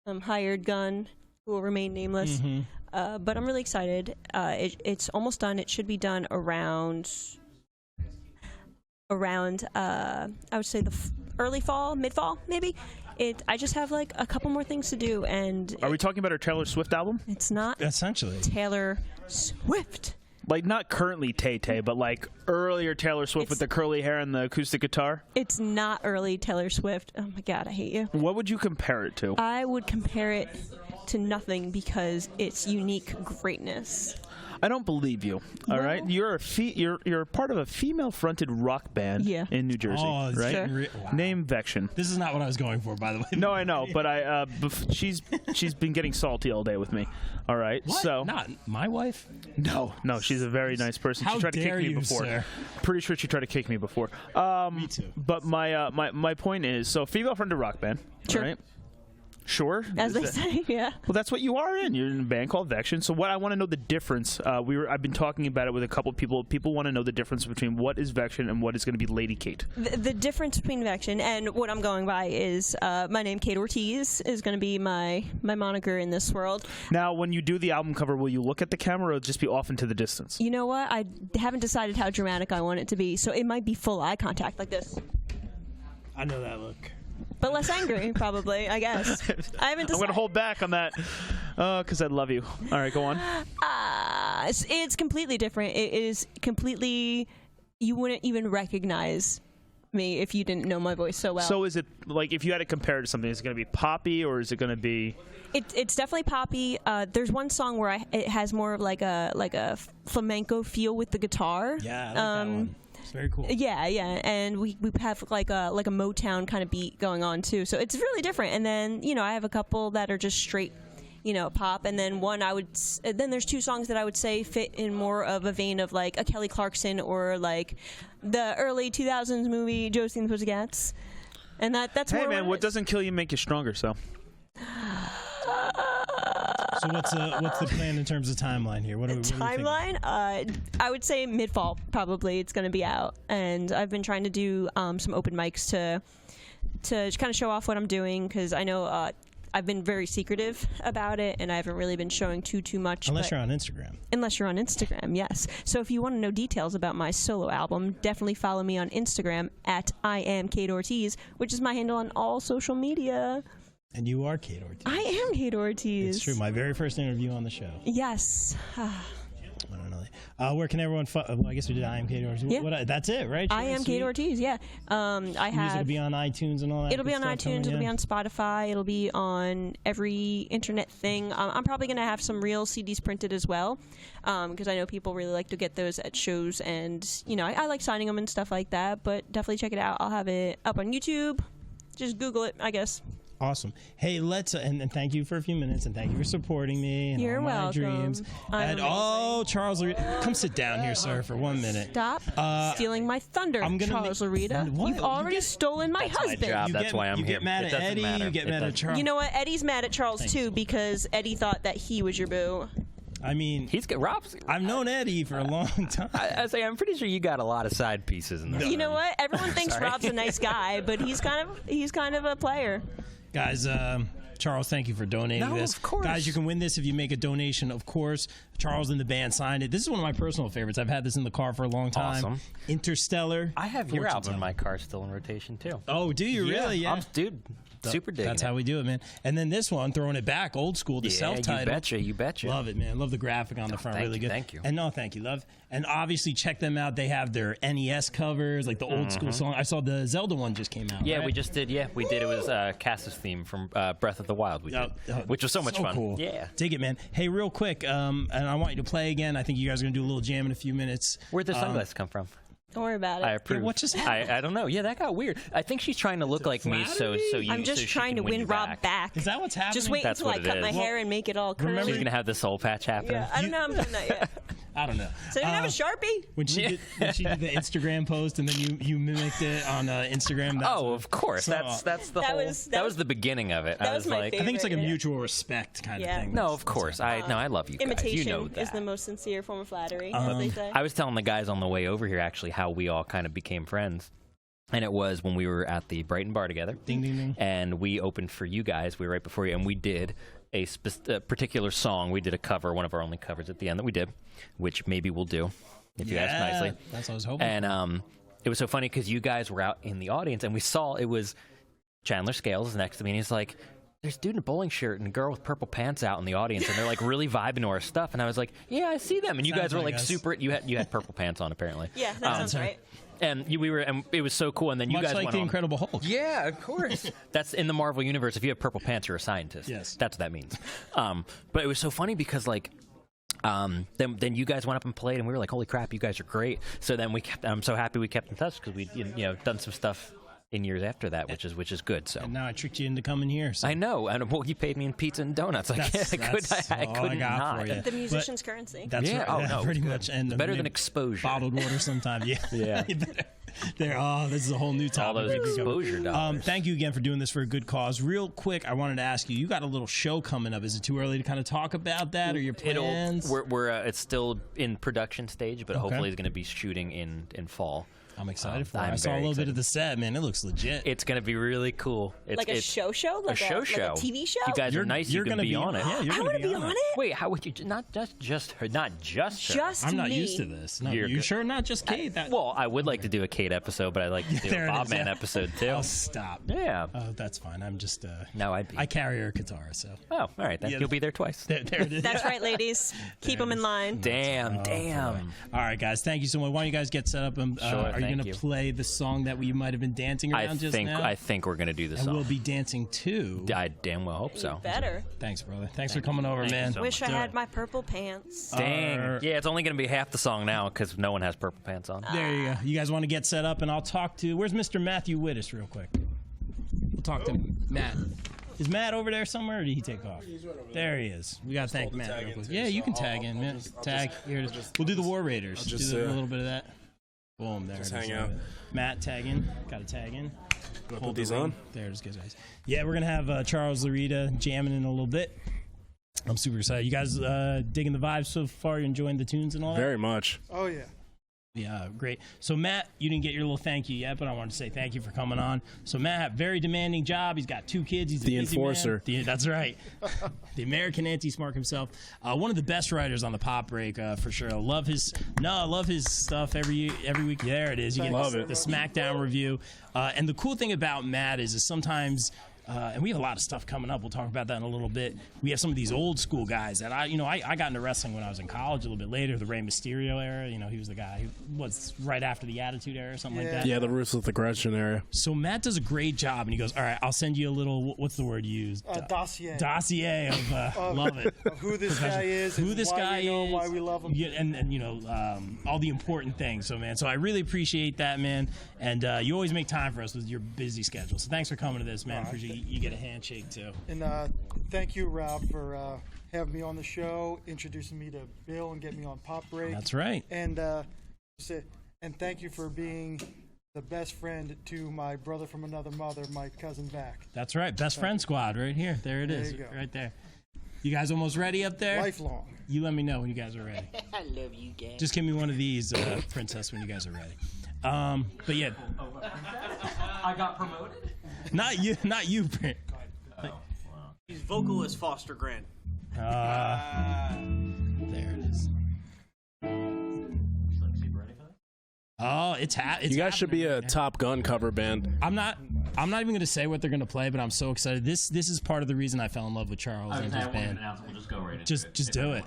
Hired gun, who will remain nameless. Mm-hmm. But I'm really excited. It's almost done. It should be done around I would say the early fall, mid-fall, maybe. I just have like a couple more things to do, and are we talking about our Taylor Swift album? It's not essentially Taylor Swift. Like not currently Tay-Tay, but like earlier Taylor Swift with the curly hair and the acoustic guitar. It's not early Taylor Swift. Oh my God, I hate you. What would you compare it to? I would compare it to nothing because it's unique greatness. I don't believe you. All right, you're part of a female-fronted rock band in New Jersey, right? Sure. Wow. Name Vextion. This is not what I was going for, by the way. No, I know, but she's been getting salty all day with me. All right, what? So not my wife. No, she's a very nice person. How she tried to kick me you, before. Sir? Pretty sure she tried to kick me before. Me too. But my point is, so female-fronted rock band, sure. right? Sure. As they say, yeah. Well, that's what you are in. You're in a band called Vextion. So what I want to know the difference. I've been talking about it with a couple of people. People want to know the difference between what is Vextion and what is going to be Lady Kate. The difference between Vextion and what I'm going by is my name, Kate Ortiz, is going to be my moniker in this world. Now, when you do the album cover, will you look at the camera or just be off into the distance? You know what? I haven't decided how dramatic I want it to be, so it might be full eye contact like this. I know that look. But less angry, probably, I guess. I haven't decided. I'm going to hold back on that because I love you. All right, go on. It's completely different. It is completely... You wouldn't even recognize me if you didn't know my voice so well. So is it, like, if you had to compare it to something, is it going to be poppy or is it going to be... It's definitely poppy. There's one song where it has more of like a flamenco feel with the guitar. Yeah, I like that one. It's very cool. Yeah, and we have like a Motown kind of beat going on too. So it's really different. And then I have a couple that are just straight, pop. And then then there's 2 songs that I would say fit in more of a vein of like a Kelly Clarkson or like the early 2000s movie Josie and the Pussycats. And that's hey man, what doesn't kill you make you stronger. So. So what's the plan in terms of timeline here? What are we timeline? I would say mid-fall probably it's going to be out, and I've been trying to do some open mics to kind of show off what I'm doing because I know I've been very secretive about it, and I haven't really been showing too much. Unless you're on Instagram. Unless you're on Instagram, yes. So if you want to know details about my solo album, definitely follow me on Instagram at I am Kate Ortiz, which is my handle on all social media. And you are Kate Ortiz. I am Kate Ortiz. It's true. My very first interview on the show. Yes. Where can everyone? Well, I guess we did. I am Kate Ortiz. Yeah. That's it, right? I am Kate Ortiz. Yeah. I Music have. will be on iTunes and all that. It'll be good on stuff iTunes. coming It'll be in. on Spotify. It'll be on every internet thing. I'm probably gonna have some real CDs printed as well, because I know people really like to get those at shows, and I like signing them and stuff like that. But definitely check it out. I'll have it up on YouTube. Just Google it, I guess. Awesome. Hey, let's and thank you for a few minutes, and thank you for supporting me and You're all my welcome. dreams. I'm Charles, come sit down here, sir, for 1 minute. Stop stealing my thunder, Charles Laurita. You've already stolen my husband. My job. That's why I'm here. You get mad at Eddie. You get mad at Charles. You know what? Eddie's mad at Charles too because Eddie thought that he was your boo. I mean, he's got Rob's. I've known Eddie for a long time. I'm pretty sure you got a lot of side pieces in there. You know what? Everyone thinks Rob's a nice guy, but he's kind of a player. Guys, Charles, thank you for donating this. Of course. Guys, you can win this if you make a donation, of course. Charles and the band signed it. This is one of my personal favorites. I've had this in the car for a long time. Awesome. Interstellar. I have your album in my car still in rotation, too. Oh, do you really? Yeah. Dude, super digging That's how we do it, man. And then this one, throwing it back, old school, the self-titled. You betcha. Love it, man. Love the graphic on the front. Really good. Thank you. And thank you, love. And obviously, check them out. They have their NES covers, like the old school song. I saw the Zelda one just came out. Yeah, right? we just did. Yeah, we did. It was Cass's theme from Breath of the Wild. We did, which was so much fun. Cool. Yeah. Dig it, man. Hey, real quick, and I want you to play again. I think you guys are going to do a little jam in a few minutes. Where'd the sunglasses come from? Don't worry about it. I approve. Yeah, what just happened? I don't know. Yeah, that got weird. I think she's trying to look like me, I'm just trying to win Rob back. Is that what's happening? Just wait until I cut my hair and make it all curly. She's gonna have this soul patch happening. Yeah, I don't know. I'm doing that yet. I don't know. So you have a Sharpie? When she did the Instagram post and then you mimicked it on Instagram. Of course. That's the whole. That was the beginning of it. That was my favorite. I think it's like a mutual respect kind of thing. No, of course. I love you guys. Imitation You know that. is the most sincere form of flattery, as they say. I was telling the guys on the way over here actually how we all kind of became friends. And it was when we were at the Brighton Bar together. Ding, ding, ding. And we opened for you guys. We were right before you. And we did a particular song. We did a cover, one of our only covers at the end that we did, which maybe we'll do if you ask nicely. That's what I was hoping. And it was so funny because you guys were out in the audience and we saw it was Chandler Scales next to me. And he's like, there's a dude in a bowling shirt and a girl with purple pants out in the audience, and they're like really vibing to our stuff. And I was like, yeah, I see them. And you guys were like super. You had purple pants on apparently. Yeah, that sounds right. And and it was so cool. And then you Much guys like went the on. Incredible Hulk. Yeah, of course. That's in the Marvel universe. If you have purple pants, you're a scientist. Yes, that's what that means. But it was so funny because like. Then you guys went up and played, and we were like, "Holy crap, you guys are great!" So then I'm so happy we kept in touch because we done some stuff in years after that, which is good. So and now I tricked you into coming here. So. I know, and well, you paid me in pizza and donuts. I couldn't not. The musician's currency. That's right. Oh no, pretty much. And better than exposure. Bottled water sometimes. Yeah. Yeah. This is a whole new topic. All those exposure dollars. Thank you again for doing this for a good cause. Real quick, I wanted to ask you got a little show coming up. Is it too early to kind of talk about that or your plans? It's still in production stage, but hopefully it's going to be shooting in fall. I'm excited for it. I saw a little bit of the set, man. It looks legit. It's going to be really cool. Like a show? Like a TV show? You guys are nice. You're you can be on it. Yeah, you're I want to be on it. Wait, how would you not just her? Just I'm not me. used to this. No, you sure not just Kate? Well, I would like to do a Kate episode, but I'd like to do a Bob Man episode too. Oh, stop. Yeah. Oh, that's fine. I'm just. No, I carry her guitar, so. Oh, all right. Then you'll be there twice. There it is. That's right, ladies. Keep them in line. Damn. All right, guys. Thank you so much. Why don't you guys get set up? And, are you going to play the song that we might have been dancing around just now? I think we're going to do the song. And we'll be dancing too. I damn well hope so. Better. Thanks, brother. Thanks for coming over, man. Wish I had my purple pants. Dang. Yeah, it's only going to be half the song now because no one has purple pants on. There you go. You guys want to get set up, and I'll talk to. Where's Mr. Matthew Wittes, real quick? We'll talk to Matt. Is Matt over there somewhere, or did he take off? He's right over there. He is. We got to thank Matt real quick. Yeah, you can tag in, man. Tag. Here it is. We'll do the War Raiders. Do a little bit of that. Boom, there it is. Hang out. Matt, tag in. Got to tag in. Put these on? There it is, guys. Yeah, we're going to have Charles Laurita jamming in a little bit. I'm super excited. You guys digging the vibes so far? You enjoying the tunes and all that? Very much. Oh, yeah. Yeah, great. So, Matt, you didn't get your little thank you yet, but I wanted to say thank you for coming on. So, Matt, very demanding job. He's got 2 kids. He's the a busy enforcer. Man. That's right. The American anti-smart himself. One of the best writers on the Pop Break, for sure. I love his stuff every week. There it is. You get the SmackDown review. And the cool thing about Matt is sometimes. And we have a lot of stuff coming up. We'll talk about that in a little bit. We have some of these old school guys that I got into wrestling when I was in college a little bit later, the Rey Mysterio era. He was the guy who was right after the Attitude Era or something like that. Yeah, the Ruthless Aggression era. So Matt does a great job, and he goes, all right, I'll send you a little, what's the word you used? Dossier. Dossier of love it. Of who this guy is, who this guy is, why we love him. Yeah, and all the important things. So, man, I really appreciate that, man. And you always make time for us with your busy schedule. So thanks for coming to this, man. Appreciate you get a handshake too. And thank you, Rob, for having me on the show, introducing me to Bill, and getting me on Pop Break. That's right. And thank you for being the best friend to my brother from another mother, my cousin Vac. That's right. Best friend squad right here. There it is. Right there. You guys almost ready up there? Lifelong. You let me know when you guys are ready. I love you, gang. Just give me one of these, Princess, when you guys are ready. But yeah. I got promoted? Not you, Brent. He's vocalist Foster Grant. There it is. Oh, it's you guys should be a Top Gun cover band. I'm not even going to say what they're going to play, but I'm so excited. This is part of the reason I fell in love with Charles and his band. We'll just go right into just do it.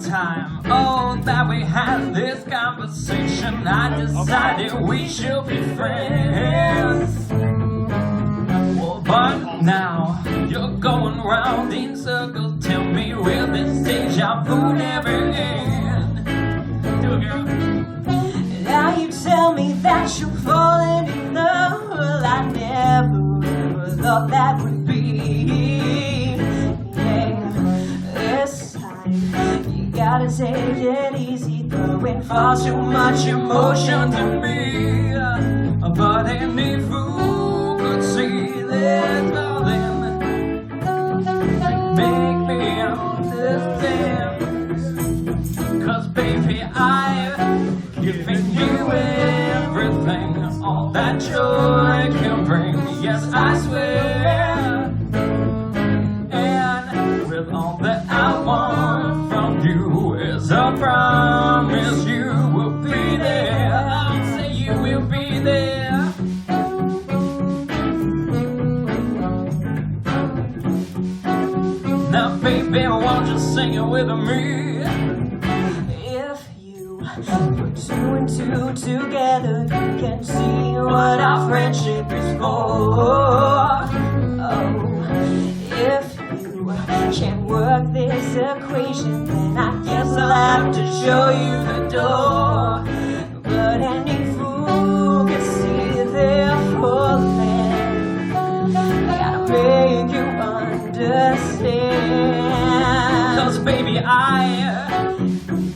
Time, that we had this conversation, I decided we should be friends. But now you're going round in circles. Tell me, will this deja vu never end? Do it, girl. Now you tell me that you're falling in love. Well, I never ever thought that would be. This time you gotta take it easy, throwing far too much emotion to me. But any fool could see this, darling, and make me understand. 'Cause baby, I've given you everything, all that joy can bring. Yes, I swear. And with all that I want from you is a promise you will be there. I'll say you will be there. Now baby, won't you sing it with me? If you put two and two together, you can see what our friendship is for. Oh, if you can't work this equation, then I guess I'll have to show you the door. But any fool can see they're falling. Gotta make you understand. 'Cause baby, I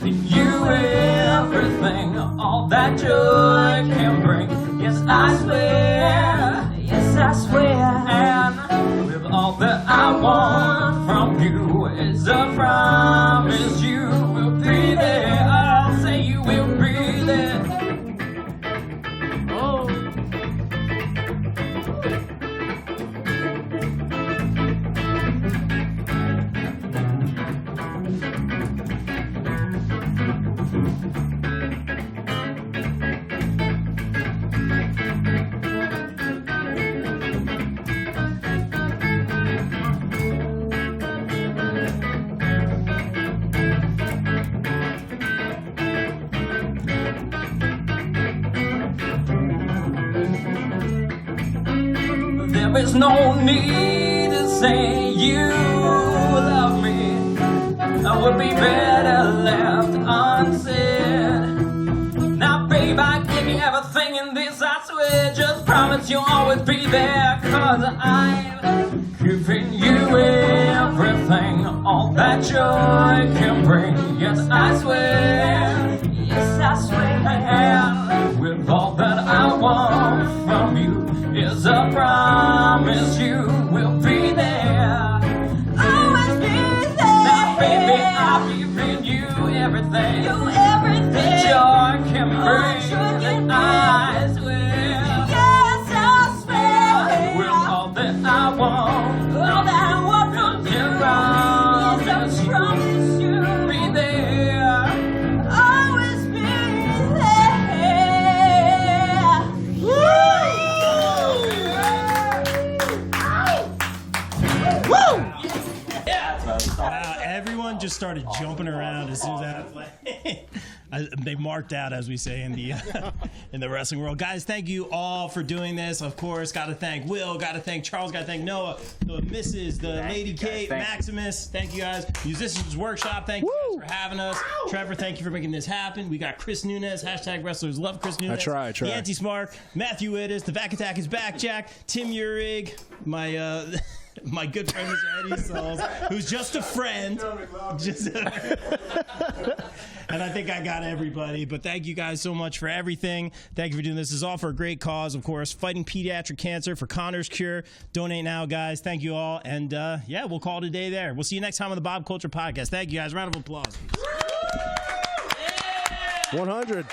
give you everything, all that joy can bring. Yes, I swear. Yes, I swear. And with all that I want from you is a promise you will be there. I'll say you will be there. Oh. There is no need to say you love me. would be better left unsaid. Now, babe, I give you everything in this, I swear. Just promise you'll always be there, 'cause I'm giving you everything, all that joy can bring. Yes, I swear. Yes, I swear. And with all that I want from you is a promise you will be there. Always be there. Now, baby, I'll give you everything. You everything. That joy can bring. And I swear. Yes, I swear. With all that I want. All that I want from you. Yes, I promise you. Be there. Always be there. Woo! Wow, everyone just started jumping around as soon as that played. They marked out, as we say in the in the wrestling world. Guys, thank you all for doing this. Of course, got to thank Will, got to thank Charles, got to thank Noah, the Mrs., the Lady Kate, Maximus. Thank you guys. Musicians Workshop, thank you guys for having us. Trevor, thank you for making this happen. We got Chris Nunez, hashtag Wrestlers Love Chris Nunez. I try. The Anti-Smart, Matthew Wittes, the Vac Attack is back, Jack, Tim Urig, my my good friend Mr. Eddie Souls, who's just a friend. And I think I got everybody. But thank you guys so much for everything. Thank you for doing this. This is all for a great cause, of course. Fighting pediatric cancer for Connor's Cure. Donate now, guys. Thank you all. And yeah, we'll call it a day there. We'll see you next time on the Bob Culture Podcast. Thank you, guys. Round of applause. 100.